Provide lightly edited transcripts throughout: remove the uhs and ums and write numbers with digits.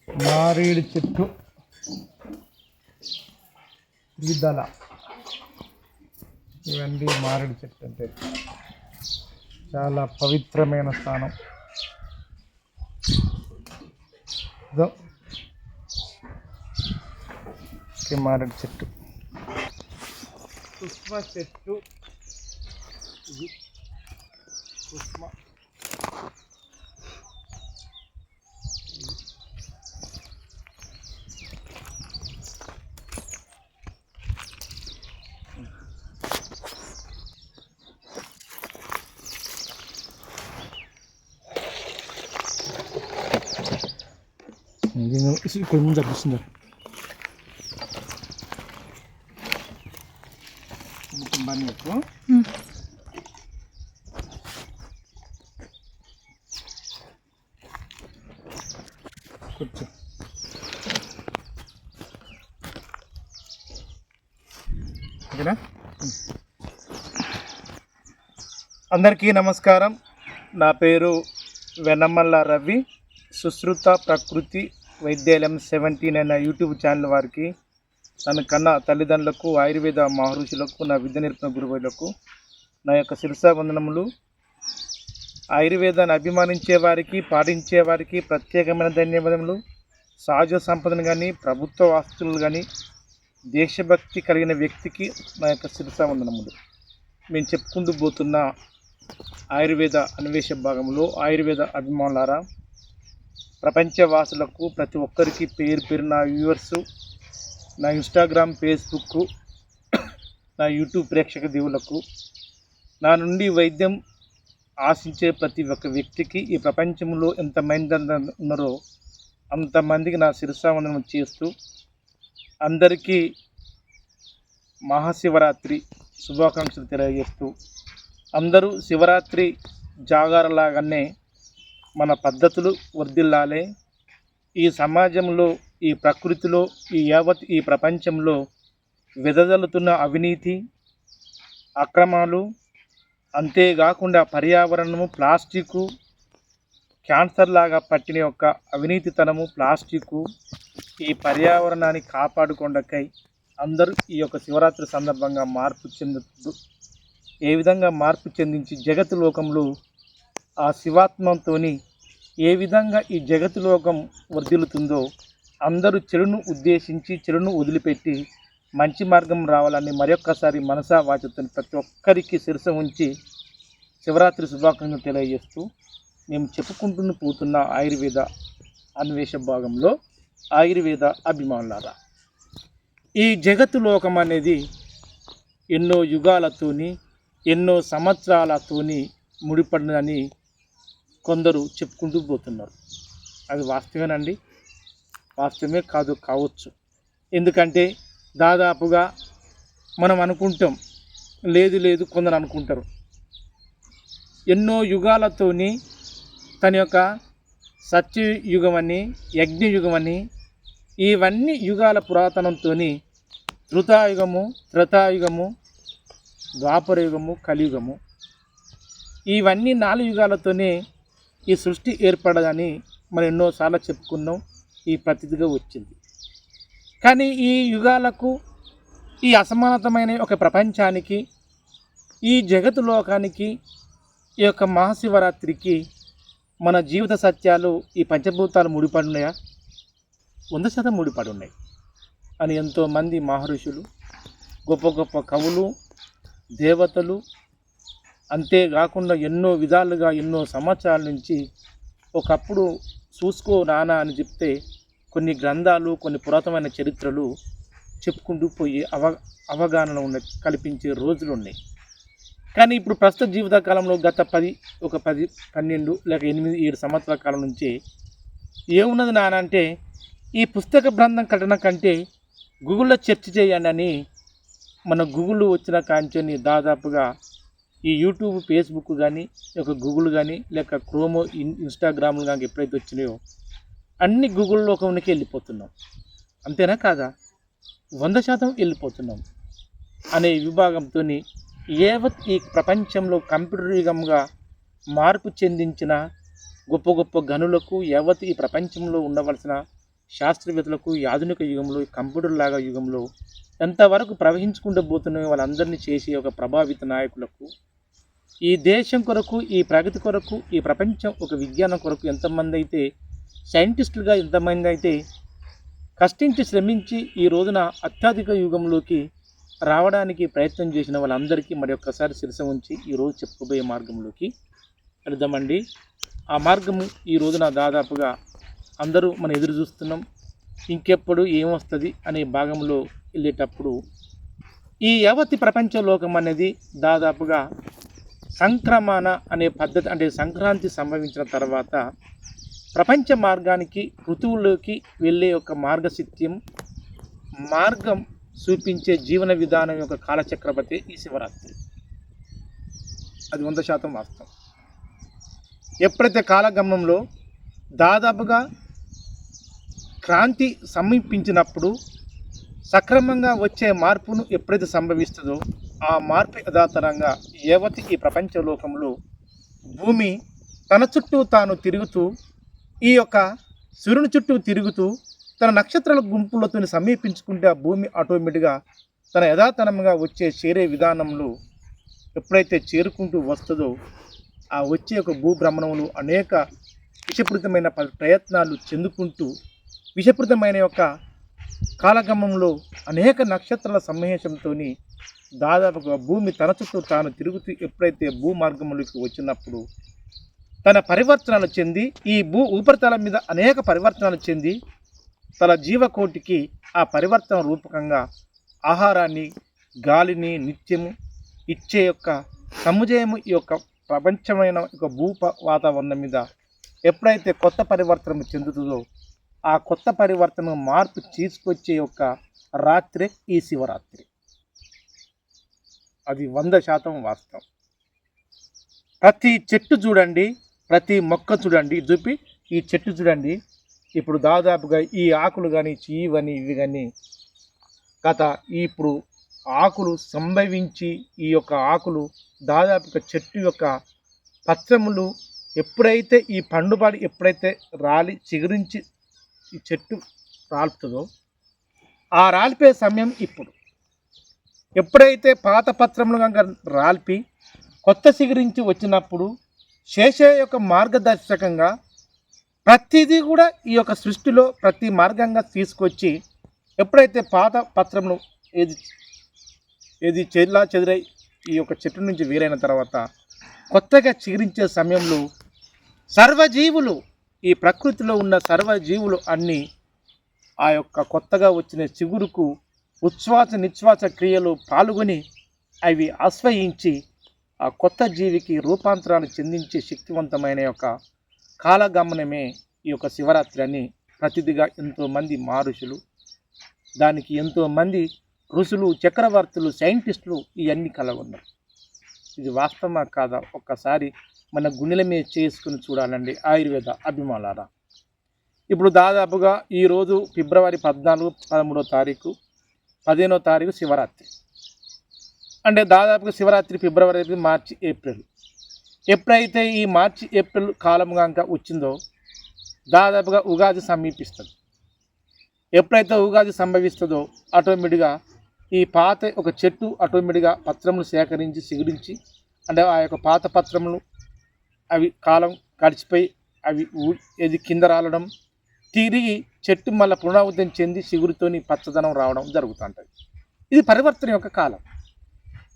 మారేడు చెట్టు ఈదల ఇవన్నీ మారేడు చెట్టు అంటే చాలా పవిత్రమైన స్థానం. మారేడు చెట్టు, పుష్ప చెట్టు, ఇది పుష్ప. ఇక్కడ ముందు తప్పిస్తుంది బాగా ఎక్కువ కూర్చో. ఓకేనా? అందరికీ నమస్కారం. నా పేరు వెన్నమల్ల రవి. సుశ్రుత ప్రకృతి వైద్యాలయం 17 అనే యూట్యూబ్ ఛానల్ వారికి, నన్ను కన్నా తల్లిదండ్రులకు, ఆయుర్వేద మహర్షులకు, నా విద్య నేర్పిన గురువులకు నా యొక్క శిరసా వందనములు. ఆయుర్వేదాన్ని అభిమానించే వారికి, పాటించే వారికి ప్రత్యేకమైన ధన్యవాదములు. సహజ సంపదను కానీ, ప్రభుత్వ ఆస్తులు కానీ, దేశభక్తి కలిగిన వ్యక్తికి నా యొక్క శిరసా వందనములు. మేము చెప్పుకుంటూ పోతున్న ఆయుర్వేద అన్వేషణ భాగంలో, ఆయుర్వేద అభిమానులారా, ప్రపంచవాసులకు ప్రతి ఒక్కరికి పేరు పేరు నా వ్యూవర్సు, నా ఇన్స్టాగ్రామ్, ఫేస్బుక్, నా యూట్యూబ్ ప్రేక్షక దేవులకు, నా నుండి వైద్యం ఆశించే ప్రతి ఒక్క వ్యక్తికి ఈ ప్రపంచంలో ఎంతమంది ఉన్నారో అంతమందికి నా శిరసావందనం చేస్తూ, అందరికీ మహాశివరాత్రి శుభాకాంక్షలు తెలియజేస్తూ, అందరూ శివరాత్రి జాగారలాగానే మన పద్ధతులు వర్ధిల్లాలే. ఈ సమాజంలో, ఈ ప్రకృతిలో, ఈ ప్రపంచంలో వెదజల్లుతున్న అవినీతి, అక్రమాలు, అంతేకాకుండా పర్యావరణము, ప్లాస్టికు, క్యాన్సర్ లాగా పట్టిన యొక్క అవినీతితనము, ప్లాస్టికు, ఈ పర్యావరణాన్ని కాపాడుకోవడానికై అందరూ ఈ యొక్క శివరాత్రి సందర్భంగా మార్పు చెందుతూ, ఏ విధంగా మార్పు చెందించి జగత్ లోకంలో ఆ శివాత్మంతో ఏ విధంగా ఈ జగత్ లోకం వర్ధిల్లుతుందో, అందరూ చెడును ఉద్దేశించి, చెడును వదిలిపెట్టి మంచి మార్గం రావాలని మరొక్కసారి మనసా వాచతో ప్రతి ఒక్కరికి శిరస ఉంచి శివరాత్రి శుభాకాంక్షలు తెలియజేస్తూ, మేము చెప్పుకుంటూ పోతున్న ఆయుర్వేద అన్వేష భాగంలో, ఆయుర్వేద అభిమానులారా, ఈ జగత్తు లోకం అనేది ఎన్నో యుగాలతోని, ఎన్నో సంవత్సరాలతోని ముడిపడినని కొందరు చెప్పుకుంటూ పోతున్నారు. అది వాస్తవేనండి, వాస్తవమే కావచ్చు. ఎందుకంటే దాదాపుగా మనం అనుకుంటాం, లేదు కొందరు అనుకుంటారు, ఎన్నో యుగాలతోని తన యొక్క సత్యయుగమని, యజ్ఞయుగమని, ఇవన్నీ యుగాల పురాతనంతో త్రేతాయుగము, ద్వాపరయుగము, కలియుగము, ఇవన్నీ 4 యుగాలతోనే ఈ సృష్టి ఏర్పడదని మనం ఎన్నోసార్లు చెప్పుకున్నాం. ఈ ప్రతిదిగా వచ్చింది. కానీ ఈ యుగాలకు, ఈ అసమానతమైన ఒక ప్రపంచానికి, ఈ జగత్ లోకానికి, ఈ యొక్క మహాశివరాత్రికి మన జీవిత సత్యాలు, ఈ పంచభూతాలు ముడిపడి ఉన్నాయా? 100% ముడిపడి ఉన్నాయి అని ఎంతోమంది మహర్షులు, గొప్ప గొప్ప కవులు, దేవతలు, అంతేకాకుండా ఎన్నో విధాలుగా, ఎన్నో సంవత్సరాల నుంచి ఒకప్పుడు చూసుకో నానా అని చెప్తే కొన్ని గ్రంథాలు, కొన్ని పురాతనమైన చరిత్రలు చెప్పుకుంటూ పోయి అవగాహన కల్పించే రోజులు ఉన్నాయి. కానీ ఇప్పుడు ప్రస్తుత జీవితకాలంలో గత 10, 12 లేక 8, 7 సంవత్సరాల కాలం నుంచి ఏమున్నది నాన్న అంటే, ఈ పుస్తక గ్రంథం కట్టడం కంటే గూగుల్లో సెర్చ్ చేయండి అని మన గూగుల్ వచ్చిన కాంచెని దాదాపుగా ఈ యూట్యూబ్, ఫేస్బుక్ కానీ, ఒక గూగుల్ కానీ, లేక క్రోమో, ఇన్స్టాగ్రామ్లు కానీ ఎప్పుడైతే వచ్చినాయో అన్ని గూగుల్ లోకంలోకి వెళ్ళిపోతున్నాం. అంతేనా కాదా? 100% వెళ్ళిపోతున్నాం అనే విభాగంతో యావత్ ఈ ప్రపంచంలో కంప్యూటర్ యుగంగా మార్పు చెందించిన గొప్ప గొప్ప గనులకు, యావత్ ఈ ప్రపంచంలో ఉండవలసిన శాస్త్రవేత్తలకు ఈ ఆధునిక యుగంలో ఈ కంప్యూటర్ లాగా యుగంలో ఎంతవరకు ప్రవహించుకుంటూ పోతున్న వాళ్ళందరినీ చేసే ఒక ప్రభావిత నాయకులకు ఈ దేశం కొరకు ఈ ప్రగతి కొరకు ఈ ప్రపంచం ఒక విజ్ఞానం కొరకు ఎంతమంది అయితే సైంటిస్టులుగా ఎంతమంది అయితే కష్టించి శ్రమించి ఈ రోజున అత్యధిక యుగంలోకి రావడానికి ప్రయత్నం చేసిన వాళ్ళందరికీ మరి ఒక్కసారి శిరస ఉంచి ఈరోజు చెప్పుకోబోయే మార్గంలోకి వెళదామండి. ఆ మార్గము ఈ రోజున దాదాపుగా అందరూ మనం ఎదురు చూస్తున్నాం. ఇంకెప్పుడు ఏమొస్తుంది అనే భాగంలో వెళ్ళేటప్పుడు ఈ యావతి ప్రపంచ లోకం అనేది దాదాపుగా సంక్రమణ అనే పద్ధతి, అంటే సంక్రాంతి సంభవించిన తర్వాత ప్రపంచ మార్గానికి ఋతువుల్లోకి వెళ్ళే ఒక మార్గశిత్యం మార్గం చూపించే జీవన విధానం యొక్క కాలచక్రపతి ఈ శివరాత్రి. అది 100% వాస్తవం. ఎప్పుడైతే కాలగమనంలో దాదాపుగా క్రాంతి సమీపించినప్పుడు సక్రమంగా వచ్చే మార్పును ఎప్పుడైతే సంభవిస్తుందో ఆ మార్పు యథాతరంగా యావతి ఈ ప్రపంచ లోకంలో భూమి తన చుట్టూ తాను తిరుగుతూ ఈ యొక్క సూర్యుని చుట్టూ తిరుగుతూ తన నక్షత్రాల గుంపులతో సమీపించుకుంటే ఆ భూమి ఆటోమేటిక్గా తన యథాతనంగా వచ్చే చేరే విధానంలో ఎప్పుడైతే చేరుకుంటూ వస్తుందో ఆ వచ్చే ఒక భూభ్రమణములు అనేక విషపూరితమైన ప్రయత్నాలు చెందుకుంటూ విషపూరితమైన యొక్క కాలగమనంలో అనేక నక్షత్రాల సమ్మేషంతో దాదాపుగా భూమి తన చుట్టూ తాను తిరుగుతూ ఎప్పుడైతే భూమార్గంలోకి వచ్చినప్పుడు తన పరివర్తనలు చెంది ఈ ఉపరితలం మీద అనేక పరివర్తనలు చెంది తన జీవకోటికి ఆ పరివర్తన రూపకంగా ఆహారాన్ని గాలిని నిత్యము ఇచ్చే యొక్క సముజయము ఈ యొక్క ప్రపంచమైన ఒక వాతావరణం మీద ఎప్పుడైతే కొత్త పరివర్తన చెందుతుందో ఆ కొత్త పరివర్తన మార్పు తీసుకొచ్చే యొక్క రాత్రి ఈ శివరాత్రి. అది 100% వాస్తవం. ప్రతి చెట్టు చూడండి, ప్రతి మొక్క చూడండి, చూపి ఈ చెట్టు చూడండి. ఇప్పుడు దాదాపుగా ఈ ఆకులు కానీ చీవని ఇవి కానీ ఇప్పుడు ఆకులు సంభవించి ఈ యొక్క ఆకులు దాదాపుగా చెట్టు యొక్క పత్రములు ఎప్పుడైతే ఈ పండుబాడి ఎప్పుడైతే రాలి చిగురించి ఈ చెట్టు రాలుతుందో ఆ రాలిపోయే సమయం ఇప్పుడు. ఎప్పుడైతే పాత పత్రములు కనుక రాల్పి కొత్త చిగురించి వచ్చినప్పుడు శేషే యొక్క మార్గదర్శకంగా ప్రతిదీ కూడా ఈ యొక్క సృష్టిలో ప్రతి మార్గంగా తీసుకొచ్చి ఎప్పుడైతే పాత పత్రములు ఏది చెదిరై ఈ యొక్క చెట్టు నుంచి వేరైన తర్వాత కొత్తగా చిగురించే సమయంలో సర్వజీవులు ఈ ప్రకృతిలో ఉన్న సర్వజీవులు అన్నీ ఆ యొక్క కొత్తగా వచ్చిన చిగురుకు ఉచ్ఛ్వాస నిశ్వాస క్రియలు పాల్గొని అవి ఆశ్రయించి ఆ కొత్త జీవికి రూపాంతరాలు చెందించే శక్తివంతమైన యొక్క కాలగమనమే ఈ యొక్క శివరాత్రి అని ప్రతిదిగా ఎంతోమంది మహర్షులు, దానికి ఎంతోమంది ఋషులు, చక్రవర్తులు, సైంటిస్టులు ఇవన్నీ కలగొన్నారు. ఇది వాస్తవమా కాదా ఒక్కసారి మన గుండెల మీద చేసుకుని చూడాలండి ఆయుర్వేద అభిమానులారా. ఇప్పుడు దాదాపుగా ఈరోజు ఫిబ్రవరి 14, 13వ తారీఖు, 15వ తారీఖు శివరాత్రి. అంటే దాదాపుగా శివరాత్రి ఫిబ్రవరి, మార్చి, ఏప్రిల్. ఎప్పుడైతే ఈ మార్చి ఏప్రిల్ కాలం కనుక వచ్చిందో దాదాపుగా ఉగాది సమీపిస్తుంది. ఎప్పుడైతే ఉగాది సంభవిస్తుందో ఆటోమేటిక్గా ఈ పాత ఒక చెట్టు ఆటోమేటిక్గా పత్రములు సేకరించి చిగురించి, అంటే ఆ యొక్క పాత పత్రములు అవి కాలం గడిచిపోయి అవి ఏది కింద రాలడం, తిరిగి చెట్టు మళ్ళీ పునరావృతం చెంది చిగురుతోని పచ్చదనం రావడం జరుగుతుంటుంది. ఇది పరివర్తన యొక్క కాలం.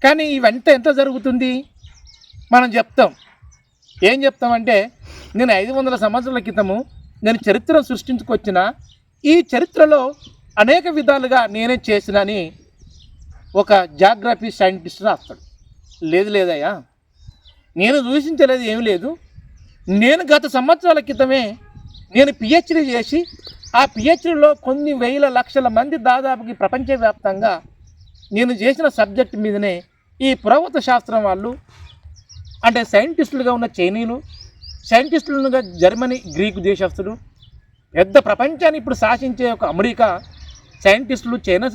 కానీ ఇవంతా ఎంత జరుగుతుంది మనం చెప్తాం. ఏం చెప్తామంటే నేను 500 సంవత్సరాల క్రితము నేను చరిత్రను సృష్టించుకొచ్చిన ఈ చరిత్రలో అనేక విధాలుగా నేనే చేసినని ఒక జాగ్రఫీ సైంటిస్ట్ రాస్తాడు. లేదయ్యా, నేను దూషించలేదు, ఏమి లేదు. నేను గత సంవత్సరాల క్రితమే నేను పిహెచ్డీ చేసి ఆ పిహెచ్డీలో కొన్ని వేల లక్షల మంది దాదాపుకి ప్రపంచవ్యాప్తంగా నేను చేసిన సబ్జెక్ట్ మీదనే ఈ పురావస్తు శాస్త్రం వాళ్ళు, అంటే సైంటిస్టులుగా ఉన్న చైనీయులు, సైంటిస్టులుగా జర్మనీ, గ్రీకు దేశస్తులు, పెద్ద ప్రపంచాన్ని ఇప్పుడు శాసించే ఒక అమెరికా సైంటిస్టులు, చైనా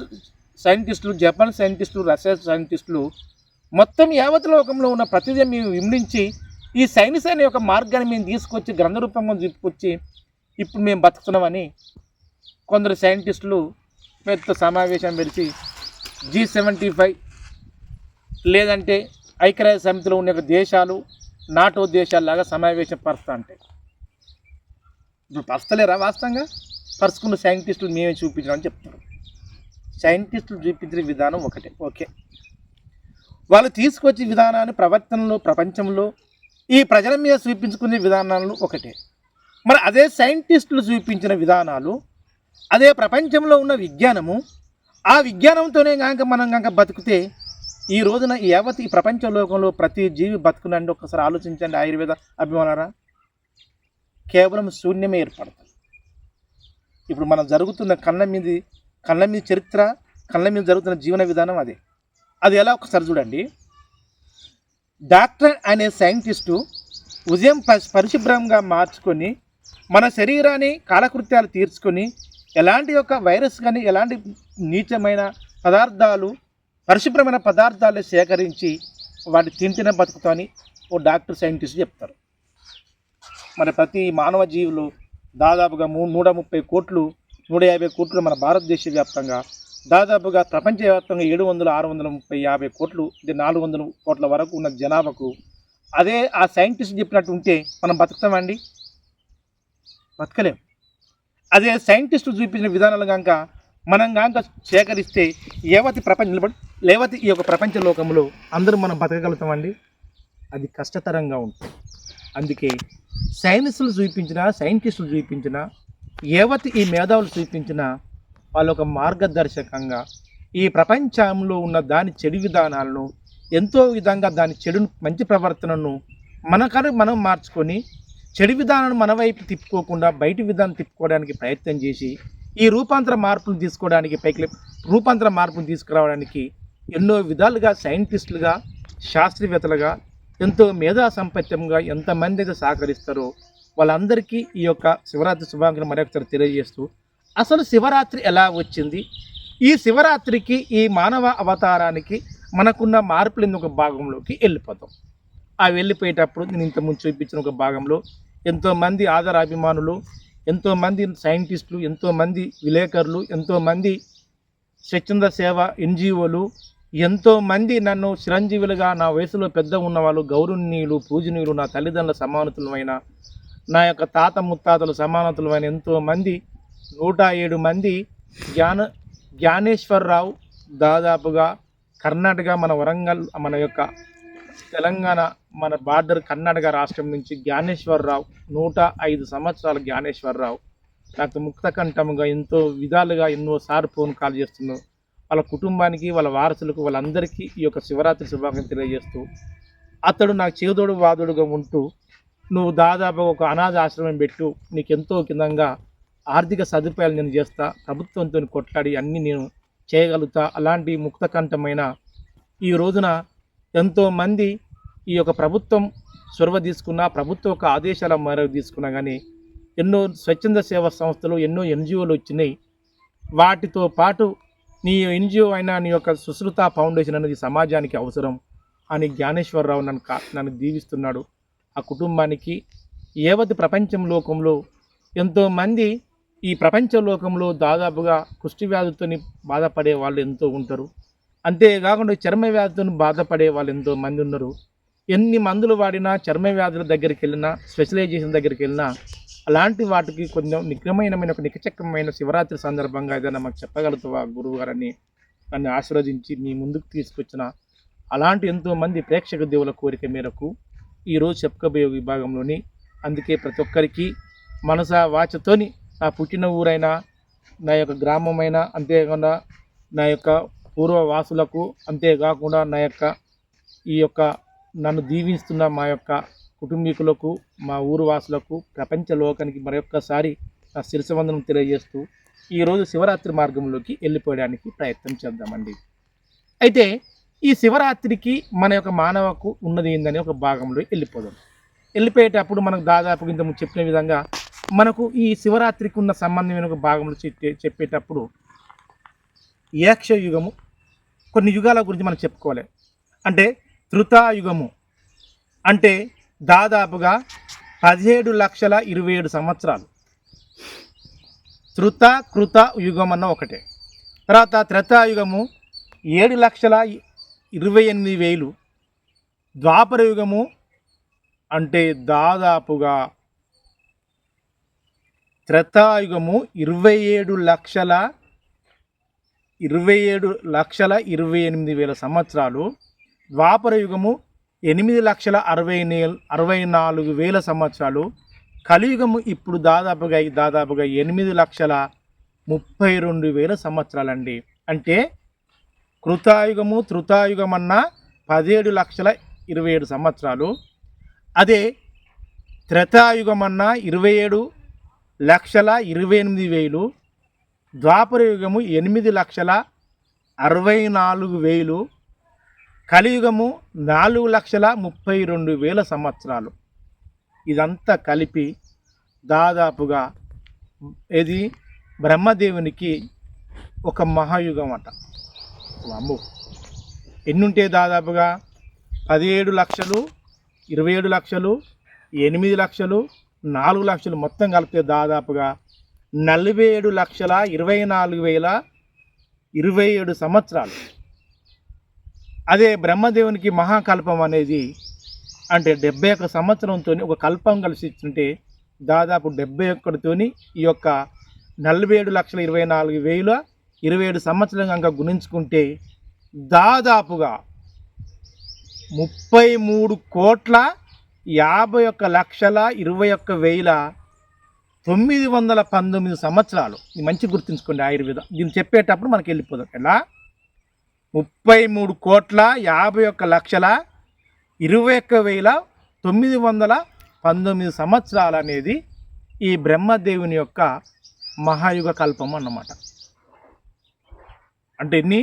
సైంటిస్టులు, జపాన్ సైంటిస్టులు, రష్యా సైంటిస్టులు, మొత్తం యావత్ లోకంలో ఉన్న ప్రతిదీ మేము విమరించి ఈ సైన్స్ అనే ఒక మార్గాన్ని మేము తీసుకొచ్చి గ్రంథ రూపంగా తీసుకొచ్చి ఇప్పుడు మేము బతుకుతున్నామని కొందరు సైంటిస్టులు పెద్ద సమావేశం పెడిచి G75 లేదంటే ఐక్యరాజ్య సమితిలో ఉన్న దేశాలు నాటో దేశాలలాగా సమావేశం పరుస్తూ ఉంటాయి. ఇప్పుడు పరస్తలేరా? వాస్తవంగా పరుచుకున్న సైంటిస్టులు మేమే చూపించడం చెప్తారు. సైంటిస్టులు చూపించిన విధానం ఒకటే, ఓకే. వాళ్ళు తీసుకొచ్చే విధానాన్ని ప్రవర్తనలో ప్రపంచంలో ఈ ప్రజల మీద చూపించుకునే విధానాలు ఒకటే. మరి అదే సైంటిస్టులు చూపించిన విధానాలు, అదే ప్రపంచంలో ఉన్న విజ్ఞానము, ఆ విజ్ఞానంతోనే కనుక మనం కనుక బతికితే ఈ రోజున యావత్ ఈ ప్రపంచ లోకంలో ప్రతి జీవి బతుకునండి. ఒక్కసారి ఆలోచించండి. ఆయుర్వేద అభిమానారా కేవలం శూన్యమే ఏర్పడుతుంది. ఇప్పుడు మనం జరుగుతున్న కళ్ళ మీద చరిత్ర, కళ్ళ మీద జరుగుతున్న జీవన విధానం అదే. అది ఎలా ఒకసారి చూడండి. డాక్టర్ అనే సైంటిస్టు ఉదయం పరిశుభ్రంగా మార్చుకొని మన శరీరాన్ని కాలకృత్యాలు తీర్చుకొని ఎలాంటి యొక్క వైరస్ కానీ ఎలాంటి నీచమైన పదార్థాలు, పరిశుభ్రమైన పదార్థాలు సేకరించి వాటి తింటేనే బతుకుతామని ఓ డాక్టర్ సైంటిస్ట్ చెప్తారు. మన ప్రతి మానవ జీవులు దాదాపుగా 130 కోట్లు 150 కోట్లు మన భారతదేశ వ్యాప్తంగా, దాదాపుగా ప్రపంచవ్యాప్తంగా 700, 630, 50 కోట్లు, 400 కోట్ల వరకు ఉన్న జనాభాకు అదే ఆ సైంటిస్ట్ చెప్పినట్టు ఉంటే మనం బతుకుతామండి? బతకలేం. అదే సైంటిస్టు చూపించిన విధానాలు కనుక మనం కనుక సేకరిస్తే లేవతి ఈ యొక్క ప్రపంచ లోకంలో అందరూ మనం బతకగలుగుతామండి? అది కష్టతరంగా ఉంటుంది. అందుకే సైన్సులు చూపించిన, సైంటిస్టులు చూపించిన, యావత్ ఈ మేధావులు చూపించిన వాళ్ళ ఒక మార్గదర్శకంగా ఈ ప్రపంచంలో ఉన్న దాని చెడు విధానాలను ఎంతో విధంగా దాని చెడు మంచి ప్రవర్తనను మనం మార్చుకొని చెడు విధానాన్ని మన వైపు తిప్పుకోకుండా బయటి విధానం తిప్పుకోవడానికి ప్రయత్నం చేసి ఈ రూపాంతర మార్పులు తీసుకురావడానికి ఎన్నో విధాలుగా సైంటిస్టులుగా, శాస్త్రవేత్తలుగా, ఎంతో మేధా సంపత్యంగా ఎంతమంది అయితే సహకరిస్తారో వాళ్ళందరికీ ఈ యొక్క శివరాత్రి శుభాకాంక్షలు మరొకసారి తెలియజేస్తూ, అసలు శివరాత్రి ఎలా వచ్చింది, ఈ శివరాత్రికి ఈ మానవ అవతారానికి మనకున్న మార్పులు ఒక భాగంలోకి వెళ్ళిపోతాం. ఆ వెళ్ళిపోయేటప్పుడు నేను ఇంతకుముందు చూపించిన ఒక భాగంలో ఎంతోమంది ఆదరాభిమానులు, ఎంతోమంది సైంటిస్టులు, ఎంతోమంది విలేకరులు, ఎంతోమంది స్వచ్ఛంద సేవ ఎన్జిఓలు, ఎంతోమంది నన్ను చిరంజీవులుగా నా వయసులో పెద్ద ఉన్నవాళ్ళు, గౌరవనీయులు, పూజనీయులు, నా తల్లిదండ్రుల సమానతులమైన, నా యొక్క తాత ముత్తాతలు సమానతులమైన ఎంతోమంది 107 మంది జ్ఞానేశ్వరరావు, దాదాపుగా కర్ణాటక, మన వరంగల్, మన యొక్క తెలంగాణ, మన బార్డర్ కర్ణాటక రాష్ట్రం నుంచి జ్ఞానేశ్వరరావు, 105 సంవత్సరాల జ్ఞానేశ్వరరావు నాకు ముక్తకంఠముగా ఎంతో విధాలుగా ఎన్నోసార్లు ఫోన్ కాల్ చేస్తున్నాను. వాళ్ళ కుటుంబానికి, వాళ్ళ వారసులకు, వాళ్ళందరికీ ఈ యొక్క శివరాత్రి శుభాకాంక్షలు తెలియజేస్తూ, అతడు నాకు చేదోడు వాదోడుగా ఉంటూ, నువ్వు దాదాపు ఒక అనాథ ఆశ్రమం పెట్టు, నీకెంతో కిందంగా ఆర్థిక సదుపాయాలు నేను చేస్తా, ప్రభుత్వంతో కొట్లాడి అన్నీ నేను చేయగలుగుతా, అలాంటి ముక్తకంఠమైన ఈ రోజున ఎంతోమంది ఈ యొక్క ప్రభుత్వం చొరవ తీసుకున్నా, ప్రభుత్వం యొక్క ఆదేశాల మేరకు తీసుకున్నా కానీ ఎన్నో స్వచ్ఛంద సేవా సంస్థలు, ఎన్నో ఎన్జిఓలు వచ్చినాయి. వాటితో పాటు నీ ఎన్జిఓ అయినా నీ యొక్క సుశ్రుత ఫౌండేషన్ అనేది సమాజానికి అవసరం అని జ్ఞానేశ్వరరావు నన్ను దీవిస్తున్నాడు. ఆ కుటుంబానికి యావత్ ప్రపంచం లోకంలో ఎంతోమంది ఈ ప్రపంచ లోకంలో దాదాపుగా కుష్టి వ్యాధులతో బాధపడే వాళ్ళు ఎంతో ఉంటారు. అంతేకాకుండా చర్మ వ్యాధితో బాధపడే వాళ్ళు ఎంతో మంది ఉన్నారు. ఎన్ని మందులు వాడినా, చర్మ వ్యాధుల దగ్గరికి వెళ్ళినా, స్పెషలైజేషన్ దగ్గరికి వెళ్ళినా, అలాంటి వాటికి కొంచెం ఒక నికచక్కమైన శివరాత్రి సందర్భంగా ఏదైనా మాకు చెప్పగలుగుతావా గురువు గారని నన్ను ఆశీర్వదించి మీ ముందుకు తీసుకొచ్చిన అలాంటి ఎంతోమంది ప్రేక్షక దేవుల కోరిక మేరకు ఈరోజు చెప్పుకోబోయే విభాగంలోని, అందుకే ప్రతి ఒక్కరికి మనస వాచతోని నా పుట్టిన ఊరైనా, నా యొక్క గ్రామమైనా, అంతేకాకుండా నా యొక్క పూర్వవాసులకు, అంతేకాకుండా నా యొక్క ఈ యొక్క నన్ను దీవిస్తున్న మా యొక్క కుటుంబీకులకు, మా ఊరు వాసులకు, ప్రపంచ లోకానికి మరొక్కసారి నా శిరసవందనం తెలియజేస్తూ ఈరోజు శివరాత్రి మార్గంలోకి వెళ్ళిపోవడానికి ప్రయత్నం చేద్దామండి. అయితే ఈ శివరాత్రికి మన యొక్క మానవకు ఉన్నది ఏందని ఒక భాగంలో వెళ్ళిపోదాం. వెళ్ళిపోయేటప్పుడు మనకు దాదాపు ఇంతకుముందు చెప్పిన విధంగా మనకు ఈ శివరాత్రికి ఉన్న సంబంధమైన ఒక భాగంలో చెప్పేటప్పుడు యాక్షయుగము, కొన్ని యుగాల గురించి మనం చెప్పుకోవాలి. అంటే త్రుతాయుగము అంటే దాదాపుగా 17,27,000 సంవత్సరాలు. త్రుత కృత యుగం అన్న ఒకటే. తర్వాత త్రేతాయుగము 7,28,000. ద్వాపర యుగము అంటే దాదాపుగా త్రేతాయుగము 27,28,000 సంవత్సరాలు. ద్వాపర యుగము 8,64,000 సంవత్సరాలు. కలియుగము ఇప్పుడు దాదాపుగా 8,32,000 సంవత్సరాలండి. అంటే కృతాయుగము త్రుతాయుగం అన్న 17,27,000 సంవత్సరాలు. అదే త్రేతాయుగం అన్న 27,28,000. ద్వాపర యుగము 8,64,000. కలియుగము 4,32,000 సంవత్సరాలు. ఇదంతా కలిపి దాదాపుగా ఇది బ్రహ్మదేవునికి ఒక మహాయుగం అట. అమ్మో, ఎన్నుంటే దాదాపుగా 17 లక్షలు, 27 లక్షలు, 8 లక్షలు, 4 లక్షలు మొత్తం కలిపితే దాదాపుగా 47,24,027 సంవత్సరాలు. అదే బ్రహ్మదేవునికి మహాకల్పం అనేది అంటే 71 సంవత్సరంతో ఒక కల్పం కలిసి ఇచ్చుంటే దాదాపు 71తోని ఈ యొక్క 47,24,027 సంవత్సరం కనుక గుణించుకుంటే దాదాపుగా 33,51,21,919 సంవత్సరాలు. ఇది మంచి గుర్తుంచుకోండి ఆయుర్వేదం. దీన్ని చెప్పేటప్పుడు మనకి వెళ్ళిపోదాం. ఎలా 33,51,21,919 సంవత్సరాలు అనేది ఈ బ్రహ్మదేవుని యొక్క మహాయుగ కల్పం అన్నమాట. అంటే ఎన్ని?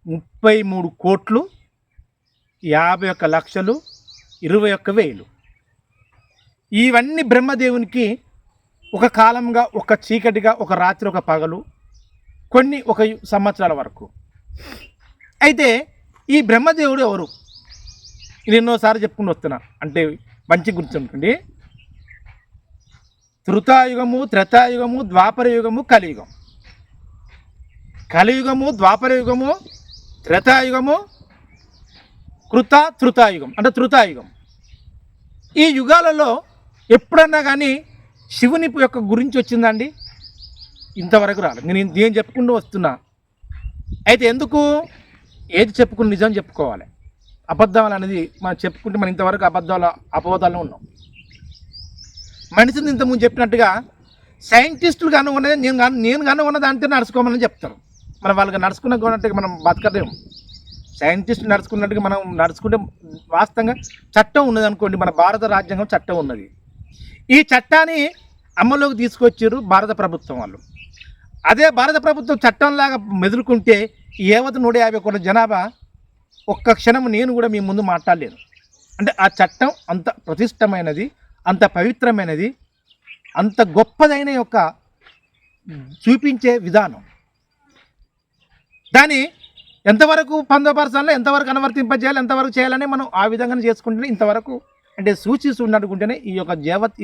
33,51,21,000. ఇవన్నీ బ్రహ్మదేవునికి ఒక కాలంగా, ఒక చీకటిగా, ఒక రాత్రి, ఒక పగలు, కొన్ని ఒక సంవత్సరాల వరకు. అయితే ఈ బ్రహ్మదేవుడు ఎవరు? ఇది ఎన్నోసారి చెప్పుకుంటూ వస్తున్నా. అంటే మంచి గుర్తుంటుంది. త్రుతాయుగము, త్రేతాయుగము, ద్వాపర యుగము, కలియుగం. కలియుగము, ద్వాపర యుగము, త్రేతాయుగము, త్రుతాయుగం అంటే త్రుతాయుగం. ఈ యుగాలలో ఎప్పుడన్నా కానీ శివుని యొక్క గురించి వచ్చిందండి? ఇంతవరకు రాలేదు. నేను ఏం చెప్పుకుంటూ వస్తున్నా. అయితే ఎందుకు? ఏది చెప్పుకుని నిజం చెప్పుకోవాలి. అబద్ధాలు అనేది మనం చెప్పుకుంటే మనం ఇంతవరకు అపవాదాల్లో ఉన్నాం. మనిషిని ఇంతకుముందు చెప్పినట్టుగా సైంటిస్టులు కనుగొన్నది నేను కనుగొన్న దాంతో నడుచుకోమని చెప్తారు. మనం వాళ్ళకి నడుచుకున్నట్టుగా మనం బతకలేము. సైంటిస్టులు నడుచుకున్నట్టుగా మనం నడుచుకుంటే వాస్తవంగా చట్టం ఉన్నది అనుకోండి. మన భారత రాజ్యాంగం చట్టం ఉన్నది. ఈ చట్టాన్ని అమల్లోకి తీసుకొచ్చారు భారత ప్రభుత్వం వాళ్ళు. అదే భారత ప్రభుత్వం చట్టంలాగా మెదులుకుంటే యావత్ 150 కోట్ల జనాభా ఒక్క క్షణం నేను కూడా మీ ముందు మాట్లాడలేను. అంటే ఆ చట్టం అంత ప్రతిష్టమైనది, అంత పవిత్రమైనది, అంత గొప్పదైన యొక్క చూపించే విధానం. దాన్ని ఎంతవరకు పొందపరచాలో, ఎంతవరకు అనువర్తింపజేయాలి, ఎంతవరకు చేయాలని మనం ఆ విధంగా చేసుకుంటేనే ఇంతవరకు అంటే సూచిస్తూ ఉన్నట్టుకుంటేనే ఈ యొక్క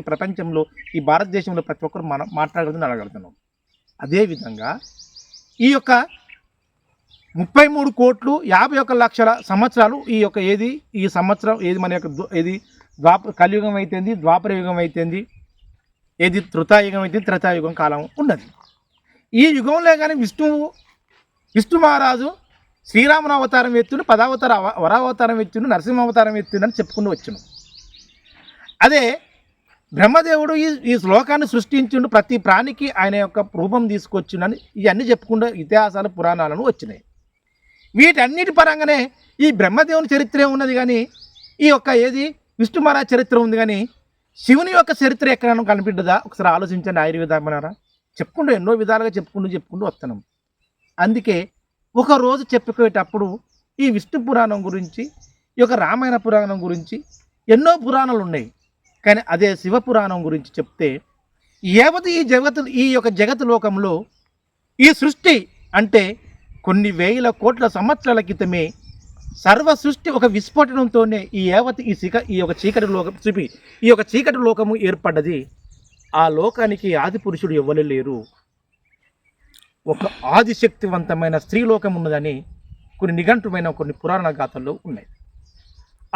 ఈ ప్రపంచంలో, ఈ భారతదేశంలో ప్రతి ఒక్కరు మనం మాట్లాడగలుగుతున్నాం, అడగలుగుతున్నాం. అదేవిధంగా ఈ యొక్క 33,51,00,000 సంవత్సరాలు ఈ యొక్క ఈ సంవత్సరం మన యొక్క కలియుగం అయితేంది, ద్వాపర యుగం అయితేంది, త్రుతాయుగం అయితే త్రేతాయుగం కాలం ఉన్నది. ఈ యుగంలో కానీ విష్ణు మహారాజు శ్రీరాముని అవతారం ఎత్తును, వరావతారం ఎత్తును, నరసింహావతారం ఎత్తును అని చెప్పుకుంటూ వచ్చును. అదే బ్రహ్మదేవుడు ఈ శ్లోకాన్ని సృష్టించుండు, ప్రతి ప్రాణికి ఆయన యొక్క రూపం తీసుకొచ్చిండని ఇవన్నీ చెప్పుకుంటూ ఇతిహాసాలు, పురాణాలను వచ్చినాయి. వీటన్నిటి పరంగానే ఈ బ్రహ్మదేవుని చరిత్ర ఉన్నది, కానీ ఈ యొక్క విష్ణు మహారాజ్ చరిత్ర ఉంది, కానీ శివుని యొక్క చరిత్ర ఎక్కడైనా కనిపించదా? ఒకసారి ఆలోచించండి. ఆయుర్వేదమన్నారా చెప్పుకుంటూ ఎన్నో విధాలుగా చెప్పుకుంటూ వస్తున్నాం. అందుకే ఒకరోజు చెప్పుకునేటప్పుడు ఈ విష్ణు పురాణం గురించి, ఈ యొక్క రామాయణ పురాణం గురించి ఎన్నో పురాణాలు ఉన్నాయి. కానీ అదే శివపురాణం గురించి చెప్తే ఈ యొక్క జగత్ లోకంలో ఈ సృష్టి అంటే కొన్ని వేల కోట్ల సంవత్సరాల క్రితమే సర్వ సృష్టి ఒక విస్ఫోటనంతోనే ఈ యొక్క చీకటి లోకము ఏర్పడ్డది. ఆ లోకానికి ఆది పురుషుడు ఎవ్వరు లేరు. ఒక ఆదిశక్తివంతమైన స్త్రీలోకం ఉన్నదని కొన్ని పురాణ గాథల్లో ఉన్నాయి.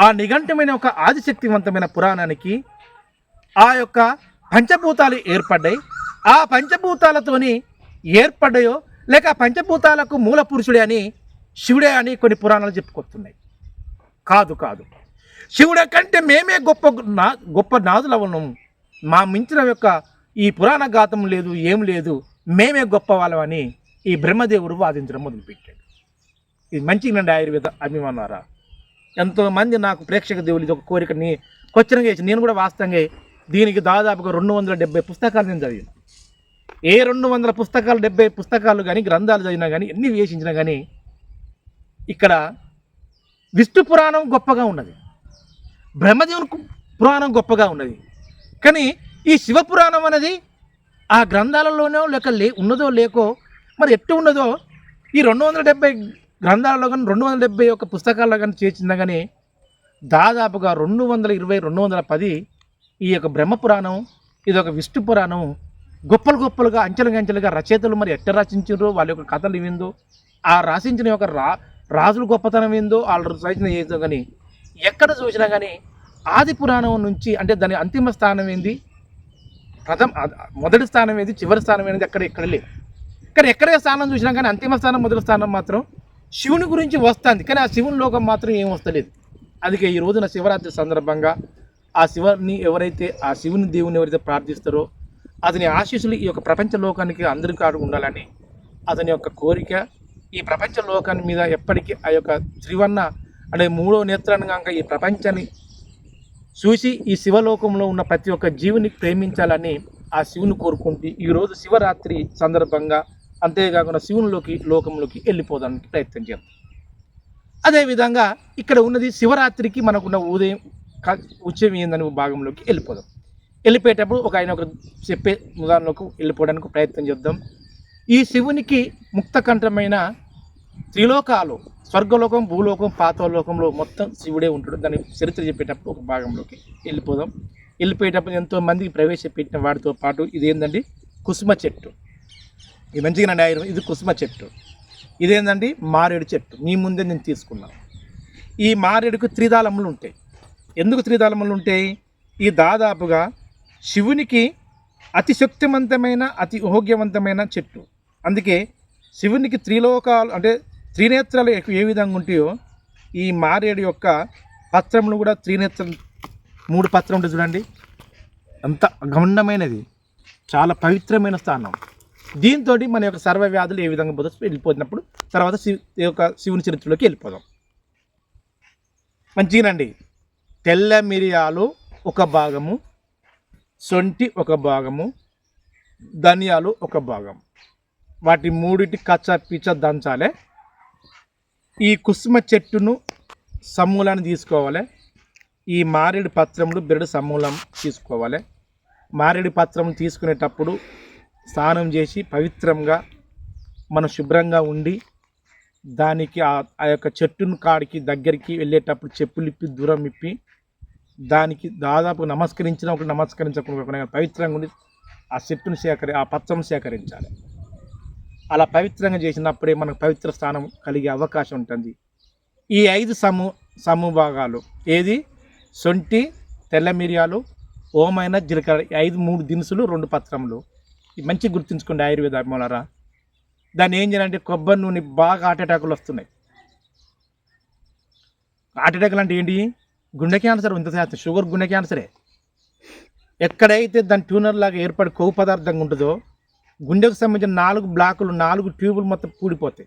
ఆ నిఘంటుమైన ఒక ఆదిశక్తివంతమైన పురాణానికి ఆ యొక్క పంచభూతాలు ఏర్పడ్డాయి. ఆ పంచభూతాలతోని ఏర్పడ్డాయో లేక ఆ పంచభూతాలకు మూల పురుషుడే అని శివుడే అని కొన్ని పురాణాలు చెప్పుకొస్తున్నాయి. కాదు, శివుడే కంటే మేమే గొప్ప నాదులవను, మా మించిన యొక్క ఈ పురాణ గాతం లేదు, ఏం లేదు, మేమే గొప్ప వాళ్ళమని ఈ బ్రహ్మదేవుడు వాదించడం మొదలుపెట్టాడు. ఇది మంచిగానండి ఆయుర్వేద అభిమానారా. ఎంతోమంది నాకు ప్రేక్షక దేవులు ఇది ఒక కోరికని క్వశ్చన్ చేసి నేను కూడా వాస్తవంగా దీనికి దాదాపుగా 270 పుస్తకాలు నేను చదివాను. ఏ 200 పుస్తకాలు 70 పుస్తకాలు కానీ గ్రంథాలు చదివినా కానీ ఎన్ని వేషించినా కానీ ఇక్కడ విష్ణు పురాణం గొప్పగా ఉన్నది, బ్రహ్మదేవుని పురాణం గొప్పగా ఉన్నది. కానీ ఈ శివపురాణం అనేది ఆ గ్రంథాలలోనో లేక ఉన్నదో లేకో మరి ఎట్టు ఉన్నదో ఈ 270 గ్రంథాలలో కానీ 271 పుస్తకాల్లో కానీ చేర్చినా కానీ దాదాపుగా 220 210 ఈ యొక్క బ్రహ్మపురాణం ఇది ఒక విష్ణు పురాణం గొప్పలుగా అంచెలుగా రచయితలు మరి ఎట్ట రచించారో వాళ్ళ యొక్క కథలు ఏందో ఆ రాసించిన యొక్క రాజుల గొప్పతనం ఏందో వాళ్ళు రచించిన ఏదో కానీ ఎక్కడ చూసినా కానీ ఆది పురాణం నుంచి అంటే దాని అంతిమ స్థానం ఏంది, మొదటి స్థానం ఏది, చివరి స్థానం అనేది ఎక్కడ లేదు. కానీ ఎక్కడే స్థానం చూసినా కానీ అంతిమ స్థానం మొదటి స్థానం మాత్రం శివుని గురించి వస్తుంది. కానీ ఆ శివుని లోకం మాత్రం ఏం వస్తలేదు. అందుకే ఈ రోజున శివరాత్రి సందర్భంగా ఆ శివుని దేవుని ఎవరైతే ప్రార్థిస్తారో అతని ఆశీస్సులు ఈ యొక్క ప్రపంచ లోకానికి అందరికీ ఉండాలని అతని యొక్క కోరిక. ఈ ప్రపంచ లోకాన్ని మీద ఎప్పటికీ ఆ యొక్క త్రివర్ణ అంటే 3వ నేత్రాన్ని కనుక ఈ ప్రపంచాన్ని చూసి ఈ శివలోకంలో ఉన్న ప్రతి ఒక్క జీవుని ప్రేమించాలని ఆ శివుని కోరుకుంటూ ఈరోజు శివరాత్రి సందర్భంగా అంతేకాకుండా లోకంలోకి వెళ్ళిపోవడానికి ప్రయత్నం చేద్దాం. అదేవిధంగా ఇక్కడ ఉన్నది శివరాత్రికి మనకున్న ఉత్సవం ఏందని భాగంలోకి వెళ్ళిపోయేటప్పుడు ఆయన ఒక చెప్పే దానిలోకి వెళ్ళిపోవడానికి ప్రయత్నం చేద్దాం. ఈ శివునికి ముక్తకంఠమైన త్రిలోకాలు స్వర్గలోకం, భూలోకం, పాతాళలోకంలో మొత్తం శివుడే ఉంటాడు. దాని చరిత్ర చెప్పేటప్పుడు ఒక భాగంలోకి వెళ్ళిపోయేటప్పుడు ఎంతోమందికి ప్రవేశపెట్టిన వాటితో పాటు ఇదేంటండి కుసుమ చెట్టు. ఇది మంచిగా ఇది కుసుమ చెట్టు. ఇదేంటండి మారేడు చెట్టు. మీ ముందే నేను తీసుకున్నాను. ఈ మారేడుకు త్రిదాళములు ఉంటాయి. ఎందుకు త్రిదాళములు ఉంటాయి? ఈ దాదాపుగా శివునికి అతి శక్తివంతమైన అతి భోగ్యవంతమైన చెట్టు. అందుకే శివునికి త్రిలోకాలు అంటే త్రినేత్రాలు ఏ విధంగా ఉంటాయో ఈ మారేడు యొక్క పత్రములు కూడా త్రినేత్రం 3 పత్రం ఉంటుంది చూడండి. అంత గండమైనది, చాలా పవిత్రమైన స్థానం. దీంతో మన యొక్క సర్వవ్యాధులు ఏ విధంగా వెళ్ళిపోతున్నప్పుడు తర్వాత శివుని చరిత్రలోకి వెళ్ళిపోదాం. మంచిగానండి. తెల్ల మిరియాలు ఒక భాగము, సొంటి ఒక భాగము, ధనియాలు ఒక భాగం, వాటి 3 కచ్చ దంచాలి. ఈ కుసుమ చెట్టును సమూలాన్ని తీసుకోవాలి. ఈ మారేడు పత్రములు బెరడు సమూలం తీసుకోవాలి. మారేడు పత్రం తీసుకునేటప్పుడు స్నానం చేసి పవిత్రంగా మనం శుభ్రంగా ఉండి దానికి ఆ యొక్క చెట్టును కాడికి దగ్గరికి వెళ్ళేటప్పుడు చెప్పులు ఇప్పి దూరం ఇప్పి దానికి దాదాపు నమస్కరించకుండా పవిత్రంగా ఉండి ఆ చెట్టును ఆ పత్రం సేకరించాలి. అలా పవిత్రంగా చేసినప్పుడే మనకు పవిత్ర స్థానం కలిగే అవకాశం ఉంటుంది. ఈ 5 సమూభాగాలు ఏది సొంటి, తెల్ల మిరియాలు, ఓమైన, జీలకర్ర 3 దినుసులు 2 పత్రములు. ఇది మంచిగా గుర్తుంచుకోండి ఆయుర్వేద మూలరా. దాన్ని ఏం చేయాలంటే కొబ్బరి నూనె బాగా హార్ట్ అటాకులు వస్తున్నాయి. హార్ట్ అటాకులు అంటే ఏంటి? గుండె క్యాన్సర్. ఇంత శాతం షుగర్ గుండె క్యాన్సరే. ఎక్కడైతే దాని ట్యూనర్ లాగా ఏర్పడి కొవ్వు పదార్థంగా ఉంటుందో గుండెకు సంబంధించిన 4 బ్లాకులు 4 ట్యూబులు మొత్తం పూడిపోతాయి.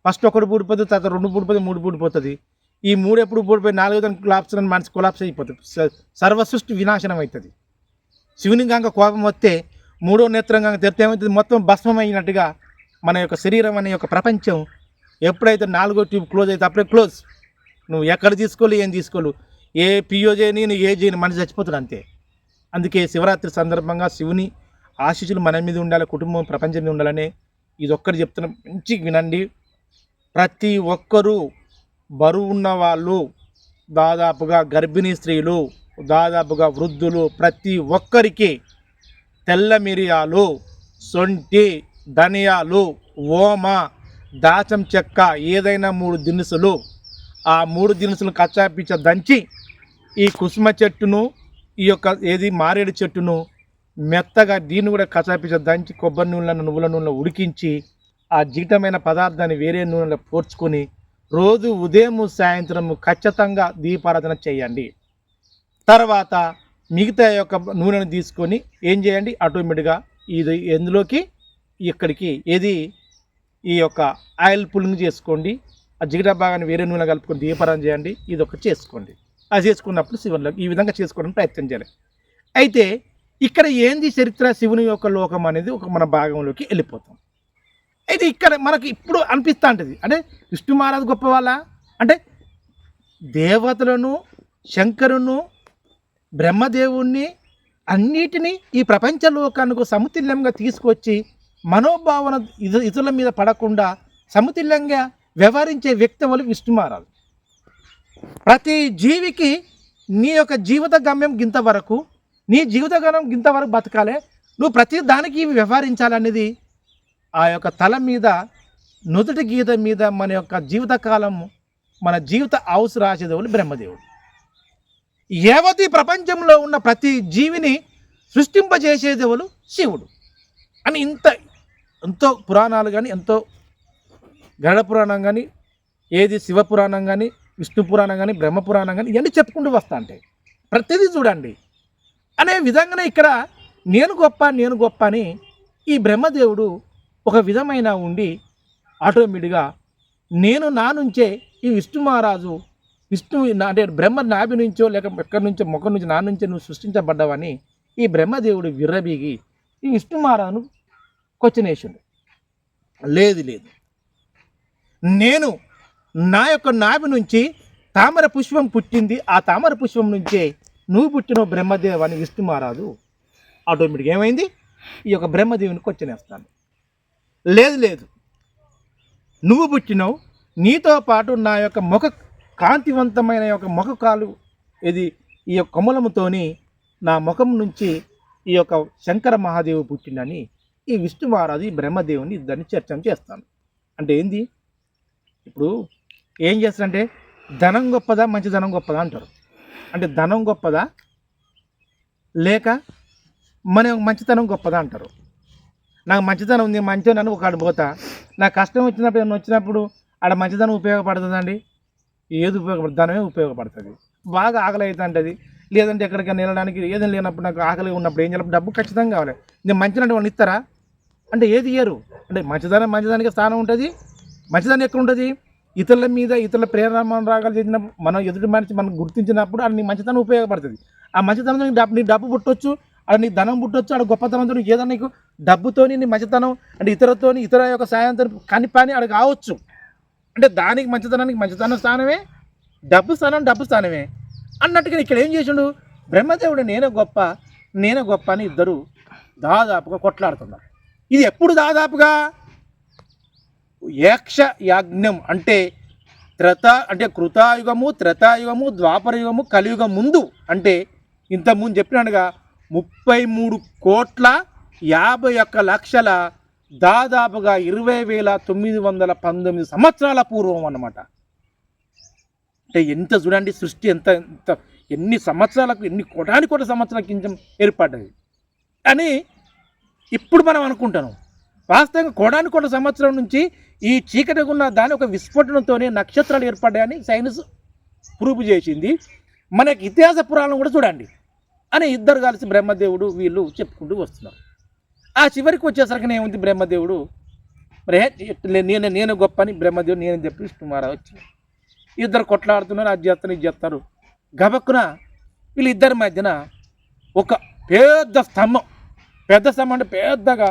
ఫస్ట్ 1 పూడిపోతుంది, తర్వాత 2 పూడిపోతుంది, 3 పూడిపోతుంది. ఈ 3 ఎప్పుడు పూడిపోయి 4వ దానికి కొలాప్స్ అని మనసు కొలాప్స్ అయిపోతుంది. సర్వసృష్టి వినాశనం అవుతుంది. శివుని గంగ కోపం వస్తే 3వ నేత్రం గంగ తెరితే ఏమవుతుంది? మొత్తం భస్మమైనట్టుగా మన యొక్క శరీరం అనే యొక్క ప్రపంచం ఎప్పుడైతే 4వ ట్యూబ్ క్లోజ్ అయితే అప్పుడే క్లోజ్. నువ్వు ఎక్కడ తీసుకోవాలి, ఏం తీసుకోలు, ఏ పియో చేయని ఏ చేయని మనిషి చచ్చిపోతాడు అంతే. అందుకే శివరాత్రి సందర్భంగా శివుని ఆశీస్సులు మన మీద ఉండాలి, కుటుంబం ప్రపంచం మీద ఉండాలని ఇది ఒక్కటి చెప్తున్నాం. మంచిగా వినండి. ప్రతి ఒక్కరూ బరువు ఉన్న వాళ్ళు, దాదాపుగా గర్భిణీ స్త్రీలు, దాదాపుగా వృద్ధులు, ప్రతి ఒక్కరికి తెల్ల మిరియాలు, సొంటి, ధనియాలు, ఓమ, దాచం చెక్క, ఏదైనా 3 దినుసులు, ఆ 3 దినుసులు కచ్చాపిచ్చ దంచి ఈ కుసుమ చెట్టును, ఈ యొక్క మారేడు చెట్టును మెత్తగా దీన్ని కూడా కచ్చాపిచ్చ దంచి కొబ్బరి నూనెలను, నువ్వుల నూనెలో ఉడికించి ఆ జీటమైన పదార్థాన్ని వేరే నూనెలో పోర్చుకొని రోజు ఉదయం సాయంత్రం ఖచ్చితంగా దీపారాధన చేయండి. తర్వాత మిగతా యొక్క నూనెను తీసుకొని ఏం చేయండి, ఆటోమేటిక్గా ఇది ఎందులోకి ఇక్కడికి ఈ యొక్క ఆయిల్ పుల్లింగ్ చేసుకోండి. ఆ జిగట భాగాన్ని వేరే నూనె కలుపుకొని దీపారాధన చేయండి. ఇది ఒకటి చేసుకోండి. అది చేసుకున్నప్పుడు శివునిలోకి ఈ విధంగా చేసుకోవడానికి ప్రయత్నం చేయాలి. అయితే ఇక్కడ ఏంది చరిత్ర, శివుని యొక్క లోకం అనేది ఒక మన భాగంలోకి వెళ్ళిపోతాం. అయితే ఇక్కడ మనకి ఇప్పుడు అనిపిస్తూ ఉంటుంది, అంటే విష్ణు మహారాజు గొప్ప వాళ్ళ అంటే దేవతలను, శంకరును, బ్రహ్మదేవుణ్ణి అన్నిటినీ ఈ ప్రపంచ లోకానికి సమతుల్యంగా తీసుకొచ్చి మనోభావన ఇతరుల మీద పడకుండా సమతుల్యంగా వ్యవహరించే వ్యక్తి వాళ్ళు విష్ణు మహారాజు. ప్రతి జీవికి నీ యొక్క జీవిత గమ్యం గింతవరకు, నీ జీవిత గమ్యం గింతవరకు బతకాలి, నువ్వు ప్రతి దానికి వ్యవహరించాలనేది ఆ యొక్క తల మీద, నుదుటి గీత మీద మన యొక్క జీవితకాలం, మన జీవిత ఆవుసు రాసేదేవులు బ్రహ్మదేవుడు. యావతి ప్రపంచంలో ఉన్న ప్రతి జీవిని సృష్టింపజేసేదేవులు శివుడు అని ఎంతో పురాణాలు కానీ, ఎంతో గరుడ పురాణం కానీ, శివపురాణం కానీ, విష్ణు పురాణం కానీ, బ్రహ్మపురాణం కానీ ఇవన్నీ చెప్పుకుంటూ వస్తా ఉంటాయి. ప్రతిదీ చూడండి అనే విధంగానే ఇక్కడ నేను గొప్ప అని ఈ బ్రహ్మదేవుడు ఒక విధమైన ఉండి ఆటోమేటిక్గా నేను నా నుంచే ఈ విష్ణు మహారాజు, అంటే బ్రహ్మ నాభి నుంచో లేక ఎక్కడి నుంచో ముఖం నుంచి నా నుంచే నువ్వు సృష్టించబడ్డావని ఈ బ్రహ్మదేవుడు విర్రబీగి ఈ విష్ణు మహారాజును కొచ్చినేసాడు. లేదు, నేను నా యొక్క నాభి నుంచి తామర పుష్పం పుట్టింది, ఆ తామర పుష్పం నుంచే నువ్వు పుట్టిన బ్రహ్మదేవ్ అని విష్ణు మహారాజు ఆటోమేటిక్గా ఏమైంది, ఈ యొక్క బ్రహ్మదేవుని కొచ్చినేస్తాను. లేదు, నువ్వు పుట్టినవు, నీతో పాటు నా యొక్క ముఖ కాంతివంతమైన యొక్క ముఖ కాలు ఈ యొక్క కమలముతోని నా ముఖం నుంచి ఈ యొక్క శంకర మహాదేవు పుట్టిందని ఈ విష్ణు మహారాజు ఈ బ్రహ్మదేవుని ఇద్దరిని చర్చం చేస్తాను. అంటే ఏంది, ఇప్పుడు ఏం చేస్తారంటే ధనం గొప్పదా, మంచి ధనం గొప్పదా అంటారు. అంటే ధనం గొప్పదా లేక మన మంచితనం గొప్పదా అంటారు. నాకు మంచితనం ఉంది, మంచిగా నన్ను ఒక పోతా, నాకు కష్టం వచ్చినప్పుడు ఏమైనా వచ్చినప్పుడు ఆడ మంచితనం ఉపయోగపడుతుందండి? ఏది ఉపయోగపడుతుంది? ధనమే ఉపయోగపడుతుంది. బాగా ఆకలి అవుతుంటుంది, లేదంటే ఎక్కడికైనా వెళ్ళడానికి ఏదైనా లేనప్పుడు, నాకు ఆకలి ఉన్నప్పుడు ఏం చేయాలి, డబ్బు ఖచ్చితంగా కావాలి. నేను మంచిదంటే వాళ్ళు ఇస్తారా అంటే ఏది ఇయ్యరు. అంటే మంచిదానికి స్థానం ఉంటుంది. మంచిదాన్ని ఎక్కడ ఉంటుంది, ఇతరుల మీద, ఇతరుల ప్రేరణ రాగాలు చేసినప్పుడు, మనం ఎదుటి మనిషి మనం గుర్తించినప్పుడు అది నీ మంచితనం ఉపయోగపడుతుంది. ఆ మంచితనం నీ డబ్బు పుట్టొచ్చు, అది నీకు ధనం పుట్టొచ్చు, ఆడ గొప్పతనంతో ఏదైనా నీకు డబ్బుతోని నీ మంచితనం అంటే ఇతర యొక్క సాయంతో కనిపాని ఆడ కావచ్చు. అంటే దానికి మంచితనం స్థానమే, డబ్బు స్థానమే అన్నట్టుగా ఇక్కడ ఏం చేసిండు బ్రహ్మదేవుడు, నేనే గొప్ప అని ఇద్దరు దాదాపుగా కొట్లాడుతున్నారు. ఇది ఎప్పుడు దాదాపుగా యక్ష యాజ్ఞం అంటే కృతాయుగము, త్రేతాయుగము, ద్వాపరయుగము, కలియుగం ముందు, అంటే ఇంతకుముందు చెప్పినట్టుగా 33,51,00,000 దాదాపుగా 20,919 సంవత్సరాల పూర్వం అన్నమాట. అంటే ఎంత చూడండి, సృష్టి ఎంత ఎన్ని సంవత్సరాలకు, ఎన్ని కోటాను సంవత్సరాల కింద ఏర్పడ్డది అని ఇప్పుడు మనం అనుకుంటాను. వాస్తవంగా కోటాను సంవత్సరం నుంచి ఈ చీకటిగా ఉన్న దాని ఒక విస్ఫోటనంతోనే నక్షత్రాలు ఏర్పడ్డాయని సైన్స్ ప్రూవ్ చేసింది. మనకి ఇతిహాస పురాణం కూడా చూడండి అని ఇద్దరు కలిసి బ్రహ్మదేవుడు వీళ్ళు చెప్పుకుంటూ వస్తున్నారు. ఆ చివరికి వచ్చేసరికి ఏముంది, బ్రహ్మదేవుడు మరి నేను గొప్ప అని బ్రహ్మదేవుడు నేను చెప్పి విష్ణుమారావు వచ్చింది. ఇద్దరు కొట్లాడుతున్నారు, అది చేస్తారు, ఇది చేస్తారు. గబక్కున వీళ్ళిద్దరి మధ్యన ఒక పెద్ద స్తంభం అంటే పెద్దగా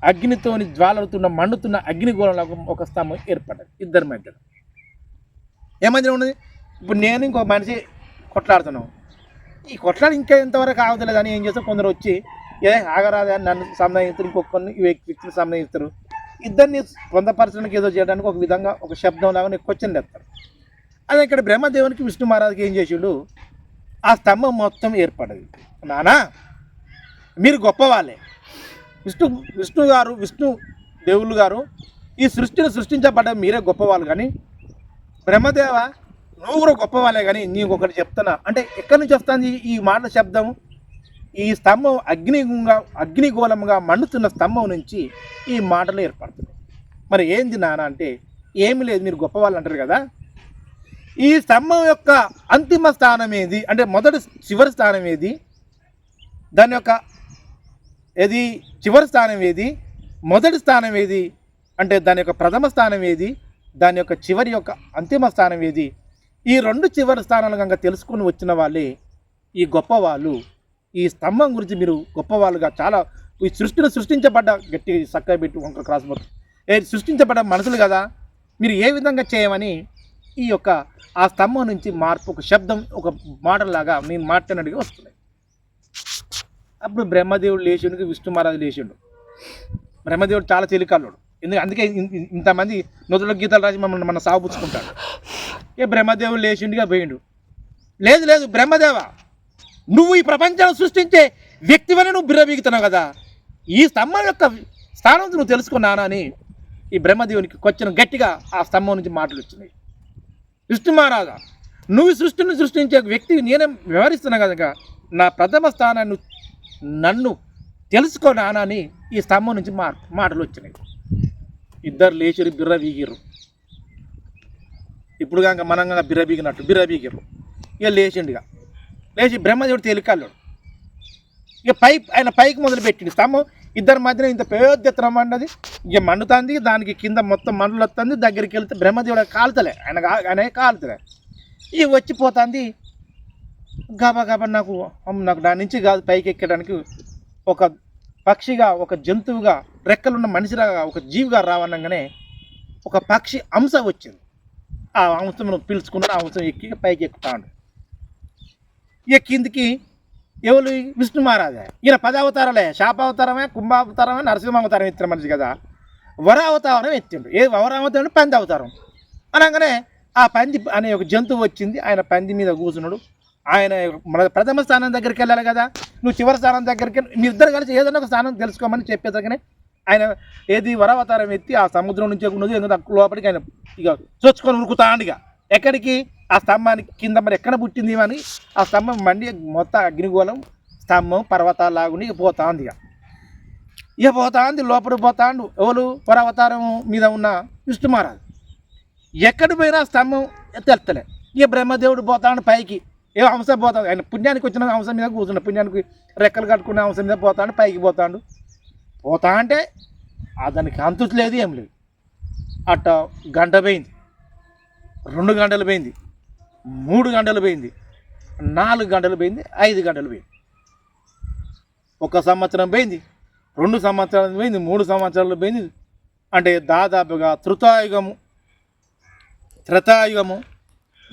అగ్నితోని జ్వాలవుతున్న మండుతున్న అగ్నిగోళంలో ఒక స్తంభం ఏర్పడ్డది ఇద్దరి మధ్యన. ఏమధ్యన ఉన్నది, ఇప్పుడు నేను ఇంకో మనిషి కొట్లాడుతున్నాం. ఈ కొట్లాడి ఇంకా ఎంతవరకు ఆగలేదు అని ఏం చేస్తారు, కొందరు వచ్చి ఆగరాదే అని నన్ను సంబంధిస్తారు, ఇంకొకరిని ఈ వ్యక్తిని సంబంధిస్తారు. ఇద్దరిని పొందపరచడానికి ఏదో చేయడానికి ఒక విధంగా ఒక శబ్దం లాగా క్వశ్చన్ తెస్తారు. అదే ఇక్కడ బ్రహ్మదేవునికి విష్ణు మహారాజుకి ఏం చేసిండు, ఆ స్తంభం మొత్తం ఏర్పడ్డది. నానా మీరు గొప్పవాళ్ళే, విష్ణు దేవుళ్ళు గారు, ఈ సృష్టిని సృష్టించబడ్డ మీరే గొప్పవాళ్ళు, కానీ బ్రహ్మదేవ నువ్వు కూడా గొప్పవాళ్ళే, కానీ నీకు ఒకటి చెప్తున్నా అంటే ఎక్కడి నుంచి వస్తుంది ఈ మాట శబ్దం? ఈ స్తంభం అగ్నిగోళంగా మండుతున్న స్తంభం నుంచి ఈ మాటలు ఏర్పడుతుంది. మరి ఏంది నాన్న అంటే ఏమి లేదు, మీరు గొప్పవాళ్ళు అంటారు కదా, ఈ స్తంభం యొక్క అంతిమ స్థానం ఏది అంటే చివరి స్థానం ఏది, దాని యొక్క ఏది చివరి స్థానం ఏది, మొదటి స్థానం ఏది అంటే దాని యొక్క ప్రథమ స్థానం ఏది, దాని యొక్క చివరి యొక్క అంతిమ స్థానం ఏది, ఈ రెండు చివరి స్థానాలు కనుక తెలుసుకుని వచ్చిన వాళ్ళే ఈ గొప్పవాళ్ళు. ఈ స్తంభం గురించి మీరు గొప్పవాళ్ళుగా చాలా ఈ సృష్టిని సృష్టించబడ్డ గట్టి చక్కగా పెట్టి ఒక క్రాస్ బోర్డు సృష్టించబడ్డ మనుషులు కదా, మీరు ఏ విధంగా చేయమని ఈ యొక్క ఆ స్తంభం నుంచి మార్పు ఒక శబ్దం ఒక మాటలాగా నేను మాట్లాడినట్టుగా వస్తున్నాయి. అప్పుడు బ్రహ్మదేవుడు లేచిండు, విష్ణు మహారాజు లేచిండు. బ్రహ్మదేవుడు చాలా తేలికల్లోడు, అందుకే ఇంతమంది నదుల గీతాలు రాసి మన సాగుపుచ్చుకుంటాడు. బ్రహ్మదేవుడు లేచిండుగా పోయిండు. లేదు బ్రహ్మదేవ, నువ్వు ఈ ప్రపంచాన్ని సృష్టించే వ్యక్తివని నువ్వు బిర్రబీగుతున్నావు కదా, ఈ స్తంభం యొక్క స్థానం నువ్వు తెలుసుకున్నానా అని ఈ బ్రహ్మదేవునికి కొంచెం గట్టిగా ఆ స్తంభం నుంచి మాటలు వచ్చినాయి. విష్ణు మహారాజా, నువ్వు సృష్టిని సృష్టించే వ్యక్తి నేనే వ్యవహరిస్తున్నా కదా, నా ప్రథమ స్థానాన్ని నన్ను తెలుసుకో నానా అని ఈ స్తంభం నుంచి మాటలు వచ్చినాయి. ఇద్దరు లేచిరు, బిర్రబీగిర్రు. ఇప్పుడు కనుక మనంగా బిర్రబీగిర్రు. ఇక లేచి బ్రహ్మదేవుడు తేలికల్లాడు. ఇక ఆయన పైకి మొదలుపెట్టింది స్తంభం. ఇద్దరి మధ్యన ఇంత పెద్ద ఎత్తున మండది, ఇక మండుతుంది, దానికి కింద మొత్తం మండలు వస్తుంది. దగ్గరికి వెళ్తే బ్రహ్మదేవుడు కాలుతలే, ఆయన కాలుతలే, ఇక వచ్చిపోతుంది. గబా నాకు దాని నుంచి కాదు పైకి ఎక్కడానికి ఒక పక్షిగా, ఒక జంతువుగా, రెక్కలున్న మనిషిలాగా, ఒక జీవిగా రావనగానే ఒక పక్షి అంశ వచ్చింది. ఆ అంశం పిలుచుకున్నాడు, ఆ అంశం ఎక్కి పైకి ఎక్కుతాడు. ఇక కిందికి ఎవరు? విష్ణు మహారాజా. ఈయన 10 అవతారాలే, శాపావతారమే, కుంభావతారమే, నరసింహావతారం ఎత్తిన మనిషి కదా, వరావతారం ఎత్తిండు. వరావతారం పంది అవతారం అనగానే ఆ పంది అనే ఒక జంతువు వచ్చింది. ఆయన పంది మీద కూర్చున్నాడు. ఆయన ప్రథమ స్థానం దగ్గరికి వెళ్ళాలి కదా, నువ్వు చివరి స్థానం దగ్గరికి మీ ఇద్దరు కలిసి ఏదైనా ఒక స్థానం తెలుసుకోమని చెప్పేసరికనే ఆయన వరావతారం ఎత్తి ఆ సముద్రం నుంచి ఉన్నది లోపలికి ఆయన ఇక చొచ్చుకొని ఉరుకుతాండిగా. ఎక్కడికి? ఆ స్తంభానికి కింద మరి ఎక్కడ పుట్టింది అని ఆ స్తంభం మండి మొత్తం అగ్నిగోళం స్తంభం పర్వతాలు లాగుని పోతాంది. ఇక పోతాంది, లోపలికి పోతాండు. ఎవరు? వరావతారం మీద ఉన్న విష్ణు మహారాజు. ఎక్కడి పోయినా స్తంభం ఎత్తలే. ఇక బ్రహ్మదేవుడు పోతాడు పైకి. ఏ అంశం పోతాడు, ఆయన పుణ్యానికి వచ్చిన అంశం మీద కూర్చున్నాడు, పుణ్యానికి రెక్కలు కట్టుకునే అంశం మీద పోతాడు, పైకి పోతాడు. పోతా అంటే దానికి అంతు లేదు, ఏం లేదు. అట్ట గంట పోయింది, 2 గంటలు పోయింది, 3 గంటలు పోయింది, 4 గంటలు పోయింది, 5 గంటలు పోయింది. 1 సంవత్సరం పోయింది, 2 సంవత్సరాలు పోయింది, 3 సంవత్సరాలు పోయింది. అంటే దాదాపుగా త్రేతాయుగము,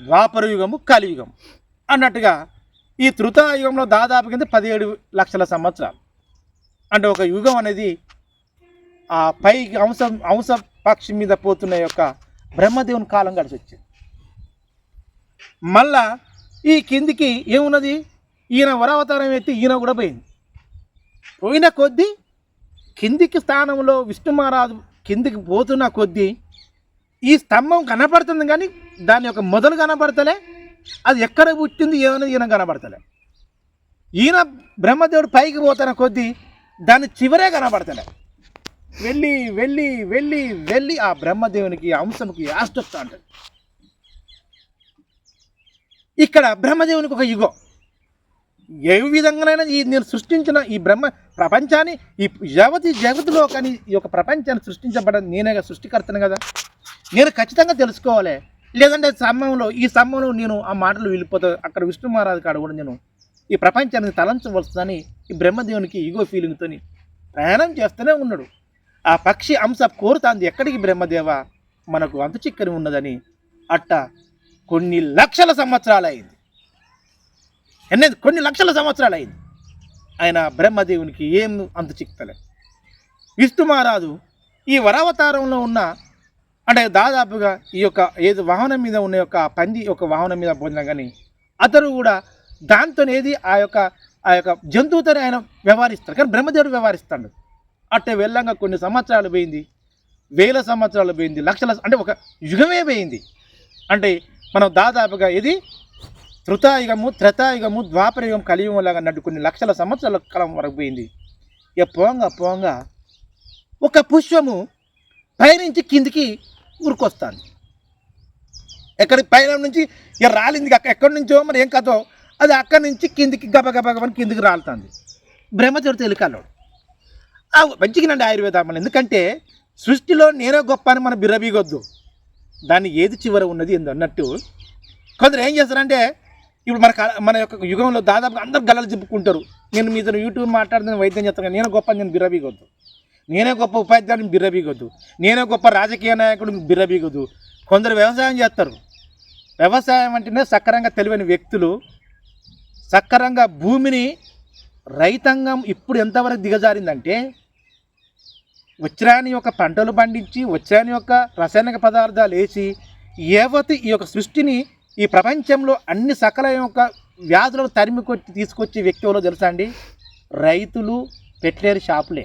ద్వాపర యుగము, కలియుగము అన్నట్టుగా ఈ త్రేతాయుగంలో దాదాపు కింద 17 లక్షల సంవత్సరాలు. అంటే ఒక యుగం అనేది ఆ పైకి అంశ పక్షి మీద పోతున్న యొక్క బ్రహ్మదేవుని కాలం గడిచి వచ్చింది. మళ్ళా ఈ కిందికి ఏమున్నది? ఈయన వరావతారం ఎత్తి ఈయన కూడా పోయింది. పోయిన కొద్దీ కిందికి స్థానంలో విష్ణు మహారాజు కిందికి పోతున్న కొద్దీ ఈ స్తంభం కనపడుతుంది, కానీ దాని యొక్క మొదలు కనపడతలే, అది ఎక్కడ పుట్టింది ఏమనేది ఈయన కనపడతలే. ఈయన బ్రహ్మదేవుడు పైకి పోతున్న కొద్దీ దాని చివరే కనపడతలే. వెళ్ళి వెళ్ళి వెళ్ళి వెళ్ళి ఆ బ్రహ్మదేవునికి అంశంకి ఆష్టొస్తా ఉంటుంది. ఇక్కడ బ్రహ్మదేవునికి ఒక యుగం. ఏ విధంగానైనా నేను సృష్టించిన ఈ ప్రపంచాన్ని, ఈ జగత్తులో కానీ ఈ యొక్క ప్రపంచాన్ని సృష్టించబడ్డ నేనే సృష్టికర్తను కదా, నేను ఖచ్చితంగా తెలుసుకోవాలి. లేదంటే ఈ స్తంభంలో నేను ఆ మాటలు వెళ్ళిపోతా అక్కడ విష్ణు మహారాజు కాడ కూడా నేను ఈ ప్రపంచాన్ని తలంచవలసిందని ఈ బ్రహ్మదేవునికి ఈగో ఫీలింగ్తో ప్రయాణం చేస్తూనే ఉన్నాడు. ఆ పక్షి అంశ కోరుతాంది, ఎక్కడికి బ్రహ్మదేవ, మనకు అంతు చిక్కని ఉన్నదని. అట్ట కొన్ని లక్షల సంవత్సరాలు అయింది. కొన్ని లక్షల సంవత్సరాలు అయింది. ఆయన బ్రహ్మదేవునికి ఏం అంతు చిక్కలే. విష్ణు మహారాజు ఈ వరావతారంలో ఉన్న అంటే దాదాపుగా ఈ యొక్క ఏది వాహనం మీద ఉన్న యొక్క పంది యొక్క వాహనం మీద పోయినా కానీ అతను కూడా దాంతో ఆ యొక్క జంతువుతో ఆయన వ్యవహరిస్తాడు, కానీ బ్రహ్మదేవుడు వ్యవహరిస్తాడు. అట్టే వెళ్ళంగా కొన్ని సంవత్సరాలు పోయింది. వేల సంవత్సరాలు పోయింది, లక్షల, అంటే ఒక యుగమే పోయింది. అంటే మనం దాదాపుగా ఇది త్రుతాయుగము, త్రేతాయుగము, ద్వాపరయుగం, కలియుగం లాగా అన్నట్టు కొన్ని లక్షల సంవత్సరాల కాలం వరకు పోయింది. ఇక పోంగా పోంగా ఒక పుష్పము పైనుంచి కిందికి ఉరికొస్తుంది. ఎక్కడి పైన నుంచి ఇక రాలింది, ఎక్కడి నుంచో మరి ఏం కథో అది అక్కడి నుంచి కిందికి గబగబగబని కిందికి రాలుతుంది. బ్రహ్మదేవుడు తెలికాలోడు మంచిగానండి ఆయుర్వేదం. ఎందుకంటే సృష్టిలో నేనే గొప్ప అని మనం బిర్రబీగొద్దు, దాన్ని ఏది చివర ఉన్నది ఏందో అన్నట్టు. కొందరు ఏం చేస్తారంటే ఇప్పుడు మన యొక్క యుగంలో దాదాపుగా అందరూ గల్లలు చెప్పుకుంటారు. నేను మీతో యూట్యూబ్ మాట్లాడుతున్న వైద్యం చేస్తాను, నేనే గొప్ప, నేను బిర్రబీగొద్దు. నేనే గొప్ప ఉపాధ్యాయుడిని బిర్రబీగొద్దు. నేనే గొప్ప రాజకీయ నాయకుడు బిర్రబీగొద్దు. కొందరు వ్యవసాయం చేస్తారు. వ్యవసాయం అంటేనే సక్రమంగా తెలివైన వ్యక్తులు, సక్రమంగా భూమిని రైతాంగం ఇప్పుడు ఎంతవరకు దిగజారిందంటే వచ్చరాని యొక్క పంటలు పండించి వచ్చరాని యొక్క రసాయనిక పదార్థాలు వేసి ఏవతి ఈ యొక్క సృష్టిని, ఈ ప్రపంచంలో అన్ని సకల యొక్క వ్యాధులను తరిమికొచ్చి తీసుకొచ్చే వ్యక్తులు తెలుసా అండి? రైతులు, పెట్లేరు షాపులే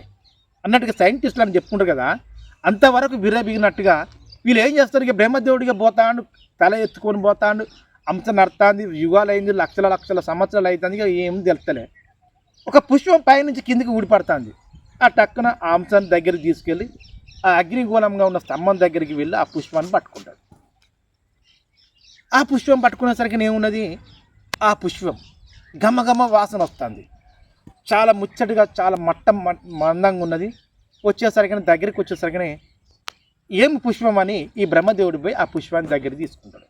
అన్నట్టుగా సైంటిస్టులు అని చెప్పుకుంటారు కదా. అంతవరకు బిర్రబిగినట్టుగా వీళ్ళు ఏం చేస్తారు? ఇక బ్రహ్మదేవుడిగా పోతాడు, తల ఎత్తుకొని పోతాడు, అంశ నడుతుంది, యుగాలు అయింది, లక్షల లక్షల సంవత్సరాలు అవుతుంది, ఇక ఏం తెలుస్తలే. ఒక పుష్పం పైనుంచి కిందికి ఊడిపడుతుంది. ఆ టక్కున ఆ అంశాన్ని దగ్గరికి తీసుకెళ్ళి ఆ అగ్నిగోళంగా ఉన్న స్తంభం దగ్గరికి వెళ్ళి ఆ పుష్పాన్ని పట్టుకుంటాడు. ఆ పుష్పం పట్టుకునేసరికి ఏమున్నది? ఆ పుష్పం గమగమ వాసన వస్తుంది, చాలా ముచ్చటగా, చాలా మందంగా ఉన్నది. వచ్చేసరికి దగ్గరికి వచ్చేసరికి ఏం పుష్పం అని ఈ బ్రహ్మదేవుడి పోయి ఆ పుష్పాన్ని దగ్గర తీసుకుంటాడు.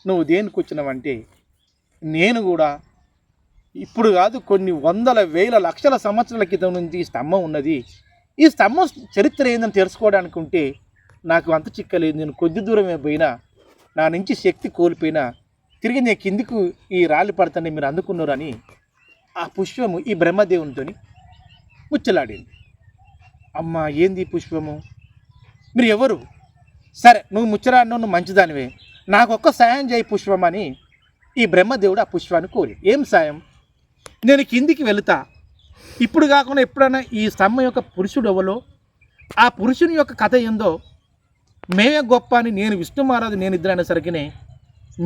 నువ్వు దేనికి వచ్చినావంటే, నేను కూడా ఇప్పుడు కాదు కొన్ని వందల వేల లక్షల సంవత్సరాల క్రితం నుంచి ఈ స్తంభం ఉన్నది, ఈ స్తంభం చరిత్ర ఏందని తెలుసుకోవడానికి ఉంటే నాకు అంత చిక్కలేదు. నేను కొద్ది దూరమే పోయినా, నా నుంచి శక్తి కోల్పోయినా తిరిగి నేను కిందికి ఈ రాళ్ళు పడతానే మీరు అందుకున్నారని ఆ పుష్పము ఈ బ్రహ్మదేవునితో ముచ్చలాడింది. అమ్మ, ఏంది ఈ పుష్పము? మీరు ఎవరు? సరే, నువ్వు ముచ్చరాడినో, నువ్వు మంచిదానివే, నాకు ఒక్క సాయం చేయి పుష్పం అని ఈ బ్రహ్మదేవుడు ఆ పుష్పాన్ని కోరి. ఏం సాయం? నేను కిందికి వెళుతా, ఇప్పుడు కాకుండా ఎప్పుడైనా ఈ స్తంభం యొక్క పురుషుడు ఎవరో, ఆ పురుషుని యొక్క కథ ఏందో, మేమే గొప్ప అని నేను విష్ణు మహారాజు నేను ఇద్దరు అనేసరికినే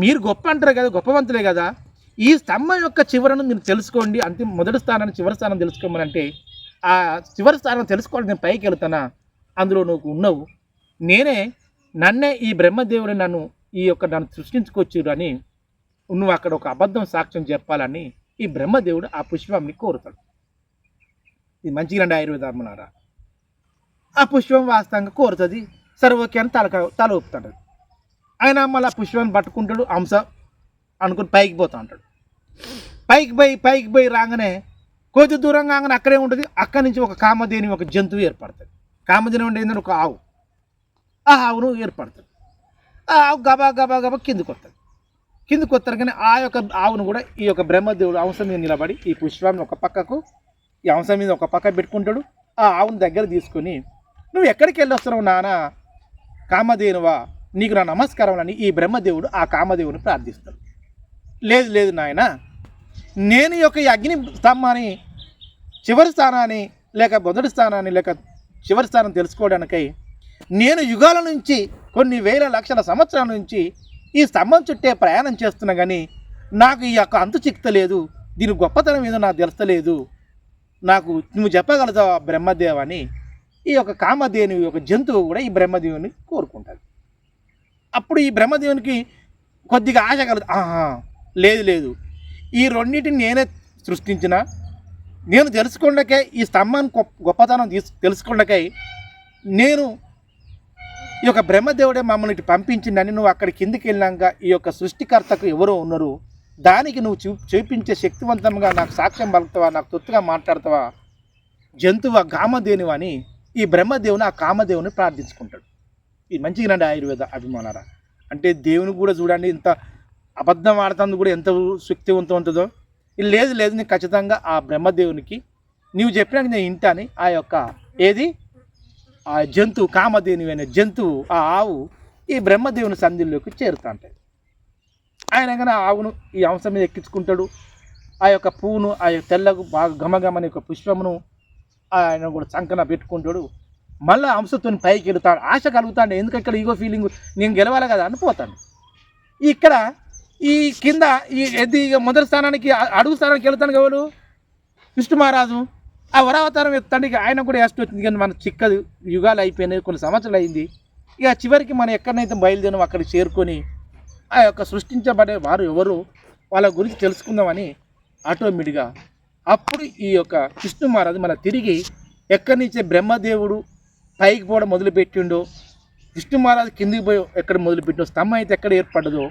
మీరు గొప్ప అంటారు కదా, గొప్పవంతులే కదా, ఈ స్తంభం యొక్క చివరను మీరు తెలుసుకోండి, మొదటి స్థానాన్ని చివరి స్థానం తెలుసుకోమని అంటే ఆ చివరి స్థానం తెలుసుకోవాలి. నేను పైకి వెళ్తానా, అందులో నువ్వు ఉన్నావు, నన్నే ఈ బ్రహ్మదేవుడు నన్ను సృష్టించుకొచ్చాడు అని నువ్వు అక్కడ ఒక అబద్ధం సాక్ష్యం చెప్పాలని ఈ బ్రహ్మదేవుడు ఆ పుష్పాన్ని కోరుతాడు. ఇది మంచిగా ఆయుర్వేదమునారా. ఆ పుష్పం వాస్తవంగా కోరుతుంది. సరే ఓకే అని తల ఊపుతాడు. ఆయన మళ్ళీ ఆ పుష్పాన్ని పట్టుకుంటాడు, అంశ అనుకుని పైకి పోతా ఉంటాడు. పైకి పోయి రాగానే కొద్ది దూరంగా రాగానే అక్కడే ఉంటుంది. అక్కడి నుంచి ఒక కామధేని, ఒక జంతువు ఏర్పడుతుంది. కామధేని అంటే ఏంటంటే ఒక ఆవు. ఆ ఆవును ఏర్పడుతుంది. ఆ ఆవు గబా గబా గబా కిందికి వస్తారు. కానీ ఆ యొక్క ఆవును కూడా ఈ యొక్క బ్రహ్మదేవుడు అంశం మీద నిలబడి ఈ పుష్పాన్ని ఒక పక్కకు, ఈ అంశం మీద ఒక పక్క పెట్టుకుంటాడు. ఆ ఆవుని దగ్గర తీసుకొని, నువ్వు ఎక్కడికి వెళ్ళి వస్తున్నావు నాన్న, కామధేనువా, నీకు నా నమస్కారం అని ఈ బ్రహ్మదేవుడు ఆ కామదేవుని ప్రార్థిస్తాడు. లేదు నాయన, నేను ఈ యొక్క అగ్ని స్తంభాన్ని చివరి స్థానాన్ని లేక మొదటి స్థానాన్ని లేక చివరి స్థానం తెలుసుకోవడానికై నేను యుగాల నుంచి కొన్ని వేల లక్షల సంవత్సరాల నుంచి ఈ స్తంభం చుట్టే ప్రయాణం చేస్తున్నా, కానీ నాకు ఈ యొక్క అంతు చిక్కలేదు, దీని గొప్పతనం ఏదో నాకు తెలుస్తలేదు, నాకు నువ్వు చెప్పగలుగుతావా బ్రహ్మదేవ అని ఈ యొక్క కామధేను యొక్క జంతువు కూడా ఈ బ్రహ్మదేవుని కోరుకుంటుంది. అప్పుడు ఈ బ్రహ్మదేవునికి కొద్దిగా ఆశ లేదు, ఈ రెండింటిని నేనే సృష్టించిన, నేను తెలుసుకోండకే ఈ స్తంభాన్ని గొప్పతనం తెలుసుకోండకై నేను ఈ యొక్క బ్రహ్మదేవుడే మమ్మల్ని ఇటు పంపించిందని, నువ్వు అక్కడి కిందికి వెళ్ళాక ఈ యొక్క సృష్టికర్తకు ఎవరో ఉన్నారు, దానికి నువ్వు చూపించే శక్తివంతంగా నాకు సాక్ష్యం పలుకుతావా, నాకు తొత్తుగా మాట్లాడతావా, జంతువు కామధేనువు అని ఈ బ్రహ్మదేవుని ఆ కామదేవుని ప్రార్థించుకుంటాడు. ఇది మంచిగా ఆయుర్వేద అభిమానారా. అంటే దేవుని కూడా చూడండి, ఇంత అబద్ధం ఆడుతుంది కూడా ఎంత శక్తివంతం ఉంటుందో. లేదు నీకు ఖచ్చితంగా ఆ బ్రహ్మదేవునికి నీవు చెప్పినాక నేను ఇంటాని ఆ యొక్క ఆ జంతువు, కామధేనువు అనే జంతువు, ఆ ఆవు ఈ బ్రహ్మదేవుని సంధిలోకి చేరుతూ ఉంటాయి. ఆయన కానీ ఆ ఆవును ఈ అంశం మీద ఎక్కించుకుంటాడు. ఆ యొక్క పువ్వును, ఆ యొక్క తెల్లకు బాగా గమగమని యొక్క పుష్పమును ఆయన కూడా చంకన పెట్టుకుంటాడు. మళ్ళీ అంశతో పైకి వెళ్తాడు, ఆశ కలుగుతాడు. ఎందుకు ఇక్కడ ఈగో ఫీలింగ్, నేను గెలవాలి కదా అనిపోతాను. ఇక్కడ ఈ కింద ఇక మొదటి స్థానానికి అడుగు స్థానానికి వెళ్తాను ఎవరు, విష్ణు మహారాజు. ఆ వరావతారం ఎత్తానికి ఆయన కూడా యాస్ట్ వచ్చింది. కానీ మన చిక్కదు, యుగాలు అయిపోయినాయి, కొన్ని సంవత్సరాలు అయింది. ఇక చివరికి మనం ఎక్కడనైతే బయలుదేరాం అక్కడికి చేరుకొని ఆ యొక్క సృష్టించబడే వారు ఎవరు వాళ్ళ గురించి తెలుసుకుందామని ఆటోమేటిక్గా అప్పుడు ఈ యొక్క విష్ణు మహారాజు మన తిరిగి ఎక్కడి నుంచే బ్రహ్మదేవుడు పైకి పోవడం మొదలుపెట్టిండో, విష్ణు మహారాజు కిందికి పోయి ఎక్కడ మొదలుపెట్టిండో, స్తంభం అయితే ఎక్కడ ఏర్పడ్డదో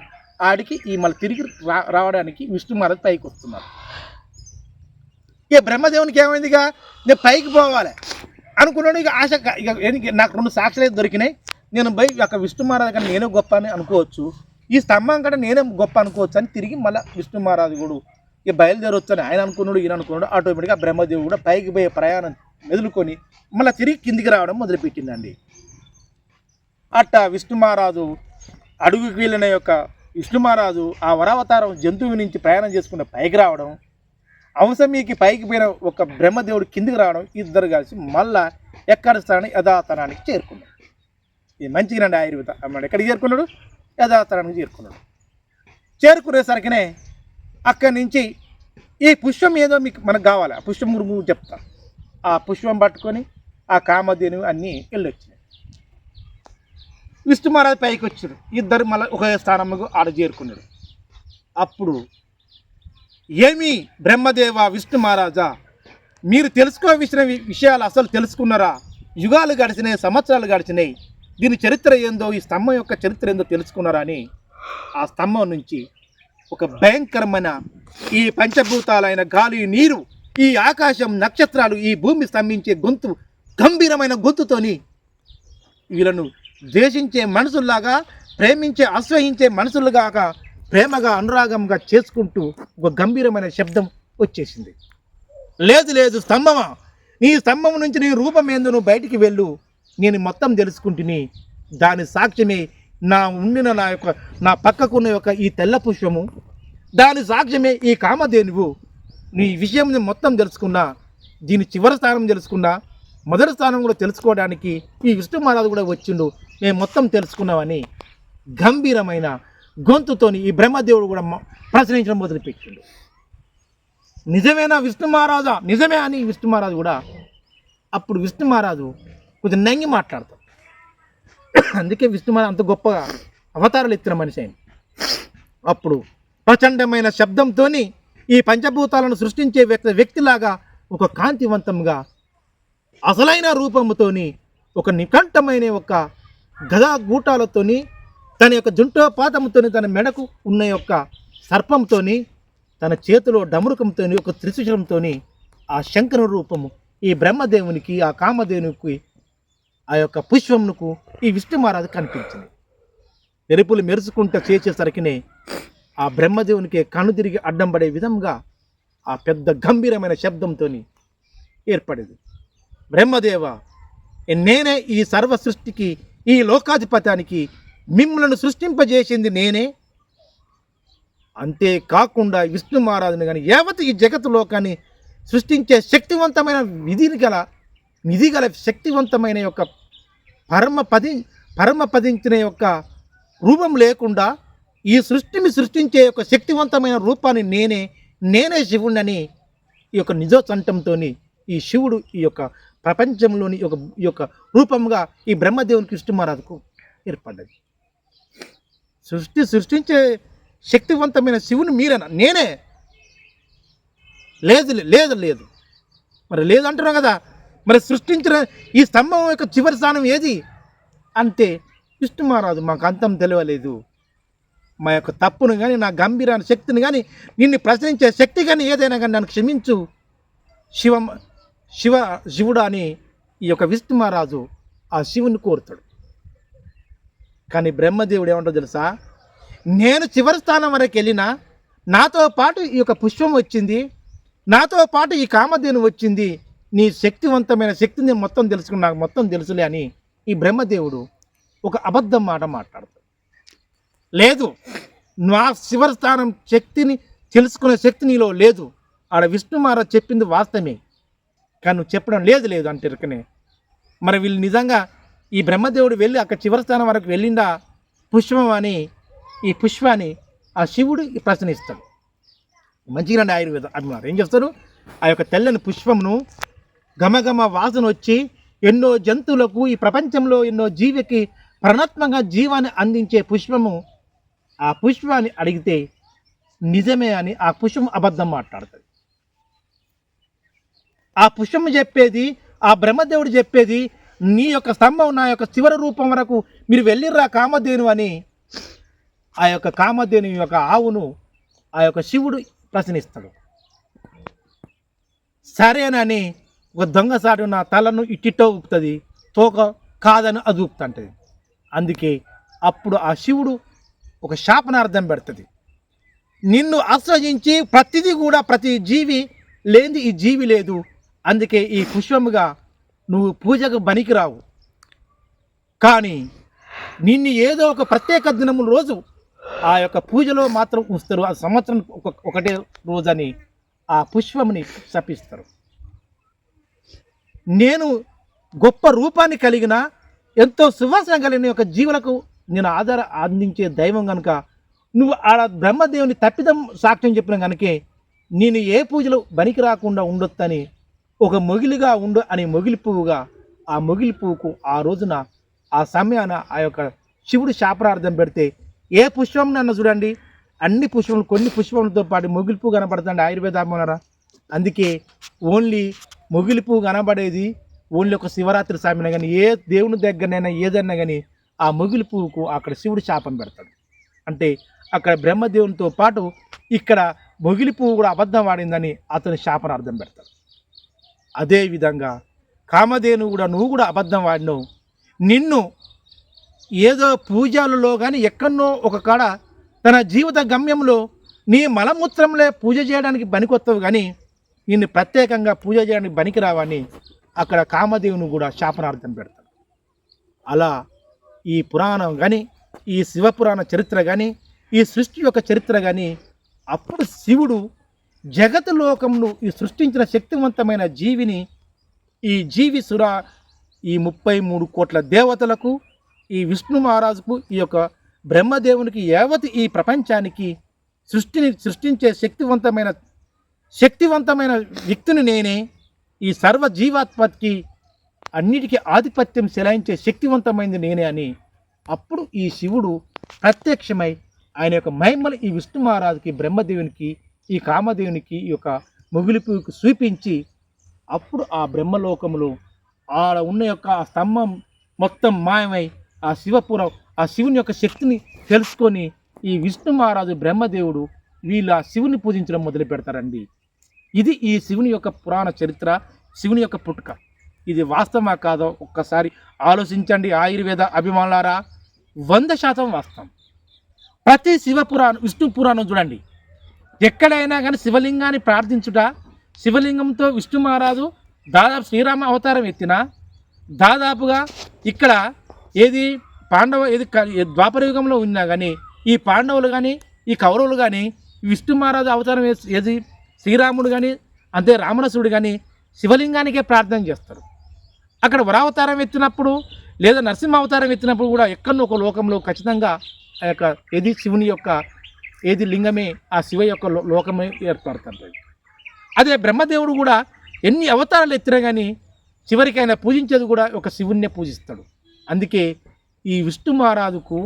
ఆడికి ఈ మళ్ళీ తిరిగి రావడానికి విష్ణు మహారాజు పైకి వస్తున్నారు. ఇక బ్రహ్మదేవునికి ఏమైందిగా, నేను పైకి పోవాలి అనుకున్నాడు. ఇక ఆశ, ఇక నాకు 2 సాక్షులు అయితే దొరికినాయి, నేను పోయి అక్కడ విష్ణు మహారాజు కానీ నేనే గొప్ప అని అనుకోవచ్చు, ఈ స్తంభం కంటే నేనే గొప్ప అనుకోవచ్చు అని తిరిగి మళ్ళీ విష్ణు మహారాజు కూడా ఇక బయలుదేరొచ్చు అని ఆయన అనుకున్నాడు, ఈయన అనుకున్నాడు. ఆటోమేటిక్గా బ్రహ్మదేవుడు కూడా పైకి పోయే ప్రయాణం మెదులుకొని మళ్ళీ తిరిగి కిందికి రావడం మొదలుపెట్టిందండి. అట్టా విష్ణు మహారాజు అడుగుకి వెళ్ళిన యొక్క విష్ణు మహారాజు ఆ వరావతారం జంతువు నుంచి ప్రయాణం చేసుకున్న పైకి రావడం, అంశమీకి పైకి పోయిన ఒక బ్రహ్మదేవుడు కిందికి రావడం, ఇద్దరు కలిసి మళ్ళా ఎక్కడ స్థానానికి యథాతనానికి చేరుకున్నాడు. ఇది మంచిగానండి ఆయుర్వేద అన్నాడు. ఎక్కడికి చేరుకున్నాడు, యథాతనానికి చేరుకున్నాడు. చేరుకునేసరికినే అక్కడి నుంచి ఈ పుష్పం ఏదో మనకు కావాలి, ఆ పుష్పం గురించి చెప్తా. ఆ పుష్పం పట్టుకొని ఆ కామధేను అన్నీ వెళ్ళొచ్చినాయి. విష్ణు మహారాజు పైకి వచ్చాడు, ఇద్దరు మళ్ళీ ఒక స్థానంలో ఆడ చేరుకున్నాడు. అప్పుడు ఏమి బ్రహ్మదేవ విష్ణు మహారాజా, మీరు తెలుసుకోవలసిన విషయాలు అసలు తెలుసుకున్నారా? యుగాలు గడిచినాయి, సంవత్సరాలు గడిచినాయి, దీని చరిత్ర ఏందో, ఈ స్తంభం యొక్క చరిత్ర ఏందో తెలుసుకున్నారా అని ఆ స్తంభం నుంచి ఒక భయంకరమైన ఈ పంచభూతాలైన గాలి, నీరు, ఈ ఆకాశం, నక్షత్రాలు, ఈ భూమి స్తంభించే గొంతు, గంభీరమైన గొంతుతోని వీళ్ళను ద్వేషించే మనుషుల్లాగా, ప్రేమించే ఆశ్రయించే మనుషులుగా ప్రేమగా అనురాగంగా చేసుకుంటూ ఒక గంభీరమైన శబ్దం వచ్చేసింది. లేదు లేదు స్తంభమా, నీ స్తంభం నుంచి నీ రూపం ఏందో నువ్వు బయటికి వెళ్ళు, నేను మొత్తం తెలుసుకుంటుని. దాని సాక్ష్యమే నా పక్కకున్న యొక్క ఈ తెల్ల పుష్పము, దాని సాక్ష్యమే ఈ కామధేనువు. నీ విషయం మొత్తం తెలుసుకున్నా, దీని చివరి స్థానం తెలుసుకున్నా, మొదటి స్థానం కూడా తెలుసుకోవడానికి ఈ విష్ణు మహారాజు కూడా వచ్చిండు, మేము మొత్తం తెలుసుకున్నామని గంభీరమైన గొంతుతోని ఈ బ్రహ్మదేవుడు కూడా ప్రశ్నించడం మొదలుపెట్టిండు. నిజమేనా విష్ణు మహారాజా, నిజమే అని విష్ణు మహారాజు కూడా. అప్పుడు విష్ణు మహారాజు కొంచెం నంగి మాట్లాడతాడు. అందుకే విష్ణు మహారాజు అంత గొప్పగా అవతారాలు ఎత్తిన మనిషి అయింది. అప్పుడు ప్రచండమైన శబ్దంతో ఈ పంచభూతాలను సృష్టించే వ్యక్తిలాగా ఒక కాంతివంతంగా అసలైన రూపముతోని, ఒక నికంఠమైన ఒక గదా గూటాలతోని, తన యొక్క జుంటోపాతంతో, తన మెడకు ఉన్న యొక్క సర్పంతో, తన చేతిలో డమరుకంతో, ఒక త్రిశూలంతో ఆ శంకర రూపము ఈ బ్రహ్మదేవునికి, ఆ కామధేనునికి, ఆ యొక్క పుష్పమునకు ఈ విష్ణు మహారాజు కనిపించింది. ఎరుపులు మెరుచుకుంటూ చేసేసరికినే ఆ బ్రహ్మదేవునికి కన్ను తిరిగి అడ్డం పడే విధంగా ఆ పెద్ద గంభీరమైన శబ్దంతో ఏర్పడేది. బ్రహ్మదేవ, నేనే ఈ సర్వ సృష్టికి, ఈ లోకాధిపత్యానికి మిమ్మల్ని సృష్టింపజేసింది నేనే. అంతేకాకుండా విష్ణు మహారాజుని కానీ యావత్ ఈ జగత్తు లోకాన్ని సృష్టించే శక్తివంతమైన నిధి గల శక్తివంతమైన యొక్క పరమపదించిన యొక్క రూపం లేకుండా ఈ సృష్టిని సృష్టించే యొక్క శక్తివంతమైన రూపాన్ని నేనే శివుడిని ఈ యొక్క నిజోచంటంతో ఈ శివుడు ఈ యొక్క ప్రపంచంలోని ఈ యొక్క రూపంగా ఈ బ్రహ్మదేవునికి విష్ణు మహారాజుకు ఏర్పడ్డది. సృష్టించే శక్తివంతమైన శివుని మీరేనా? నేనే. లేదు లేదు లేదు మరి లేదు అంటున్నాం కదా, మరి సృష్టించిన ఈ స్తంభం యొక్క చివరి స్థానం ఏది అంటే విష్ణు మహారాజు, మాకు అంతం తెలియలేదు, మా యొక్క తప్పును కానీ, నా గంభీరాన్ని శక్తిని కానీ, నిన్ను ప్రశ్నించే శక్తి కానీ ఏదైనా కానీ నన్ను క్షమించు శివుడు అని ఈ యొక్క విష్ణు మహారాజు ఆ శివుని కోరుతాడు. కానీ బ్రహ్మదేవుడు ఏమంటాడో తెలుసా, నేను చివరి స్థానం వరకు వెళ్ళినా నాతో పాటు ఈ యొక్క పుష్పం వచ్చింది, నాతో పాటు ఈ కామధేను వచ్చింది, నీ శక్తివంతమైన శక్తిని మొత్తం తెలుసుకుని నాకు మొత్తం తెలుసులే అని ఈ బ్రహ్మదేవుడు ఒక అబద్ధం మాట మాట్లాడతాడు. లేదు, నా చివరి స్థానం శక్తిని తెలుసుకునే శక్తి నీలో లేదు, ఆడ విష్ణు మహారాజు చెప్పింది వాస్తవమే, కానీ నువ్వు చెప్పడం లేదు అంటే ఇరకనే మరి వీళ్ళు నిజంగా ఈ బ్రహ్మదేవుడు వెళ్ళి అక్కడ చివరి స్థానం వరకు వెళ్ళిండా పుష్పం అని ఈ పుష్పాన్ని ఆ శివుడు ప్రశ్నిస్తాడు. మంచిగా ఆయుర్వేద అన్నారు ఏం చేస్తారు, ఆ యొక్క తెల్లని పుష్పమును గమగమ వాసన వచ్చి ఎన్నో జంతువులకు ఈ ప్రపంచంలో ఎన్నో జీవికి ప్రణాత్మకంగా జీవాన్ని అందించే పుష్పము, ఆ పుష్పాన్ని అడిగితే నిజమే అని ఆ పుష్పం అబద్ధం మాట్లాడుతుంది. ఆ పుష్పము చెప్పేది, ఆ బ్రహ్మదేవుడు చెప్పేది, నీ యొక్క స్తంభం నా యొక్క చివరి రూపం వరకు మీరు వెళ్ళిర్రా కామధేను అని ఆ యొక్క కామధేను యొక్క ఆవును ఆ యొక్క శివుడు ప్రశ్నిస్తాడు. సరేనని ఒక దొంగసాడు నా తలను ఇట్టిట్టో ఊపుతుంది, తోక కాదని అది ఊపుతుంటుంది. అందుకే అప్పుడు ఆ శివుడు ఒక శాపనార్థం పెడుతుంది, నిన్ను ఆశ్రయించి ప్రతిదీ కూడా ప్రతి జీవి లేని ఈ జీవి లేదు, అందుకే ఈ పుష్పముగా నువ్వు పూజకు బనికిరావు, కానీ నిన్ను ఏదో ఒక ప్రత్యేక దినము రోజు ఆ యొక్క పూజలో మాత్రం ఉంచుతారు, ఆ సంవత్సరం ఒకటే రోజని ఆ పుష్పముని శపిస్తారు. నేను గొప్ప రూపాన్ని కలిగిన ఎంతో సువాసన కలిగిన యొక్క జీవులకు నేను అందించే దైవం కనుక నువ్వు ఆడ బ్రహ్మదేవుని తప్పిదం సాక్ష్యం చెప్పిన కనుకే నేను ఏ పూజలు బనికి రాకుండా ఉండొచ్చని ఒక మొగిలిగా ఉండు అని మొగిలి పువ్వుగా ఆ మొగిలి పువ్వుకు ఆ రోజున ఆ సమయాన ఆ యొక్క శివుడు శాపనార్థం పెడితే ఏ పుష్పం నన్ను చూడండి, అన్ని పుష్పములు కొన్ని పుష్పములతో పాటు మొగిలి పువ్వు కనబడుతుంది ఆయుర్వేదమన్నారా. అందుకే ఓన్లీ మొగిలి పువ్వు కనబడేది ఓన్లీ ఒక శివరాత్రి సమయన కానీ ఏ దేవుని దగ్గరనైనా ఏదన్నా కానీ ఆ మొగిలి పువ్వుకు అక్కడ శివుడు శాపం పెడతాడు. అంటే అక్కడ బ్రహ్మదేవునితో పాటు ఇక్కడ మొగిలి పువ్వు కూడా అబద్ధం ఆడిందని అతని శాపనార్థం పెడతాడు. అదేవిధంగా కామధేను కూడా నువ్వు కూడా అబద్ధం వాడినావు, నిన్ను ఏదో పూజలలో కానీ ఎక్కడనో ఒక కాడ తన జీవిత గమ్యంలో నీ మలమూత్రంలో పూజ చేయడానికి పనికొస్తావు కానీ నిన్ను ప్రత్యేకంగా పూజ చేయడానికి పనికిరావని అక్కడ కామదేవుని కూడా శాపనార్థం పెడతాడు. అలా ఈ పురాణం కానీ ఈ శివపురాణ చరిత్ర కానీ ఈ సృష్టి యొక్క చరిత్ర కానీ అప్పుడు శివుడు జగత్ లోకంను ఈ సృష్టించిన శక్తివంతమైన జీవిని ఈ జీవి సుర ఈ 33 కోట్ల దేవతలకు ఈ విష్ణు మహారాజుకు ఈ యొక్క బ్రహ్మదేవునికి యావత్ ఈ ప్రపంచానికి సృష్టించే శక్తివంతమైన వ్యక్తిని నేనే, ఈ సర్వ జీవాత్మకి అన్నిటికీ ఆధిపత్యం చెలాయించే శక్తివంతమైనది నేనే అని అప్పుడు ఈ శివుడు ప్రత్యక్షమై ఆయన యొక్క మహిమలు ఈ విష్ణు మహారాజుకి బ్రహ్మదేవునికి ఈ కామదేవునికి ఈ యొక్క మొగిలిపుకి చూపించి అప్పుడు ఆ బ్రహ్మలోకములో ఆడ ఉన్న యొక్క ఆ స్తంభం మొత్తం మాయమై ఆ శివుని యొక్క శక్తిని తెలుసుకొని ఈ విష్ణు మహారాజు బ్రహ్మదేవుడు వీళ్ళు ఆ శివుని పూజించడం మొదలు పెడతారండి. ఇది ఈ శివుని యొక్క పురాణ చరిత్ర, శివుని యొక్క పుట్టుక. ఇది వాస్తవమా కాదో ఒక్కసారి ఆలోచించండి ఆయుర్వేద అభిమానులారా, 100% వాస్తవం. ప్రతి విష్ణు పురాణం చూడండి, ఎక్కడైనా కానీ శివలింగాన్ని ప్రార్థించుట, శివలింగంతో విష్ణు మహారాజు దాదాపు శ్రీరామ అవతారం ఎత్తిన దాదాపుగా ఇక్కడ ఏది ద్వాపరయుగంలో ఉన్నా కానీ ఈ పాండవులు కానీ ఈ కౌరవులు కానీ విష్ణు మహారాజు అవతారం ఏది శ్రీరాముడు కానీ అంతే రామణసుడు కానీ శివలింగానికే ప్రార్థన చేస్తారు. అక్కడ వరావతారం ఎత్తినప్పుడు లేదా నరసింహ అవతారం ఎత్తినప్పుడు కూడా ఎక్కడో ఒక లోకంలో ఖచ్చితంగా ఆ యొక్క ఏది శివుని యొక్క ఏది లింగమే ఆ శివ యొక్క లోకమే ఏర్పడుతుంటుంది. అదే బ్రహ్మదేవుడు కూడా ఎన్ని అవతారాలు ఎత్తినా కానీ చివరికి ఆయన పూజించేది కూడా ఒక శివున్నే పూజిస్తాడు. అందుకే ఈ విష్ణు మహారాజుకు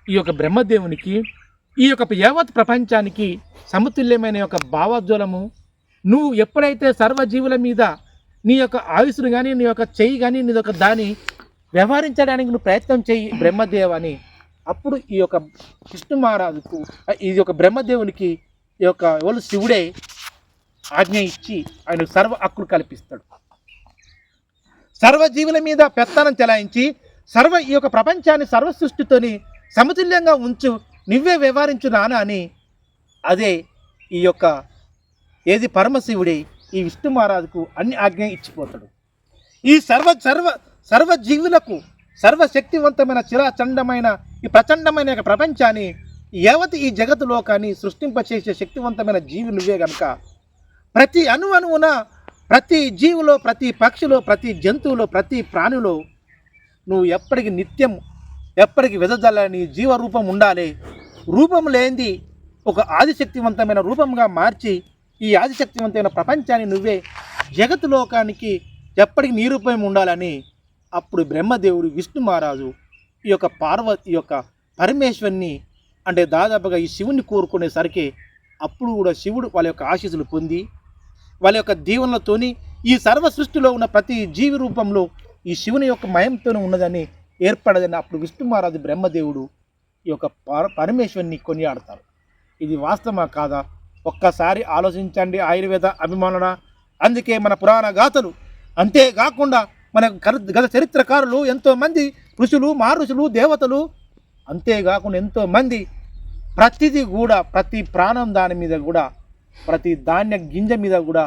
ఈ యొక్క బ్రహ్మదేవునికి ఈ యొక్క యావత్ ప్రపంచానికి సమతుల్యమైన యొక్క భావోజ్వలము, నువ్వు ఎప్పుడైతే సర్వజీవుల మీద నీ యొక్క ఆయుస్సును కానీ నీ యొక్క చెయ్యి కానీ నీ యొక్క దాన్ని వ్యవహరించడానికి నువ్వు ప్రయత్నం చెయ్యి బ్రహ్మదేవ్ అని అప్పుడు ఈ యొక్క విష్ణు మహారాజుకు ఈ యొక్క బ్రహ్మదేవునికి ఈ యొక్క ఎవరు శివుడే ఆజ్ఞ ఇచ్చి ఆయన సర్వ హక్కులు కల్పిస్తాడు. సర్వజీవుల మీద పెత్తనం చెలాయించి ఈ యొక్క ప్రపంచాన్ని సర్వ సృష్టితోని సమతుల్యంగా ఉంచు, నువ్వే వ్యవహరించు నాన్న అని అదే ఈ యొక్క ఏది పరమశివుడే ఈ విష్ణు మహారాజుకు అన్ని ఆజ్ఞ ఇచ్చిపోతాడు. ఈ సర్వజీవులకు సర్వశక్తివంతమైన చిరాచండమైన ఈ ప్రచండమైన యొక్క ప్రపంచాన్ని యావత్ ఈ జగత్ లోకాన్ని సృష్టింపచేసే శక్తివంతమైన జీవి నువ్వే కనుక ప్రతి అణువున ప్రతి జీవులో, ప్రతి పక్షిలో, ప్రతి జంతువులో, ప్రతి ప్రాణిలో నువ్వు ఎప్పటికి నిత్యం ఎప్పటికి వెదజల్లని జీవరూపం ఉండాలి. రూపం లేనిది ఒక ఆదిశక్తివంతమైన రూపంగా మార్చి ఈ ఆదిశక్తివంతమైన ప్రపంచాన్ని నువ్వే జగత్తులోకానికి ఎప్పటికి నీ రూపం ఉండాలని అప్పుడు బ్రహ్మదేవుడు విష్ణు మహారాజు ఈ యొక్క పరమేశ్వరిని అంటే దాదాపుగా ఈ శివుని కోరుకునేసరికి అప్పుడు కూడా శివుడు వాళ్ళ యొక్క ఆశీస్సులు పొంది వాళ్ళ యొక్క దీవెనలతోని ఈ సర్వ సృష్టిలో ఉన్న ప్రతి జీవి రూపంలో ఈ శివుని యొక్క మయంతోనే ఉన్నదని ఏర్పడదని అప్పుడు విష్ణు మహారాజు బ్రహ్మదేవుడు ఈ యొక్క పరమేశ్వరిని కొనియాడతారు. ఇది వాస్తవమా కాదా? ఒక్కసారి ఆలోచించండి ఆయుర్వేద అభిమానుల. అందుకే మన పురాణ గాథలు, అంతేకాకుండా మన గత చరిత్రకారులు ఎంతోమంది ఋషులు, మహర్షులు, దేవతలు, అంతేకాకుండా ఎంతోమంది ప్రతిదీ కూడా ప్రతి ప్రాణం దాని మీద కూడా ప్రతి ధాన్య గింజ మీద కూడా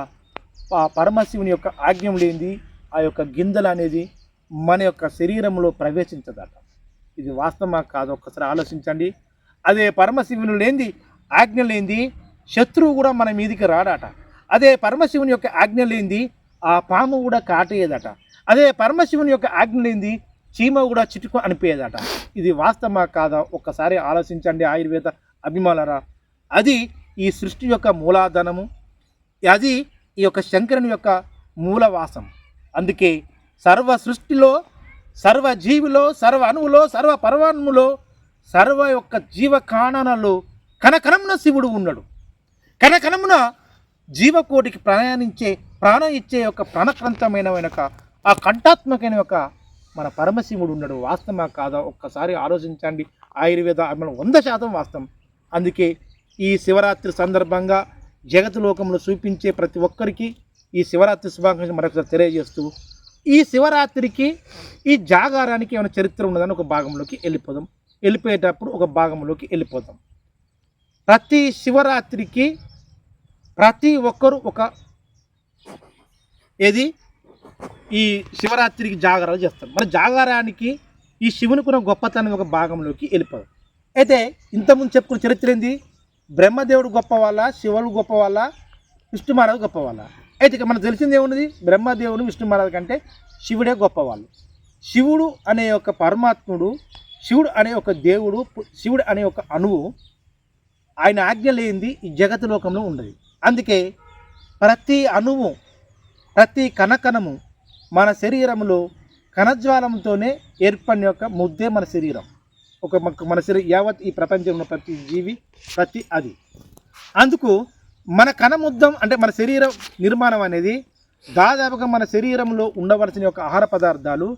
ఆ పరమశివుని యొక్క ఆజ్ఞం లేనిది ఆ యొక్క గింజలు అనేది మన యొక్క శరీరంలో ప్రవేశించదట. ఇది వాస్తవమా కాదు? ఒక్కసారి ఆలోచించండి. అదే పరమశివుని లేనిది ఆజ్ఞ లేనిది శత్రువు కూడా మన మీదికి రాడట. అదే పరమశివుని యొక్క ఆజ్ఞ లేనిది ఆ పాము కూడా కాటేయదట. అదే పరమశివుని యొక్క ఆజ్ఞ లేనిది చీమ కూడా చిటుకు అనిపోయేదట. ఇది వాస్తవమా కాదా? ఒక్కసారి ఆలోచించండి ఆయుర్వేద అభిమానులారా. అది ఈ సృష్టి యొక్క మూలాధానము, అది ఈ యొక్క శంకరుని యొక్క మూలవాసం. అందుకే సర్వ సృష్టిలో, సర్వ జీవిలో, సర్వ అణువులో, సర్వ పరమాణువులో, సర్వ యొక్క జీవకాణాలలో కణకణమున శివుడు ఉన్నాడు. కణకణమున జీవకోటికి ప్రాణం ఇచ్చే యొక్క ప్రాణక్రాంతమైన ఆ కంఠాత్మకమైన ఒక మన పరమశివుడు ఉన్నాడు. వాస్తవమా కాదా? ఒక్కసారి ఆలోచించండి. ఆయుర్వేద 100% వాస్తవం. అందుకే ఈ శివరాత్రి సందర్భంగా జగత్తులోకంలో చూపించే ప్రతి ఒక్కరికి ఈ శివరాత్రి శుభాకాంక్షలు మరొకసారి తెలియజేస్తూ, ఈ శివరాత్రికి ఈ జాగారానికి ఏమైనా చరిత్ర ఉన్నదని ఒక భాగంలోకి వెళ్ళిపోయేటప్పుడు ఒక భాగంలోకి వెళ్ళిపోతాం. ప్రతి శివరాత్రికి ప్రతి ఒక్కరు ఈ శివరాత్రికి జాగారాలు చేస్తారు. మన జాగారానికి ఈ శివునికి ఉన్న గొప్పతనం ఒక భాగంలోకి వెళ్ళిపోదాం. అయితే ఇంతకుముందు చెప్పుకున్న చరిత్ర ఏంది? బ్రహ్మదేవుడు గొప్పవాళ్ళ, శివుడు గొప్పవాళ్ళ, విష్ణు మహారాజు గొప్పవాళ్ళ? అయితే ఇక మనకు తెలిసింది ఏమున్నది? బ్రహ్మదేవుడు విష్ణు మహారాజు కంటే శివుడే గొప్పవాళ్ళు. శివుడు అనే ఒక పరమాత్ముడు, శివుడు అనే ఒక దేవుడు, శివుడు అనే ఒక అణువు, ఆయన ఆజ్ఞ లేనిది ఈ జగత్ లోకంలో ఉండదు. అందుకే ప్రతి అణువు, ప్రతి కణకణము మన శరీరంలో కణజ్వాలంతోనే ఏర్పడిన యొక్క ముద్దే మన శరీరం. మన శరీరం యావత్ ఈ ప్రపంచంలో ప్రతి జీవి ప్రతి అది. అందుకు మన కణముద్దం అంటే మన శరీర నిర్మాణం అనేది దాదాపుగా మన శరీరంలో ఉండవలసిన యొక్క ఆహార పదార్థాలు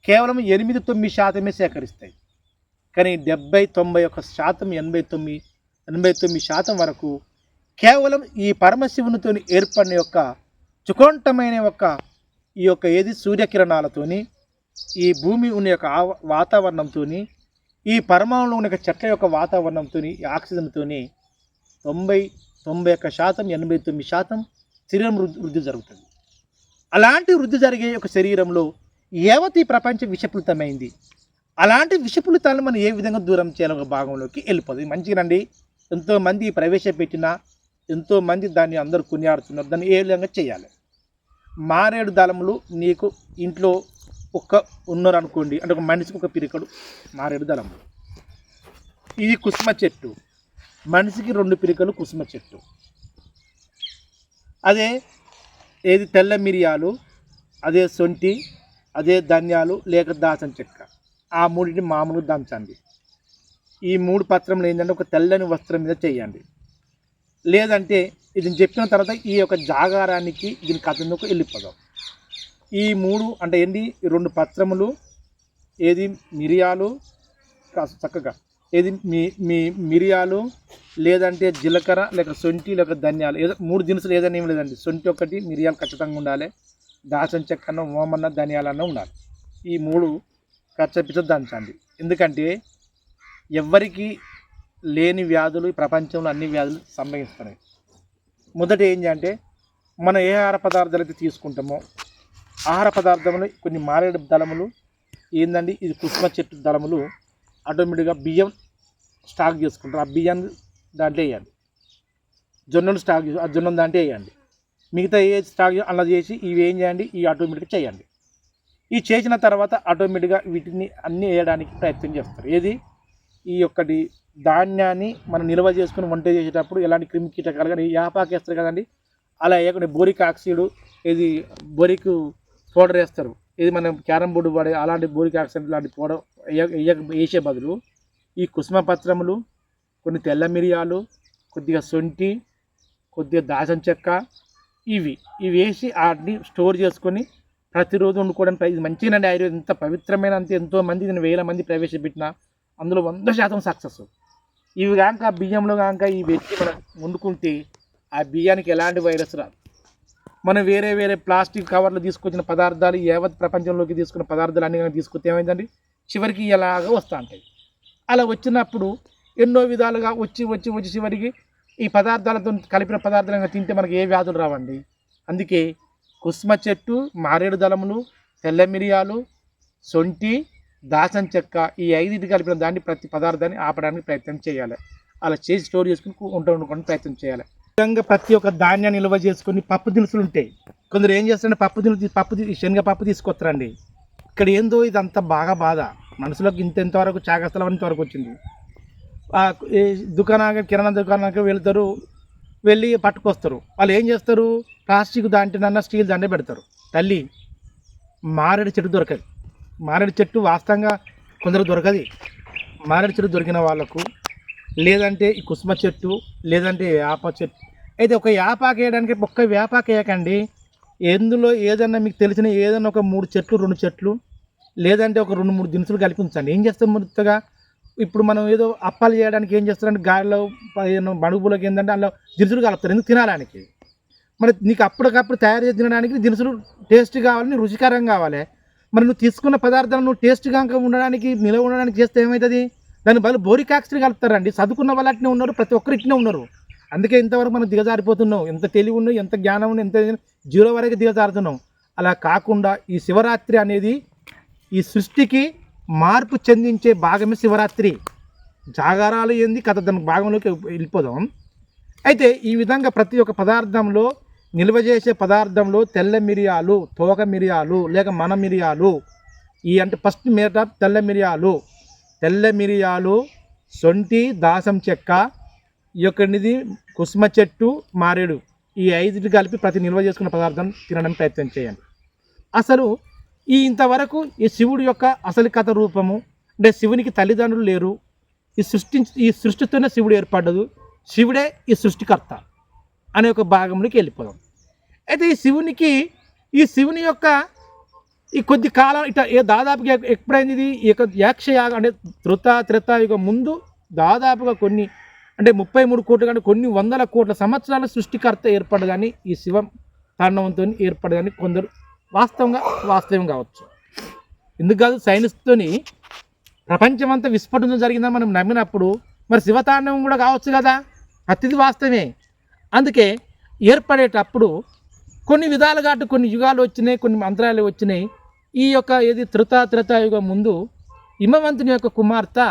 కేవలం 8-9% సేకరిస్తాయి. కానీ 70-91%, 89% వరకు కేవలం ఈ పరమశివునితో ఏర్పడిన యొక్క చుకోంటమైన ఈ యొక్క సూర్యకిరణాలతోని, ఈ భూమి ఉన్న యొక్క వాతావరణంతో, ఈ పరమాణువులో ఉన్న చెట్ల యొక్క వాతావరణంతో, ఈ ఆక్సిజన్తో 91%, 89% శరీరం వృద్ధి జరుగుతుంది. అలాంటి వృద్ధి జరిగే ఒక శరీరంలో యావత్ ఈ ప్రపంచం విషపూరితమైంది. అలాంటి విషపూరితాలను మనం ఏ విధంగా దూరం చేయాలి ఒక భాగంలోకి వెళ్ళిపోతుంది. మంచిగానండి. ఎంతోమంది ప్రవేశపెట్టినా ఎంతోమంది దాన్ని అందరూ కొనియాడుతున్నారు. దాన్ని ఏ విధంగా చేయాలి? మారేడు దళములు నీకు ఇంట్లో ఉన్నారు అనుకోండి, అంటే ఒక మనిషికి ఒక పిరికడు మారేడు దళములు. ఇది కుసుమ చెట్టు, మనిషికి 2 పిరికలు కుసుమ చెట్టు. అదే తెల్ల మిరియాలు, అదే సొంటి, అదే ధనియాలు లేక దాసం చెక్క, ఆ మూడింటిని మామూలుగా దంచండి. ఈ 3 పత్రములు ఏంటంటే ఒక తెల్లని వస్త్రం మీద చేయండి. లేదంటే ఇది చెప్పిన తర్వాత ఈ యొక్క జాగారానికి దీని కథకు వెళ్ళిపోదాం. ఈ 3 అంటే ఏంటి? 2 పత్రములు, మిరియాలు, చక్కగా మిరియాలు, లేదంటే జీలకర్ర లేక సొంటి లేక ధనియాలు, ఏదో 3 దినుసులు ఏదైనా ఏం లేదండి. సొంటి ఒకటి, మిరియాలు ఖచ్చితంగా ఉండాలి, దాసం చెక్కన్న, ఓమన్న, ధనియాలన్న ఉండాలి. ఈ 3 కచ్చపిచ్చ దంచండి. ఎందుకంటే ఎవ్వరికి లేని వ్యాధులు ఈ ప్రపంచంలో అన్ని వ్యాధులు సంభవిస్తున్నాయి. మొదట ఏంటి అంటే మనం ఏ ఆహార పదార్థాలు అయితే తీసుకుంటామో ఆహార పదార్థములు కొన్ని మారేడు దళములు ఏందండి, ఇది కుసుమ చెట్టు దళములు ఆటోమేటిక్గా బియ్యం స్టాక్ చేసుకుంటారు. ఆ బియ్యాన్ని దాంట్లో వేయండి. జొన్నలు స్టాక్ చేసి ఆ జొన్నలు దాంట్లో వేయండి. మిగతా ఏ స్టాక్ అలా చేసి ఇవి ఏం చేయండి, ఇవి ఆటోమేటిక్గా చేయండి. ఈ చేసిన తర్వాత ఆటోమేటిక్గా వీటిని అన్నీ వేయడానికి ప్రయత్నం చేస్తారు. ఏది ఈ యొక్కటి ధాన్యాన్ని మనం నిల్వ చేసుకుని వంట చేసేటప్పుడు ఎలాంటి క్రిమి కీటకాలు కానీ యాపాకు వేస్తారు కదండి, అలా వేయకుండా బోరిక్ ఆక్సైడ్, ఇది బోరిక్ పౌడర్ వేస్తారు. ఇది మనం క్యారమ్ బోర్డు వాడే అలాంటి బోరిక్ ఆక్సైడ్ లాంటి పౌడర్ వేసే బదులు ఈ కుసుమపత్రములు, కొన్ని తెల్ల మిరియాలు, కొద్దిగా శొంఠి, కొద్దిగా దాల్చిన చెక్క, ఇవి వేసి వాటిని స్టోర్ చేసుకొని ప్రతిరోజు వండుకోవడానికి ఇది మంచిగానండి. ఆయుర్వేదం ఎంత పవిత్రమైన, అంత ఎంతోమంది దీన్ని 1000 మంది ప్రవేశపెట్టిన అందులో 100% సక్సెస్. ఇవి కాక బియ్యంలో కాక ఇవి పెట్టి మనం వండుకుంటే ఆ బియ్యానికి ఎలాంటి వైరస్ రాదు. మనం వేరే వేరే ప్లాస్టిక్ కవర్లు తీసుకొచ్చిన పదార్థాలు, యావత్ ప్రపంచంలోకి తీసుకున్న పదార్థాలు అన్నీ కానీ తీసుకొస్తే ఏమైందండి, చివరికి ఇలాగా వస్తూ ఉంటాయి. అలా వచ్చినప్పుడు ఎన్నో విధాలుగా వచ్చి చివరికి ఈ పదార్థాలతో కలిపిన పదార్థాలను తింటే మనకి ఏ వ్యాధులు రావండి. అందుకే కుసుమ చెట్టు, మారేడు దళములు, తెల్ల మిరియాలు, శొంఠి, దాల్చిన చెక్క, ఈ 5 కలిపిన దాన్ని ప్రతి పదార్థాన్ని ఆపడానికి ప్రయత్నం చేయాలి. అలా చేసి స్టోర్ చేసుకుని వండుకోవడానికి ప్రయత్నం చేయాలి. విధంగా ప్రతి ఒక్క ధాన్యాన్ని నిల్వ చేసుకొని పప్పు దినుసులు ఉంటాయి. కొందరు ఏం చేస్తారంటే పప్పు శనగపప్పు తీసుకొస్తారండి. ఇక్కడ ఏందో ఇదంతా బాగా బాధ మనసులోకి ఇంతవరకు చాగస్తలం ఇంతవరకు వచ్చింది. కిరాణా దుకాణానికి వెళ్తారు, వెళ్ళి పట్టుకొస్తారు. వాళ్ళు ఏం చేస్తారు, ప్లాస్టిక్ దాంట్లోనన్నా స్టీల్ దండే పెడతారు. తల్లి మారేడు చెట్టు దొరకదు. మారేడు చెట్టు వాస్తవంగా కొందరు దొరకది. మారేడు చెట్టు దొరికిన వాళ్ళకు, లేదంటే ఈ కుసుమ చెట్టు, లేదంటే వేప చెట్టు. అయితే ఒక వేపాకు వేయడానికి ఒక్క వేపాకు వేయకండి, ఎందులో ఏదన్నా మీకు తెలిసిన ఏదన్నా ఒక 3 చెట్లు 2 చెట్లు, లేదంటే ఒక 2-3 దినుసులు కలిపి ఉంచండి. ఏం చేస్తాం మొత్తగా, ఇప్పుడు మనం ఏదో అప్పాలు చేయడానికి ఏం చేస్తారంటే గాలిలో బడుగులోకి ఏంటంటే అందులో దినుసులు కలుపుతారు. ఎందుకు తినడానికి, మరి నీకు అప్పటికప్పుడు తయారు చేసి తినడానికి దినుసులు టేస్ట్ కావాలి, రుచికరంగా కావాలి. మరి నువ్వు తీసుకున్న పదార్థాలను నువ్వు టేస్ట్గా ఉండడానికి, నిలవ ఉండడానికి చేస్తే ఏమవుతుంది, దాని బదులు బోరిక్ ఆక్సైడ్ కలుపుతారండి. చదువుకున్న వాళ్ళు అట్నే ఉన్నారు, ప్రతి ఒక్కరు ఇట్నే ఉన్నారు. అందుకే ఇంతవరకు మనం దిగజారిపోతున్నాం. ఎంత తెలివి ఉన్నా, ఎంత జ్ఞానం ఉన్నా, ఎంత జీరో వరకు దిగజారుతున్నాం. అలా కాకుండా ఈ శివరాత్రి అనేది ఈ సృష్టికి మార్పు చెందించే భాగమే శివరాత్రి. జాగారాలు ఏంది కథ, దాని భాగంలోకి వెళ్ళిపోదాం. అయితే ఈ విధంగా ప్రతి ఒక్క పదార్థంలో, నిల్వ చేసే పదార్థంలో తెల్ల మిరియాలు, తోక మిరియాలు, లేక మన మిరియాలు, ఈ అంటే ఫస్ట్ మీద తెల్ల మిరియాలు, శొంఠి, దాసం చెక్క, ఈ యొక్కనిది కుసుమ చెట్టు, మారేడు, ఈ 5 కలిపి ప్రతి నిల్వ చేసుకున్న పదార్థం తినడానికి ప్రయత్నం చేయండి. అసలు ఇంతవరకు ఈ శివుడి యొక్క అసలు కథ రూపము అంటే శివునికి తల్లిదండ్రులు లేరు. ఈ సృష్టితోనే శివుడు ఏర్పడ్డదు, శివుడే ఈ సృష్టికర్త అనే ఒక భాగంలోకి వెళ్ళిపోదాం. అయితే ఈ శివుని యొక్క ఈ కొద్ది కాలం ఇట్లా దాదాపుగా ఎప్పుడైంది ఇది యాక్షయాగం అంటే త్రేతాయుగం ముందు దాదాపుగా కొన్ని అంటే 33 కోట్లు కానీ కొన్ని 100 కోట్ల సంవత్సరాల సృష్టికర్త ఏర్పడదు. కానీ ఈ శివ తాండవంతో ఏర్పడదు కానీ కొందరు వాస్తవం కావచ్చు. ఎందుకు కాదు, సైన్స్తోని ప్రపంచమంతా విస్ఫోటనం జరిగిందని మనం నమ్మినప్పుడు మరి శివతాండవం కూడా కావచ్చు కదా, ప్రతిది వాస్తవమే. అందుకే ఏర్పడేటప్పుడు కొన్ని విధాలుగా అటు కొన్ని యుగాలు వచ్చినాయి, కొన్ని మంత్రాలు వచ్చినాయి. ఈ యొక్క త్రేతాయుగం ముందు హిమవంతుని యొక్క కుమార్తె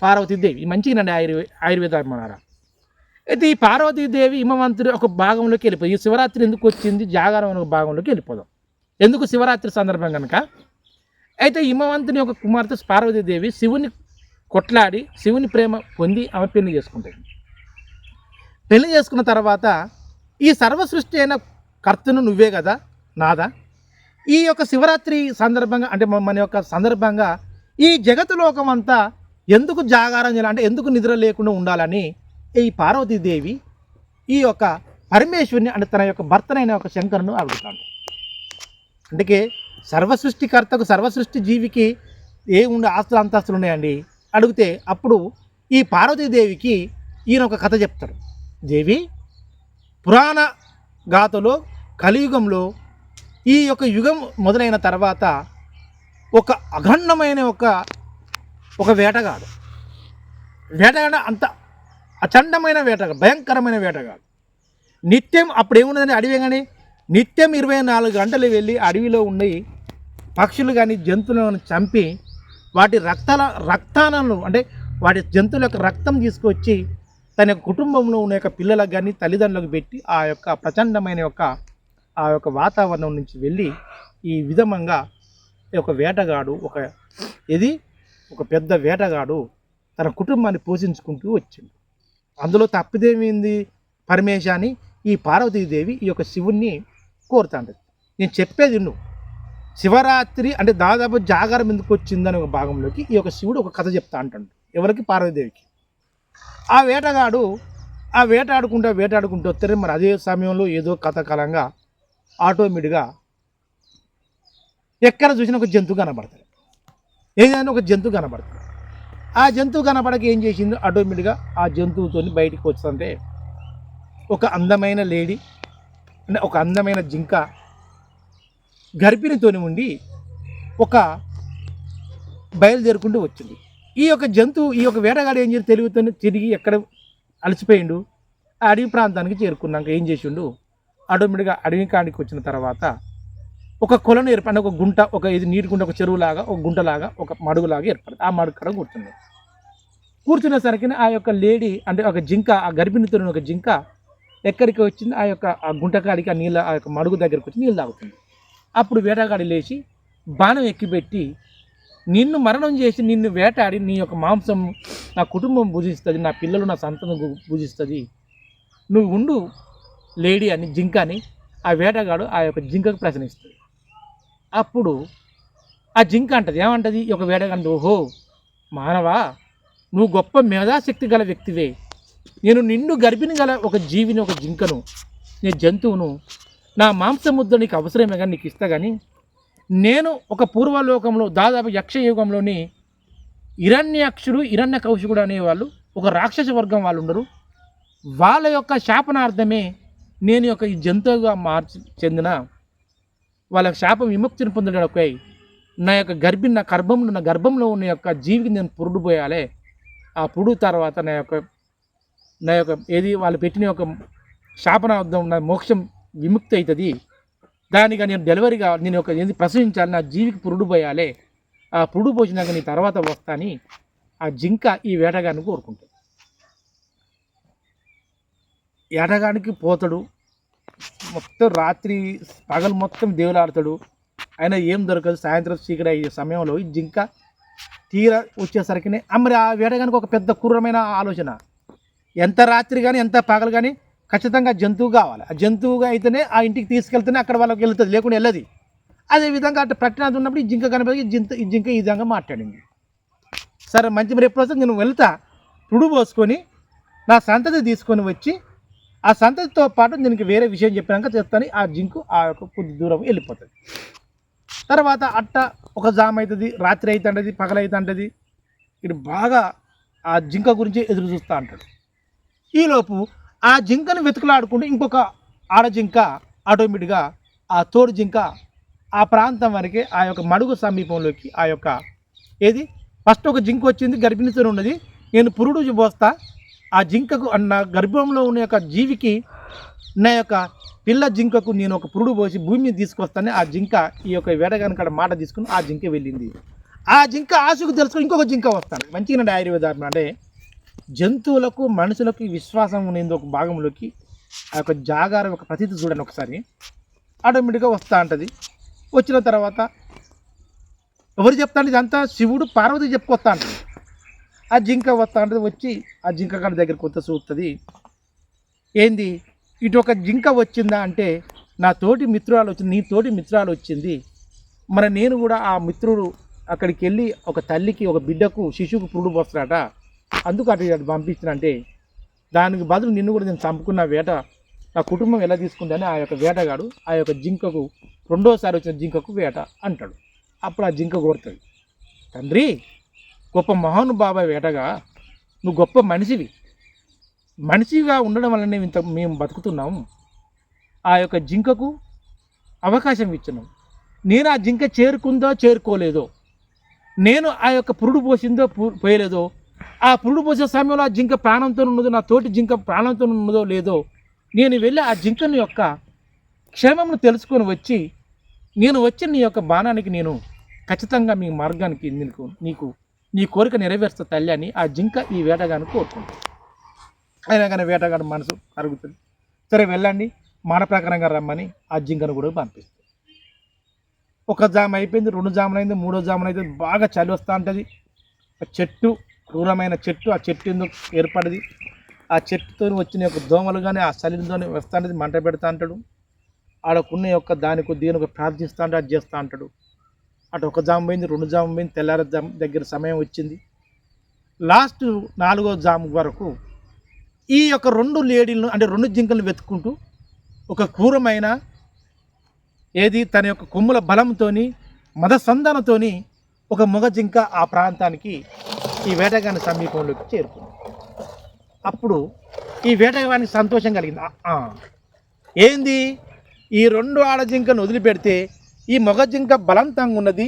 పార్వతీదేవి, మంచిగానండి ఆయుర్వేద మనారా. అయితే ఈ పార్వతీదేవి హిమవంతుడి ఒక భాగంలోకి వెళ్ళిపోయి ఈ శివరాత్రి ఎందుకు వచ్చింది, జాగారం అనే భాగంలోకి వెళ్ళిపోదాం. ఎందుకు శివరాత్రి సందర్భం కనుక. అయితే హిమవంతుని యొక్క కుమార్తె పార్వతీదేవి శివుని కొట్లాడి శివుని ప్రేమ పొంది ఆమె పెళ్లి చేసుకుంటుంది. పెళ్లి చేసుకున్న తర్వాత ఈ సర్వ సృష్టి అయిన కర్తను నువ్వే కదా నాదా, ఈ యొక్క శివరాత్రి సందర్భంగా అంటే మన యొక్క సందర్భంగా ఈ జగత్తులోకం అంతా ఎందుకు జాగారం చేయాలి అంటే ఎందుకు నిద్ర లేకుండా ఉండాలని ఈ పార్వతీదేవి ఈ యొక్క పరమేశ్వరుని అంటే తన యొక్క భర్తనైన ఒక శంకరును అడుగుతాడు. అందుకే సర్వసృష్టికర్తకు సర్వసృష్టి జీవికి ఉండే ఆస్తులు అంతస్తులు ఉన్నాయండి. అడిగితే అప్పుడు ఈ పార్వతీదేవికి ఈయన ఒక కథ చెప్తాడు. దేవి, పురాణ గాథలో కలియుగంలో ఈ యొక్క యుగం మొదలైన తర్వాత ఒక అఖండమైన ఒక వేటగాడు అంత అచండమైన వేటగాడు, భయంకరమైన వేటగాడు. నిత్యం అప్పుడు ఏమున్నదని అడవి కానీ నిత్యం 24 గంటలు వెళ్ళి అడవిలో ఉండి పక్షులు కానీ జంతువులను చంపి వాటి రక్తాలను అంటే వాటి జంతువుల యొక్క రక్తం తీసుకొచ్చి తన యొక్క కుటుంబంలో ఉన్న యొక్క పిల్లలకు కానీ తల్లిదండ్రులకు పెట్టి ఆ యొక్క ప్రచండమైన ఆ యొక్క వాతావరణం నుంచి వెళ్ళి ఈ విధంగా ఒక వేటగాడు ఒక పెద్ద వేటగాడు తన కుటుంబాన్ని పోషించుకుంటూ వచ్చింది. అందులో తప్పిదేమైంది? పరమేశాన్ని ఈ పార్వతీదేవి ఈ యొక్క శివుణ్ణి కోరుతాంటది. నేను చెప్పేది నువ్వు శివరాత్రి అంటే దాదాపు జాగారం ఎందుకు వచ్చిందని ఒక భాగంలోకి ఈ యొక్క శివుడు ఒక కథ చెప్తా అంటాడు. ఎవరికి? పార్వతీదేవికి. ఆ వేటగాడు వేటాడుకుంటూ వస్తారు. మరి అదే సమయంలో ఏదో కథకాలంగా ఆటోమేటిక్గా ఎక్కడ చూసినా ఒక జంతువు కనబడతాడు. ఏదైనా ఒక జంతువు కనబడుతుంది. ఆ జంతువు కనపడక ఏం చేసింది? ఆటోమేటిక్గా ఆ జంతువుతో బయటికి వస్తుంటే ఒక అందమైన లేడీ అంటే ఒక అందమైన జింక గర్భిణితోని ఉండి ఒక బయలుదేరుకుంటూ వచ్చింది. ఈ యొక్క వేటగాడు ఏం చేసి తెలివితోనే తిరిగి ఎక్కడ అలసిపోయిండు ఆ అడవి ప్రాంతానికి చేరుకున్నాక ఏం చేసిండు? ఆటోమేటిక్గా అడవి కాడికి వచ్చిన తర్వాత ఒక కొలను ఏర్పడి ఒక గుంట ఇది నీటి గుంట ఒక చెరువులాగా ఒక గుంటలాగా ఒక మడుగులాగా ఏర్పడింది. ఆ మడుగు కడ కూర్చునేసరికి ఆ యొక్క లేడీ అంటే ఒక జింక ఆ గర్భిణితో ఒక జింక ఎక్కడికి వచ్చింది? ఆ గుంట కాడికి ఆ యొక్క మడుగు దగ్గరికి వచ్చి నీళ్ళు తాగుతుంది. అప్పుడు వేటగాడి లేచి బాణం ఎక్కిపెట్టి నిన్ను మరణం చేసి నిన్ను వేటాడి నీ యొక్క మాంసం నా కుటుంబం భుజిస్తుంది, నా పిల్లలు నా సంతానం భుజిస్తుంది, నువ్వు ఉండు లేడీ అని జింకని ఆ వేటగాడు ఆ యొక్క జింకకు ప్రశ్నిస్తుంది. అప్పుడు ఆ జింక అంటది ఏమంటది? ఈ యొక్క వేటగాడు, ఓహో మానవా, నువ్వు గొప్ప మేధాశక్తి గల వ్యక్తివే, నేను నిన్ను గర్భిణి గల ఒక జీవిని ఒక జింకను నేను జంతువును నా మాంసం ముద్ద నీకు అవసరమే కానీ నీకు ఇస్తా. కానీ నేను ఒక పూర్వలోకంలో దాదాపు యక్షయుగంలోని హిరణ్యకౌశికుడు అనేవాళ్ళు ఒక రాక్షస వర్గం వాళ్ళు ఉండరు. వాళ్ళ యొక్క శాపనార్థమే నేను ఈ జంతువుగా చెందిన వాళ్ళ శాపం విముక్తిని పొందడానికై నా గర్భంలో ఉన్న యొక్క జీవికి నేను పురుడు పోయాలి. ఆ పురుడు తర్వాత నా యొక్క వాళ్ళు పెట్టిన యొక్క శాపనార్థం నా మోక్షం విముక్తి అవుతుంది. దానిగా నేను డెలివరీగా నేను ప్రసవించాలి, నా జీవికి పురుడు పోయాలి. ఆ పురుడు పోసినాక నీ తర్వాత వస్తాని ఆ జింక ఈ వేటగాడిని కోరుకుంటాడు. వేటగాడికి పోతాడు, మొత్తం రాత్రి పగలు మొత్తం దేవులాడతాడు, అయినా ఏం దొరకదు. సాయంత్రం చీకటి అయ్యే సమయంలో ఈ జింక తీరా వచ్చేసరికి మరి ఆ వేటగానికి ఒక పెద్ద క్రూరమైన ఆలోచన, ఎంత రాత్రి కానీ ఎంత పగలు కానీ ఖచ్చితంగా జంతువు కావాలి. ఆ జంతువుగా అయితేనే ఆ ఇంటికి తీసుకెళ్తేనే అక్కడ వాళ్ళకి వెళ్తుంది, లేకుండా వెళ్ళదు. అదేవిధంగా అటు ప్రజ్ఞాత ఉన్నప్పుడు ఈ జింక కనిపి ఈ జింక ఈ విధంగా మాట్లాడింది. సరే మంచి మరి ఎప్పుడు వస్తే నేను వెళ్తా, పుడు పోసుకొని నా సంతతి తీసుకొని వచ్చి ఆ సంతతితో పాటు దీనికి వేరే విషయం చెప్పినాక చెప్తాను. ఆ జింకు ఆ యొక్క కొద్ది దూరం వెళ్ళిపోతుంది. తర్వాత అట్ట ఒక జామ అవుతుంది, రాత్రి అవుతుంటుంది, పగలవుతుంటుంది. ఇటు బాగా ఆ జింక గురించి ఎదురు చూస్తూ ఉంటాడు. ఈలోపు ఆ జింకను వెతుకులాడుకుంటూ ఇంకొక ఆడజింక ఆటోమేటిక్గా ఆ తోడు జింక ఆ ప్రాంతం వరకే ఆ యొక్క మడుగు సమీపంలోకి ఫస్ట్ ఒక జింక వచ్చింది, గర్భిణితో ఉన్నది, నేను పురుడు పోస్తా, ఆ జింకకు నా గర్భంలో ఉన్న యొక్క జీవికి నా యొక్క పిల్ల జింకకు నేను ఒక పురుడు పోసి భూమిని తీసుకొస్తానే ఆ జింక ఈ యొక్క వేటగానికాడ మాట తీసుకుని ఆ జింక వెళ్ళింది. ఆ జింక ఆశకు తెలుసుకుని ఇంకొక జింక వస్తాను. మంచిగా ఆయుర్వేదాత్మ అంటే జంతువులకు మనుషులకు విశ్వాసం ఉండేది ఒక భాగంలోకి ఆ యొక్క జాగారం ఒక ప్రతీతి చూడండి ఒకసారి. ఆటోమేటిక్గా వస్తూ ఉంటుంది. వచ్చిన తర్వాత ఎవరు చెప్తాను? ఇదంతా శివుడు పార్వతి చెప్పుకొస్తా ఉంటుంది. ఆ జింక వస్తూ ఉంటుంది. వచ్చి ఆ జింక కాడ దగ్గరికి కొత్త చూస్తుంది. ఏంది ఇటు ఒక జింక వచ్చిందా అంటే నా తోటి మిత్రురాలు వచ్చింది, నీ తోటి మిత్రురాలు వచ్చింది. మరి నేను కూడా ఆ మిత్రుడు అక్కడికి వెళ్ళి ఒక తల్లికి ఒక బిడ్డకు శిశువుకు పురుడు పోస్తాడట, అందుకు అటు పంపించిన అంటే దానికి బదులు నిన్ను కూడా నేను చంపుకున్న వేట నా కుటుంబం ఎలా తీసుకుందని ఆ యొక్క వేటగాడు ఆ యొక్క జింకకు రెండోసారి వచ్చిన జింకకు వేట అంటాడు. అప్పుడు ఆ జింక కోరుతుంది, తండ్రి గొప్ప మహానుభావ వేటగా నువ్వు గొప్ప మనిషిగా ఉండడం వల్లనే మేము బతుకుతున్నాము. ఆ యొక్క జింకకు అవకాశం ఇచ్చినాం. నేను ఆ జింక చేరుకుందో చేరుకోలేదో, నేను ఆ యొక్క పురుడు పోసిందో పోయలేదో, ఆ పురుడు పోసే సమయంలో ఆ జింక ప్రాణంతో ఉన్నదో, నా తోటి జింక ప్రాణంతో ఉన్నదో లేదో, నేను వెళ్ళి ఆ జింకని యొక్క క్షేమమును తెలుసుకొని వచ్చి నేను వచ్చి నీ యొక్క బాణానికి నేను ఖచ్చితంగా మీ మార్గానికి నీకు నీ కోరిక నెరవేరుస్తా తల్లి అని ఆ జింక ఈ వేటగాన్ని కోరుకుంటాను. అయినా కానీ వేటగాడు మనసు కరుగుతుంది. సరే వెళ్ళండి, మాట ప్రకారంగా రమ్మని ఆ జింకను కూడా పంపిస్తుంది. ఒక జామ అయిపోయింది, 2 జాములు అయింది, 3వ జాములు అయితే బాగా చలి వస్తూ ఉంటుంది. చెట్టు క్రూరమైన చెట్టు, ఆ చెట్టు ఎందుకు ఏర్పడింది, ఆ చెట్టుతో వచ్చిన యొక్క దోమలు కానీ ఆ చలితో వస్తూ ఉంటుంది, మంట పెడతా అంటాడు. ఆడకున్న యొక్క దానికి దేనికి ప్రార్థిస్తూ అంటే అది చేస్తూ అంటాడు. అటు ఒక జాము పోయింది, 2 జాము పోయింది, తెల్లార జాము దగ్గర సమయం వచ్చింది. లాస్ట్ 4వ జాము వరకు ఈ యొక్క 2 లేడీలను అంటే 2 జింకలను వెతుక్కుంటూ ఒక క్రూరమైన ఏది తన యొక్క కొమ్ముల బలంతోని మదసంధానంతోని ఒక మగ జింక ఆ ప్రాంతానికి ఈ వేటగాని సమీపంలోకి చేరుకుంది. అప్పుడు ఈ వేటగానికి సంతోషం కలిగింది. ఏంది, ఈ 2 ఆడ జింకను వదిలిపెడితే ఈ మగ జింక బలవంతంగా ఉన్నది,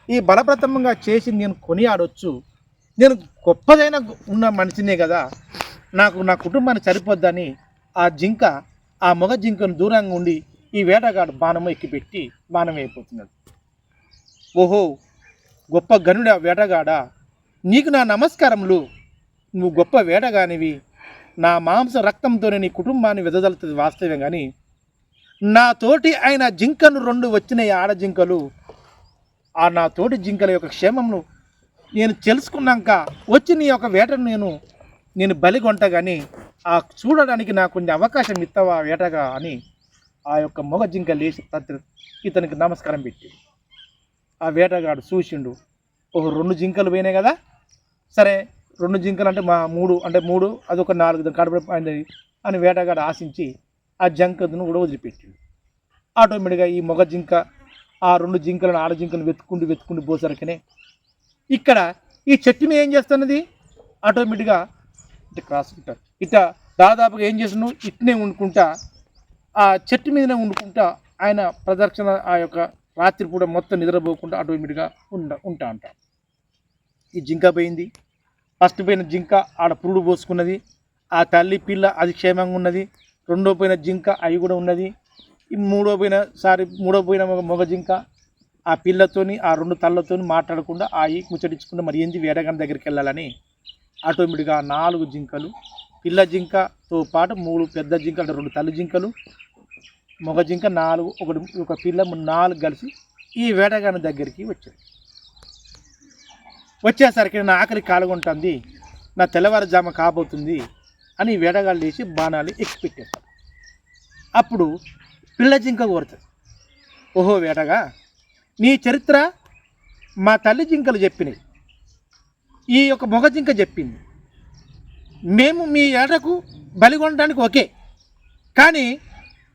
ఈ బలప్రథమంగా చేసి నేను కొనియాడొచ్చు, నేను గొప్పదైన ఉన్న మనిషినే కదా, నాకు నా కుటుంబాన్ని సరిపోద్దని ఆ జింక ఆ మగ జింకను దూరంగా ఉండి ఈ వేటగాడు బాణము ఎక్కిపెట్టి బాణం అయిపోతున్నాడు. ఓహో గొప్ప గనుడా వేటగాడా, నీకు నా నమస్కారములు, నువ్వు గొప్ప వేటగానివి, నా మాంస రక్తంతోనే నీ కుటుంబాన్ని వెదజల్లుతుంది వాస్తవం, కానీ నా తోటి అయిన జింకను 2 వచ్చినాయి ఆడ జింకలు, ఆ నా తోటి జింకల యొక్క క్షేమమును నేను తెలుసుకున్నాక వచ్చి నీ యొక్క వేటను నేను బలిగొంట, కానీ ఆ చూడడానికి నాకు కొన్ని అవకాశం ఇస్తావా వేటగా అని ఆ యొక్క మగ జింక లేచి ఇతనికి నమస్కారం పెట్టి ఆ వేటగాడు చూసిండు. ఓహో 2 జింకలు పోయినాయి కదా, సరే 2 జింకలు అంటే 3 అదొక 4 కడపడి అని వేటగాడు ఆశించి ఆ జింకను కూడా వదిలిపెట్టిండు. ఆటోమేటిక్గా ఈ మగ జింక ఆ 2 జింకలను ఆడ జింకలను వెతుక్కుంటూ పోసరికనే ఇక్కడ ఈ చెట్టు మీద ఏం చేస్తున్నది, ఆటోమేటిక్గా ఇట్లా క్రాస్ ఉంటారు, ఇట్లా దాదాపుగా ఏం చేస్తున్నావు ఇట్నే వండుకుంటా ఆ చెట్టు మీదనే వండుకుంటా ఆయన ప్రదర్శన ఆ యొక్క రాత్రిపూట మొత్తం నిద్రపోకుండా ఆటోమేటిక్గా ఉంటా అంట. ఈ జింక పోయింది, ఫస్ట్ పోయిన జింక ఆడ పురుడు పోసుకున్నది, ఆ తల్లి పిల్ల అది క్షేమంగా ఉన్నది. 2వ పోయిన జింక అవి కూడా ఉన్నది. ఈ 3వ పోయిన మగ జింక ఆ పిల్లతోని ఆ 2 తల్లతోని మాట్లాడకుండా ఆయి ముచ్చటించకుండా మరి ఏంది వేటగాని దగ్గరికి వెళ్ళాలని ఆటోమేటిక్గా 4 జింకలు, పిల్ల జింకతో పాటు 3 పెద్ద జింకలు అంటే 2 తల్లి జింకలు, మగ జింక 4, ఒక పిల్ల 4 కలిసి ఈ వేటగాని దగ్గరికి వచ్చేసరికి నా ఆఖరి కాలుగుంటుంది, నా తెల్లవారుజామ కాబోతుంది అని వేటగాళ్ళు లేచి బాణాలు ఎక్కిపెట్టేస్తారు. అప్పుడు పిల్ల జింక కోరుతుంది, ఓహో వేటగా, నీ చరిత్ర మా తల్లి జింకలు చెప్పినాయి, ఈ యొక్క మగ జింక చెప్పింది, మేము మీ ఏటకు బలిగొనడానికి ఓకే, కానీ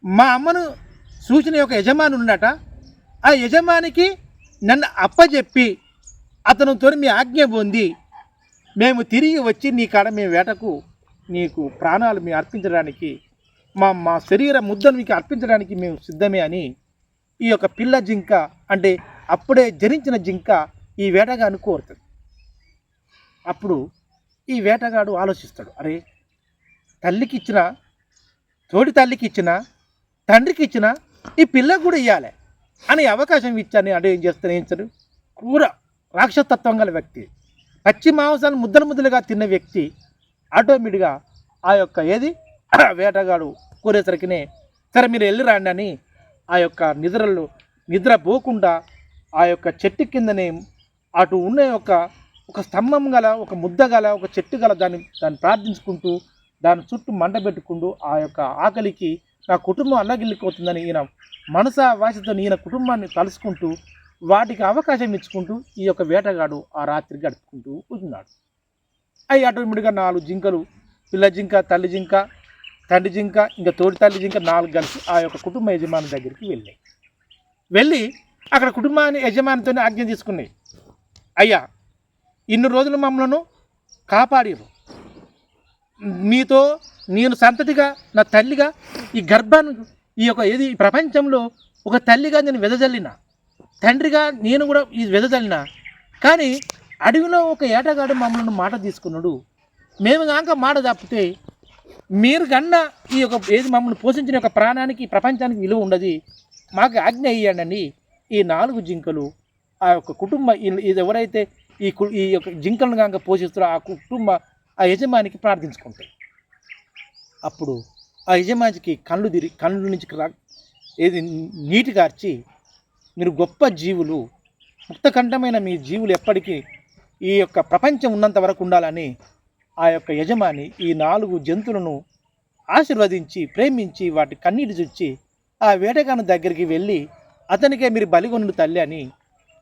మా అమ్మను సూచన యొక్క యజమాని ఉన్నట, ఆ యజమానికి నన్ను అప్పచెప్పి అతనితో మీ ఆజ్ఞ పొంది మేము తిరిగి వచ్చి నీ కాడ మేము వేటకు నీకు ప్రాణాలు మేము అర్పించడానికి మా శరీర ముద్దను మీకు అర్పించడానికి మేము సిద్ధమే అని ఈ యొక్క పిల్ల జింక అంటే అప్పుడే జనించిన జింక ఈ వేటగాడిని కోరుతుంది. అప్పుడు ఈ వేటగాడు ఆలోచిస్తాడు, అరే తల్లికి ఇచ్చిన తోటి తల్లికి ఇచ్చిన తండ్రికి ఇచ్చిన ఈ పిల్లకు కూడా ఇవ్వాలి అని అవకాశం ఇచ్చాను అంటే ఏం చేస్తాడు, క్రూర రాక్షసత్వం గల వ్యక్తి, పచ్చి మాంసాన్ని ముద్దలుగా తిన్న వ్యక్తి ఆటోమేటిక్గా ఆ యొక్క వేటగాడు కోరేసరికినే సరే మీరు వెళ్ళి రాండి అని ఆ యొక్క నిద్ర పోకుండా ఆ యొక్క చెట్టు కిందనే అటు ఉన్న ఒక స్తంభం గల ఒక ముద్ద గల ఒక చెట్టు గల దాన్ని ప్రార్థించుకుంటూ దాని చుట్టూ మంట పెట్టుకుంటూ ఆ యొక్క ఆకలికి నా కుటుంబం అల్లగిల్లిపోతుందని ఈయన మనసా వాసితో ఈయన కుటుంబాన్ని తలుసుకుంటూ వాటికి అవకాశం ఇచ్చుకుంటూ ఈ యొక్క వేటగాడు ఆ రాత్రి గడుపుకుంటూ ఉన్నాడు. అవి ఆటోమేటిక్గా 4 జింకలు, పిల్ల జింక, తల్లి జింక, తండ్రి జింక, ఇంకా తోటి తల్లి జింక 4 కలిసి ఆ యొక్క కుటుంబ యజమాని దగ్గరికి వెళ్ళి అక్కడ కుటుంబాన్ని యజమానితోనే ఆజ్ఞ తీసుకున్నాయి, అయ్యా ఇన్ని రోజులు మమ్మలను కాపాడిరు, మీతో నేను సంతతిగా నా తల్లిగా ఈ గర్భాన్ని ఈ యొక్క ఈ ప్రపంచంలో ఒక తల్లిగా నేను వెదజల్లిన, తండ్రిగా నేను కూడా ఈ వెదజల్లిన, కానీ అడవిలో ఒక ఏటగాడు మమ్మల్ని మాట తీసుకున్నాడు, మేము కాక మాట తప్పితే మీరు కన్నా ఈ యొక్క మమ్మల్ని పోషించిన యొక్క ప్రాణానికి ప్రపంచానికి విలువ ఉండదు, మాకు ఆజ్ఞ ఇయ్యండి. ఈ 4 జింకలు ఆ యొక్క కుటుంబ ఇది ఎవరైతే ఈ యొక్క జింకలను కాక పోషిస్తారో ఆ కుటుంబ ఆ యజమానికి ప్రార్థించుకుంటాయి. అప్పుడు ఆ యజమానికి కళ్ళు నుంచి ఏది నీటి కార్చి, మీరు గొప్ప జీవులు, ముక్తకంఠమైన మీ జీవులు ఎప్పటికీ ఈ యొక్క ప్రపంచం ఉన్నంత వరకు ఉండాలని ఆ యొక్క యజమాని ఈ 4 జంతువులను ఆశీర్వదించి ప్రేమించి వాటి కన్నీటి చుచ్చి ఆ వేటగాని దగ్గరికి వెళ్ళి అతనికే మీరు బలిగొండు తల్లి అని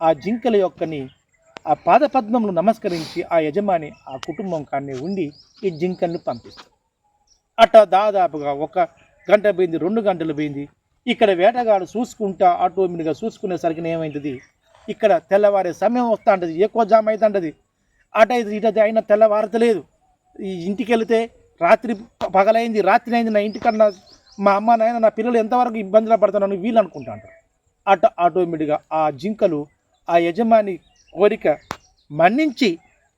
ఆ జింకల యొక్కని ఆ పాదపద్మములు నమస్కరించి ఆ యజమాని ఆ కుటుంబం కానీ ఉండి ఈ జింకలను పంపిస్తారు. అట్లా దాదాపుగా 1 గంట పోయింది, 2 గంటలు పోయింది. ఇక్కడ వేటగాడు చూసుకుంటా ఆటోమేటిక్గా చూసుకునేసరికి ఏమవుతుంది, ఇక్కడ తెల్లవారే సమయం వస్తూ ఉంటుంది, ఎక్కువ జామ్ అవుతుంటుంది. అటైతే ఇటైతే అయినా తెల్లవారతలేదు. ఈ ఇంటికి వెళితే రాత్రి పగలైంది, రాత్రి అయింది, నా ఇంటికన్నా మా అమ్మ నాయన నా పిల్లలు ఎంతవరకు ఇబ్బందులు పడుతున్నాను వీళ్ళు అనుకుంటా ఉంటారు. ఆటోమేటిక్గా ఆ జింకలు ఆ యజమాని కోరిక మన్నించి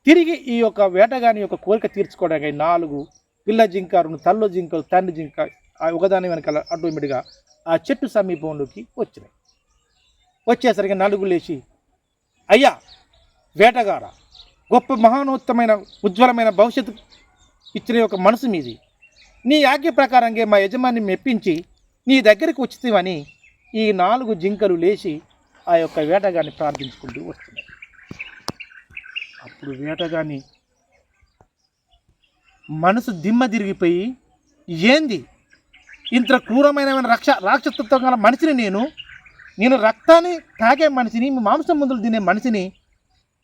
తిరిగి ఈ యొక్క వేటగాని యొక్క కోరిక తీర్చుకోవడానికి 4 పిల్ల జింక, 2 తల్లు జింకలు, తండ్రి జింక ఒకదాని వెనకాల ఆటోమేటిక్గా ఆ చెట్టు సమీపంలోకి వచ్చినాయి. వచ్చేసరికి నలుగురు లేచి, అయ్యా వేటగాడ, గొప్ప మహానోత్తమైన ఉజ్వలమైన భవిష్యత్తు ఇచ్చిన ఒక మనసు మీది, నీ ఆజ్ఞ ప్రకారంగా మా యజమాని మెప్పించి నీ దగ్గరికి వచ్చితేవని ఈ 4 జింకలు లేచి ఆ యొక్క వేటగాన్ని ప్రార్థించుకుంటూ వస్తున్నాయి. అప్పుడు వేటగాని మనసు దిమ్మ తిరిగిపోయి, ఏంది ఇంత క్రూరమైన రాక్షసత్వం గల మనిషిని, నేను రక్తాన్ని తాగే మనిషిని, మాంసం ముందులు తినే మనిషిని,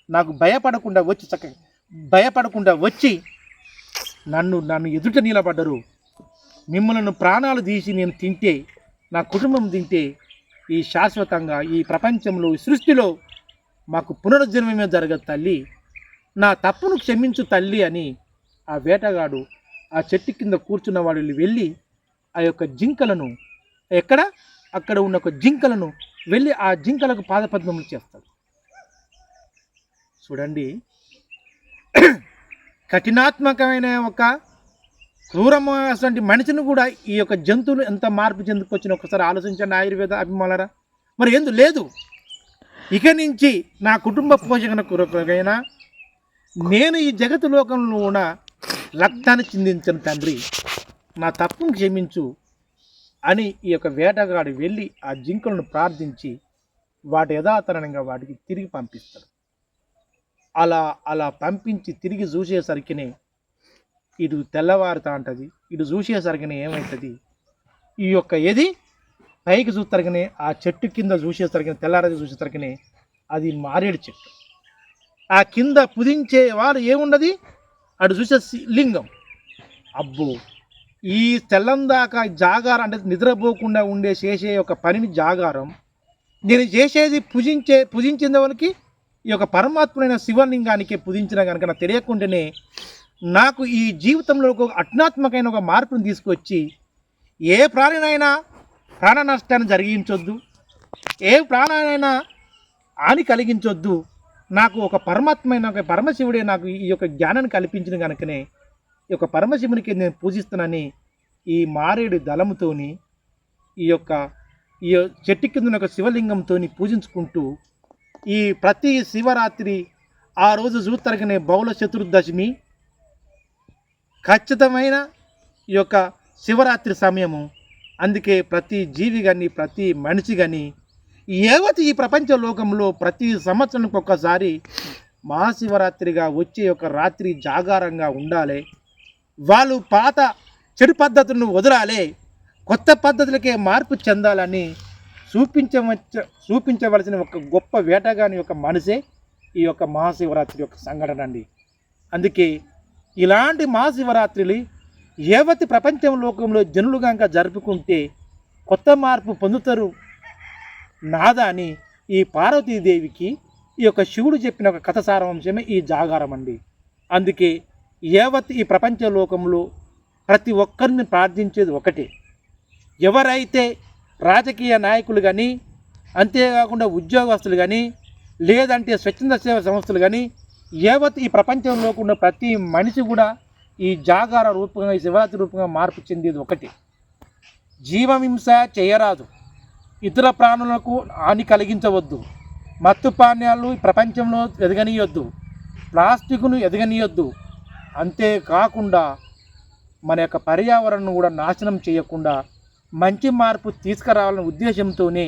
నాకు భయపడకుండా వచ్చి నన్ను ఎదుట నిలబడ్డరు. మిమ్మల్ని ప్రాణాలు తీసి నేను తింటే, నా కుటుంబం తింటే ఈ శాశ్వతంగా ఈ ప్రపంచంలో ఈ సృష్టిలో మాకు పునరుజ్జన్మమే జరగదు తల్లి, నా తప్పును క్షమించు తల్లి అని ఆ వేటగాడు ఆ చెట్టు కింద కూర్చున్న వాళ్ళు వెళ్ళి ఆ యొక్క జింకలను అక్కడ ఉన్న ఒక జింకలను వెళ్ళి ఆ జింకలకు పాదపద్మములు చేస్తాడు. చూడండి, కఠినాత్మకమైన ఒక క్రూరమైనటువంటి మనిషిని కూడా ఈ యొక్క జంతువులు ఎంత మార్పు చెందుకొచ్చిన ఒకసారి ఆలోచించండి. ఆయుర్వేద అభిమానులారా, మరి ఎందుకు లేదు, ఇక నుంచి నా కుటుంబ పోషణ కొరకైనా నేను ఈ జగత్తు లోకంలో ఉన్న రక్తాన్ని చిందించను తండ్రి, నా తప్పును క్షమించు అని ఈ యొక్క వేటగాడు వెళ్ళి ఆ జింకలను ప్రార్థించి వాటి యథాతరణంగా వాటికి తిరిగి పంపిస్తాడు. అలా పంపించి తిరిగి చూసేసరికినే ఇటు తెల్లవారుతా ఉంటుంది. ఇటు చూసేసరికినే ఏమవుతుంది, ఈ యొక్క పైకి చూసరికనే ఆ చెట్టు కింద చూసేసరికి తెల్లారది చూసేసరికినే అది మారేడు చెట్టు. ఆ కింద పుదించే వారు ఏమున్నది, అటు చూసే లింగం. అబ్బో, ఈ తెల్లందాకా జాగారం అంటే నిద్రపోకుండా చేసే ఒక పనిని జాగారం, నేను చేసేది పూజించిన వాళ్ళకి ఈ యొక్క పరమాత్మైన శివలింగానికి పూజించిన కనుక నాకు తెలియకుండానే నాకు ఈ జీవితంలో ఒక అజ్ఞాత్మకమైన ఒక మార్పును తీసుకొచ్చి ఏ ప్రాణినైనా ప్రాణ నష్టాన్ని జరిగించొద్దు, ఏ ప్రాణానైనా హాని కలిగించొద్దు. నాకు ఒక పరమశివుడే నాకు ఈ యొక్క జ్ఞానాన్ని కల్పించిన కనుకనే ఈ యొక్క పరమశివునికి నేను పూజిస్తున్నానని ఈ మారేడు దళముతోని ఈ చెట్టు కింద ఒక శివలింగంతో పూజించుకుంటూ ఈ ప్రతి శివరాత్రి ఆ రోజు చూస్తరగనే బహుళ చతుర్దశమి ఖచ్చితమైన ఈ యొక్క శివరాత్రి సమయము. అందుకే ప్రతి జీవి కానీ ప్రతి మనిషి కానీ యావత్ ఈ ప్రపంచ లోకంలో ప్రతి సంవత్సరానికి ఒక్కసారి మహాశివరాత్రిగా వచ్చే ఒక రాత్రి జాగారంగా ఉండాలి. వాళ్ళు పాత చెడు పద్ధతులను వదలాలి, కొత్త పద్ధతులకే మార్పు చెందాలని చూపించవలసిన ఒక గొప్ప వేటగాని యొక్క మనసే ఈ యొక్క మహాశివరాత్రి యొక్క సంఘటన అండి. అందుకే ఇలాంటి మహాశివరాత్రిని యావత్ ప్రపంచం లోకంలో జనులుగా జరుపుకుంటే కొత్త మార్పు పొందుతారు నాదా అని ఈ పార్వతీదేవికి ఈ యొక్క శివుడు చెప్పిన ఒక కథ సారాంశమే ఈ జాగారం అండి. అందుకే యావత్ ఈ ప్రపంచ లోకంలో ప్రతి ఒక్కరిని ప్రార్థించేది ఒకటే, ఎవరైతే రాజకీయ నాయకులు కానీ, అంతేకాకుండా ఉద్యోగస్తులు కానీ, లేదంటే స్వచ్ఛంద సేవ సంస్థలు కానీ, యావత్ ఈ ప్రపంచంలో ఉన్న ప్రతి మనిషి కూడా ఈ జాగార రూపంగా ఈ శివరాత్రి రూపంగా మార్పు చెందేది ఒకటి, జీవహింస చేయరాదు, ఇతర ప్రాణులకు హాని కలిగించవద్దు, మత్తు పానీయాలు ప్రపంచంలో ఎదగనీయొద్దు, ప్లాస్టిక్ను ఎదగనీయొద్దు, అంతేకాకుండా మన యొక్క పర్యావరణను కూడా నాశనం చేయకుండా మంచి మార్పు తీసుకురావాలనే ఉద్దేశంతోనే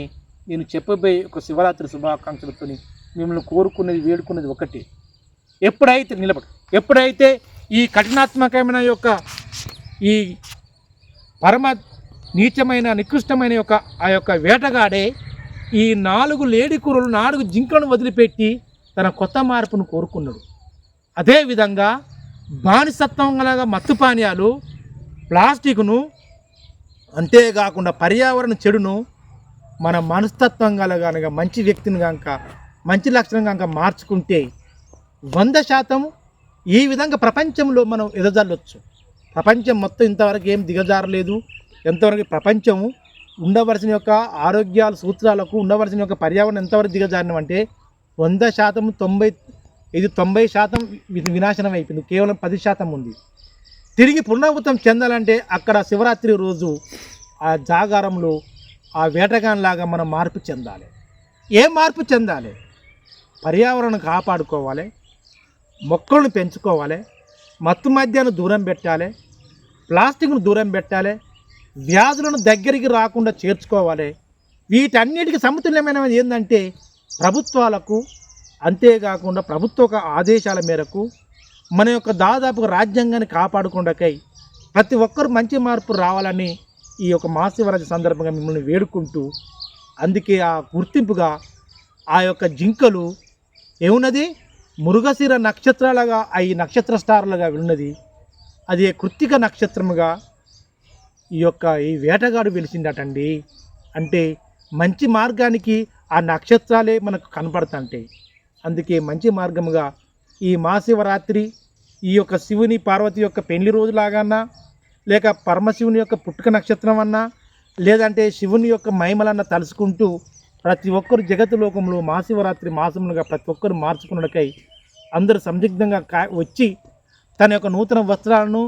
నేను చెప్పబోయే ఒక శివరాత్రి శుభాకాంక్షలతో మిమ్మల్ని కోరుకున్నది వేడుకున్నది ఒకటి. ఎప్పుడైతే ఈ కఠినాత్మకమైన యొక్క ఈ పరమ నీచమైన నికృష్టమైన యొక్క ఆ యొక్క వేటగాడే ఈ 4 లేడికూరలు 4 జింకలను వదిలిపెట్టి తన కొత్త మార్పును కోరుకున్నాడు. అదేవిధంగా బానిసత్వం గల మత్తు పానీయాలు, ప్లాస్టిక్ను, అంతేకాకుండా పర్యావరణ చెడును మన మనస్తత్వం కనుక మంచి వ్యక్తిని కనుక మంచి లక్షణం కనుక మార్చుకుంటే 100% ఈ విధంగా ప్రపంచంలో మనం ఎదజల్లొచ్చు. ప్రపంచం మొత్తం ఇంతవరకు ఏం దిగజారలేదు. ఎంతవరకు ప్రపంచము ఉండవలసిన యొక్క ఆరోగ్యాల సూత్రాలకు ఉండవలసిన యొక్క పర్యావరణం ఎంతవరకు దిగజారినమంటే 100%, 90% వినాశనం అయిపోయింది. కేవలం 10% ఉంది. తిరిగి పునరావృతం చెందాలంటే అక్కడ శివరాత్రి రోజు ఆ జాగారంలో ఆ వేటగానిలాగా మనం మార్పు చెందాలి. ఏం మార్పు చెందాలి? పర్యావరణం కాపాడుకోవాలి, మొక్కలను పెంచుకోవాలి, మత్తు మద్యాన్ని దూరం పెట్టాలి, ప్లాస్టిక్ను దూరం పెట్టాలి, వ్యాధులను దగ్గరికి రాకుండా చేర్చుకోవాలి. వీటన్నిటికీ సమతుల్యమైనది ఏంటంటే ప్రభుత్వాలకు, అంతేకాకుండా ప్రభుత్వ ఆదేశాల మేరకు మన యొక్క దాదాపుగా రాజ్యాంగాన్ని కాపాడుకుండకై ప్రతి ఒక్కరు మంచి మార్పు రావాలని ఈ యొక్క మహాశివరాత్రి సందర్భంగా మిమ్మల్ని వేడుకుంటూ, అందుకే ఆ గుర్తింపుగా ఆ యొక్క జింకలు ఏమున్నది మృగశిర నక్షత్రాలుగా ఈ నక్షత్ర స్టార్లుగా ఉన్నది. అది కృత్తిక నక్షత్రముగా ఈ వేటగాడు వెలిసిందటండి. అంటే మంచి మార్గానికి ఆ నక్షత్రాలే మనకు కనపడుతుంటాయి. అందుకే మంచి మార్గముగా ఈ మహాశివరాత్రి ఈ యొక్క శివుని పార్వతి యొక్క పెళ్లి రోజులాగన్నా, లేక పరమశివుని యొక్క పుట్టుక నక్షత్రం అన్నా, లేదంటే శివుని యొక్క మహిమలన్నా తలుసుకుంటూ ప్రతి ఒక్కరు జగత్తులోకంలో మహాశివరాత్రి మాసములుగా ప్రతి ఒక్కరు మార్చుకున్నకై అందరూ సందిగ్ధంగా వచ్చి తన యొక్క నూతన వస్త్రాలను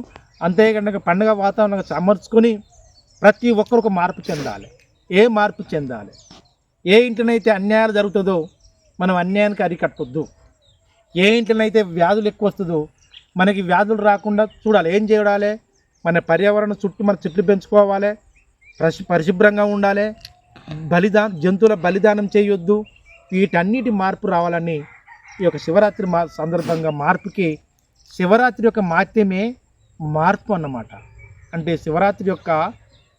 అంతేకాకుండా పండుగ వాతావరణంగా సమర్చుకొని ప్రతి ఒక్కరు ఒక మార్పు చెందాలి. ఏ మార్పు చెందాలి? ఏ ఇంటినైతే అన్యాయాలు జరుగుతుందో మనం అన్యాయానికి అరికట్టొద్దు. ఏ ఇంటినైతే వ్యాధులు ఎక్కువ వస్తుందో మనకి వ్యాధులు రాకుండా చూడాలి. ఏం చేయాలి? మన పర్యావరణం చుట్టూ మన చెట్లు పెంచుకోవాలి, పరిశుభ్రంగా ఉండాలి, జంతువుల బలిదానం చేయొద్దు. వీటన్నిటి మార్పు రావాలని ఈ యొక్క శివరాత్రి సందర్భంగా మార్పుకి శివరాత్రి యొక్క మాత్యమే మార్పు అన్నమాట. అంటే శివరాత్రి యొక్క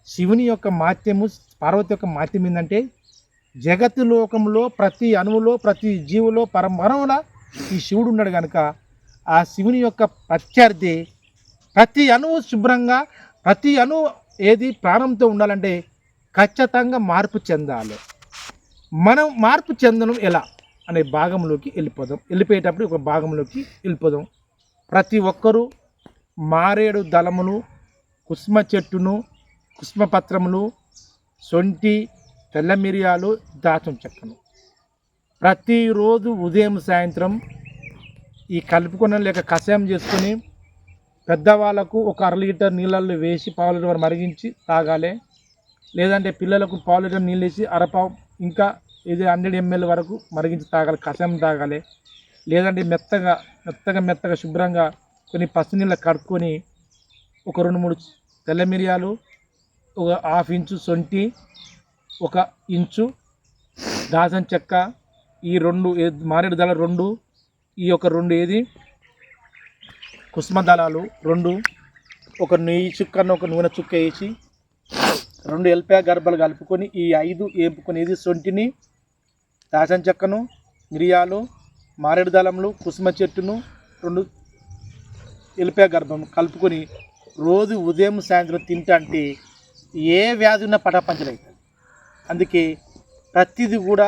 శివుని యొక్క మాత్యము, పార్వతి యొక్క మాత్యం ఏంటంటే జగత్తు లోకంలో ప్రతి అణువులో ప్రతి జీవులో పరమణంలో ఈ శివుడు ఉన్నాడు కనుక ఆ శివుని యొక్క ప్రత్యర్థి ప్రతి అణువు శుభ్రంగా, ప్రతి అణువు ఏది ప్రాణంతో ఉండాలంటే ఖచ్చితంగా మార్పు చెందాలి. మనం మార్పు చెందడం ఎలా అనే భాగంలోకి వెళ్ళిపోయేటప్పుడు ఒక భాగంలోకి వెళ్ళిపోదాం. ప్రతి ఒక్కరూ మారేడు దళములు, కుసుమ చెట్టును, కుసుమపత్రములు, సొంటి, తెల్ల మిరియాలు, దాల్చిన చెక్కను ప్రతిరోజు ఉదయం సాయంత్రం ఈ కలుపుకొని లేక కషాయం చేసుకొని పెద్దవాళ్ళకు ఒక 1/2 లీటర్ నీళ్ళల్లో వేసి పావు లీటర్ మరిగించి తాగాలి. లేదంటే పిల్లలకు పావు లీటర్ నీళ్ళు వేసి అరపావు ఇంకా 100 ml వరకు మరిగించి తాగాలి, కషాయం తాగాలి. లేదంటే మెత్తగా శుభ్రంగా కొన్ని పసుపు నీళ్ళ కడుక్కొని ఒక 2-3 తెల్ల మిరియాలు, ఒక 1/2 ఇంచు సొంటి, 1 ఇంచు దాల్చిన చెక్క, ఈ 2 మారేడు దళాలు 2, ఈ యొక్క 2 కుసుమ దళాలు 2, ఒక నెయ్యి చుక్కను ఒక నూనె చుక్క వేసి 2 ఎల్లిపాయ గర్భాలు కలుపుకొని ఈ 5 వేపుకొని సొంటిని, దాల్చిన చెక్కను, మిరియాలు, మారేడు దళములు, కుసుమ చెట్టును, 2 ఎల్లిపాయ గర్భం కలుపుకొని రోజు ఉదయం సాయంత్రం తింటే ఏ వ్యాధి ఉన్నా పటాపంచలవుతుంది. అందుకే ప్రతిదీ కూడా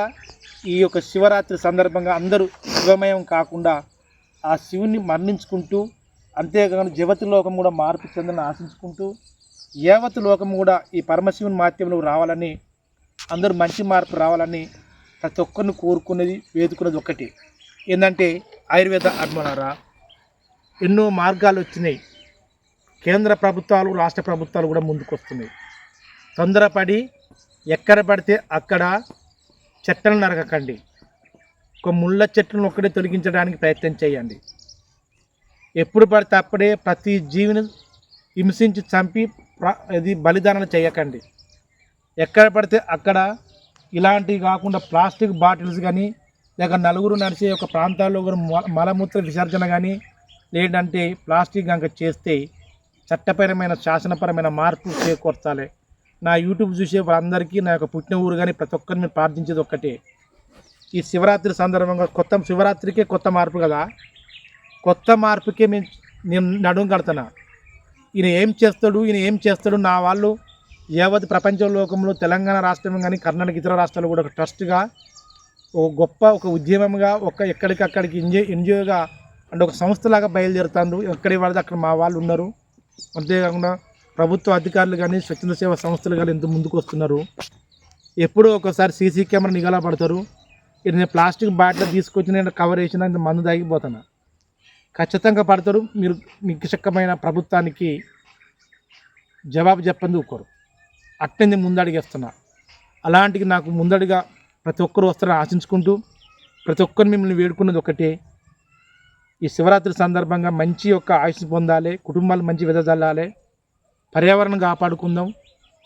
ఈ యొక్క శివరాత్రి సందర్భంగా అందరూ శివమయం కాకుండా ఆ శివుని మరణించుకుంటూ, అంతేకాకుండా జగత్తు లోకం కూడా మార్పు చెందని ఆశించుకుంటూ యావత్ లోకం కూడా ఈ పరమశివుని మాధ్యంలో రావాలని, అందరూ మంచి మార్పు రావాలని ప్రతి ఒక్కరిని కోరుకునేది వేడుకునేది ఒకటి ఏంటంటే ఆయుర్వేద అభిమానారా ఎన్నో మార్గాలు వచ్చినాయి. కేంద్ర ప్రభుత్వాలు, రాష్ట్ర ప్రభుత్వాలు కూడా ముందుకు వస్తున్నాయి. తొందరపడి ఎక్కడ పడితే అక్కడ చెట్లను నరకకండి. ఒక ముళ్ళ చెట్లను ఒక్కడే తొలగించడానికి ప్రయత్నం చేయండి. ఎప్పుడు పడితే అప్పుడే ప్రతి జీవిని హింసించి చంపి ఇది బలిదానాలు చేయకండి. ఎక్కడ పడితే అక్కడ ఇలాంటివి కాకుండా ప్లాస్టిక్ బాటిల్స్ కానీ, లేక నలుగురు నడిచే ఒక ప్రాంతాల్లో కూడా మలమూత్ర విసర్జన కానీ, లేదంటే ప్లాస్టిక్ కనుక చేస్తే చట్టపరమైన శాసనపరమైన మార్పు చేకూర్చాలి. నా యూట్యూబ్ చూసే వాళ్ళందరికీ నా యొక్క పుట్టిన ఊరు కానీ ప్రతి ఒక్కరిని మీరు ప్రార్థించేది ఒక్కటే, ఈ శివరాత్రి సందర్భంగా శివరాత్రికే కొత్త మార్పు కదా, కొత్త మార్పుకే నేను నడుము కడుతున్నా. ఈయన ఏం చేస్తాడు నా వాళ్ళు యావత్ ప్రపంచ లోకంలో తెలంగాణ రాష్ట్రం కానీ కర్ణాటక ఇతర రాష్ట్రాలు కూడా ఒక ట్రస్ట్గా, ఒక ఉద్యమంగా, ఎక్కడికక్కడికి ఎన్జిఓగా అంటే ఒక సంస్థలాగా బయలుదేరుతాడు. ఎక్కడికి పడితే అక్కడ మా వాళ్ళు ఉన్నారు. అంతేకాకుండా ప్రభుత్వ అధికారులు కానీ స్వచ్ఛంద సేవా సంస్థలు కానీ ఎంత ముందుకు వస్తున్నారు. ఎప్పుడో ఒకసారి సీసీ కెమెరా నిఘాలా పడతారు. నేను ప్లాస్టిక్ బాటిల్ తీసుకొచ్చి నేను కవర్ చేసిన మందు తాగిపోతాను, ఖచ్చితంగా పడతారు. మీరు నిక్షకమైన ప్రభుత్వానికి జవాబు చెప్పండి ఊరుకోరు. అట్టని ముందడిగేస్తున్నా. అలాంటికి నాకు ముందడిగా ప్రతి ఒక్కరు వస్తారని ఆశించుకుంటూ ప్రతి ఒక్కరు మిమ్మల్ని వేడుకున్నది ఒకటే, ఈ శివరాత్రి సందర్భంగా మంచి యొక్క ఆయుష్ పొందాలి, కుటుంబాలు మంచి వెదజల్లాలి, పర్యావరణం కాపాడుకుందాం.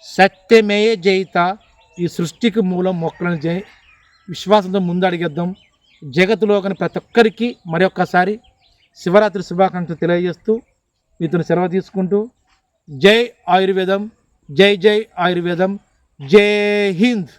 సత్యమే జయిత, ఈ సృష్టికి మూలం మొక్కలను విశ్వాసంతో ముందడిగేద్దాం. జగత్తులో కానీ ప్రతి ఒక్కరికి మరొక్కసారి శివరాత్రి శుభాకాంక్షలు తెలియజేస్తూ మీతో సెలవు తీసుకుంటూ జై ఆయుర్వేదం, జై ఆయుర్వేదం, జై హింద్.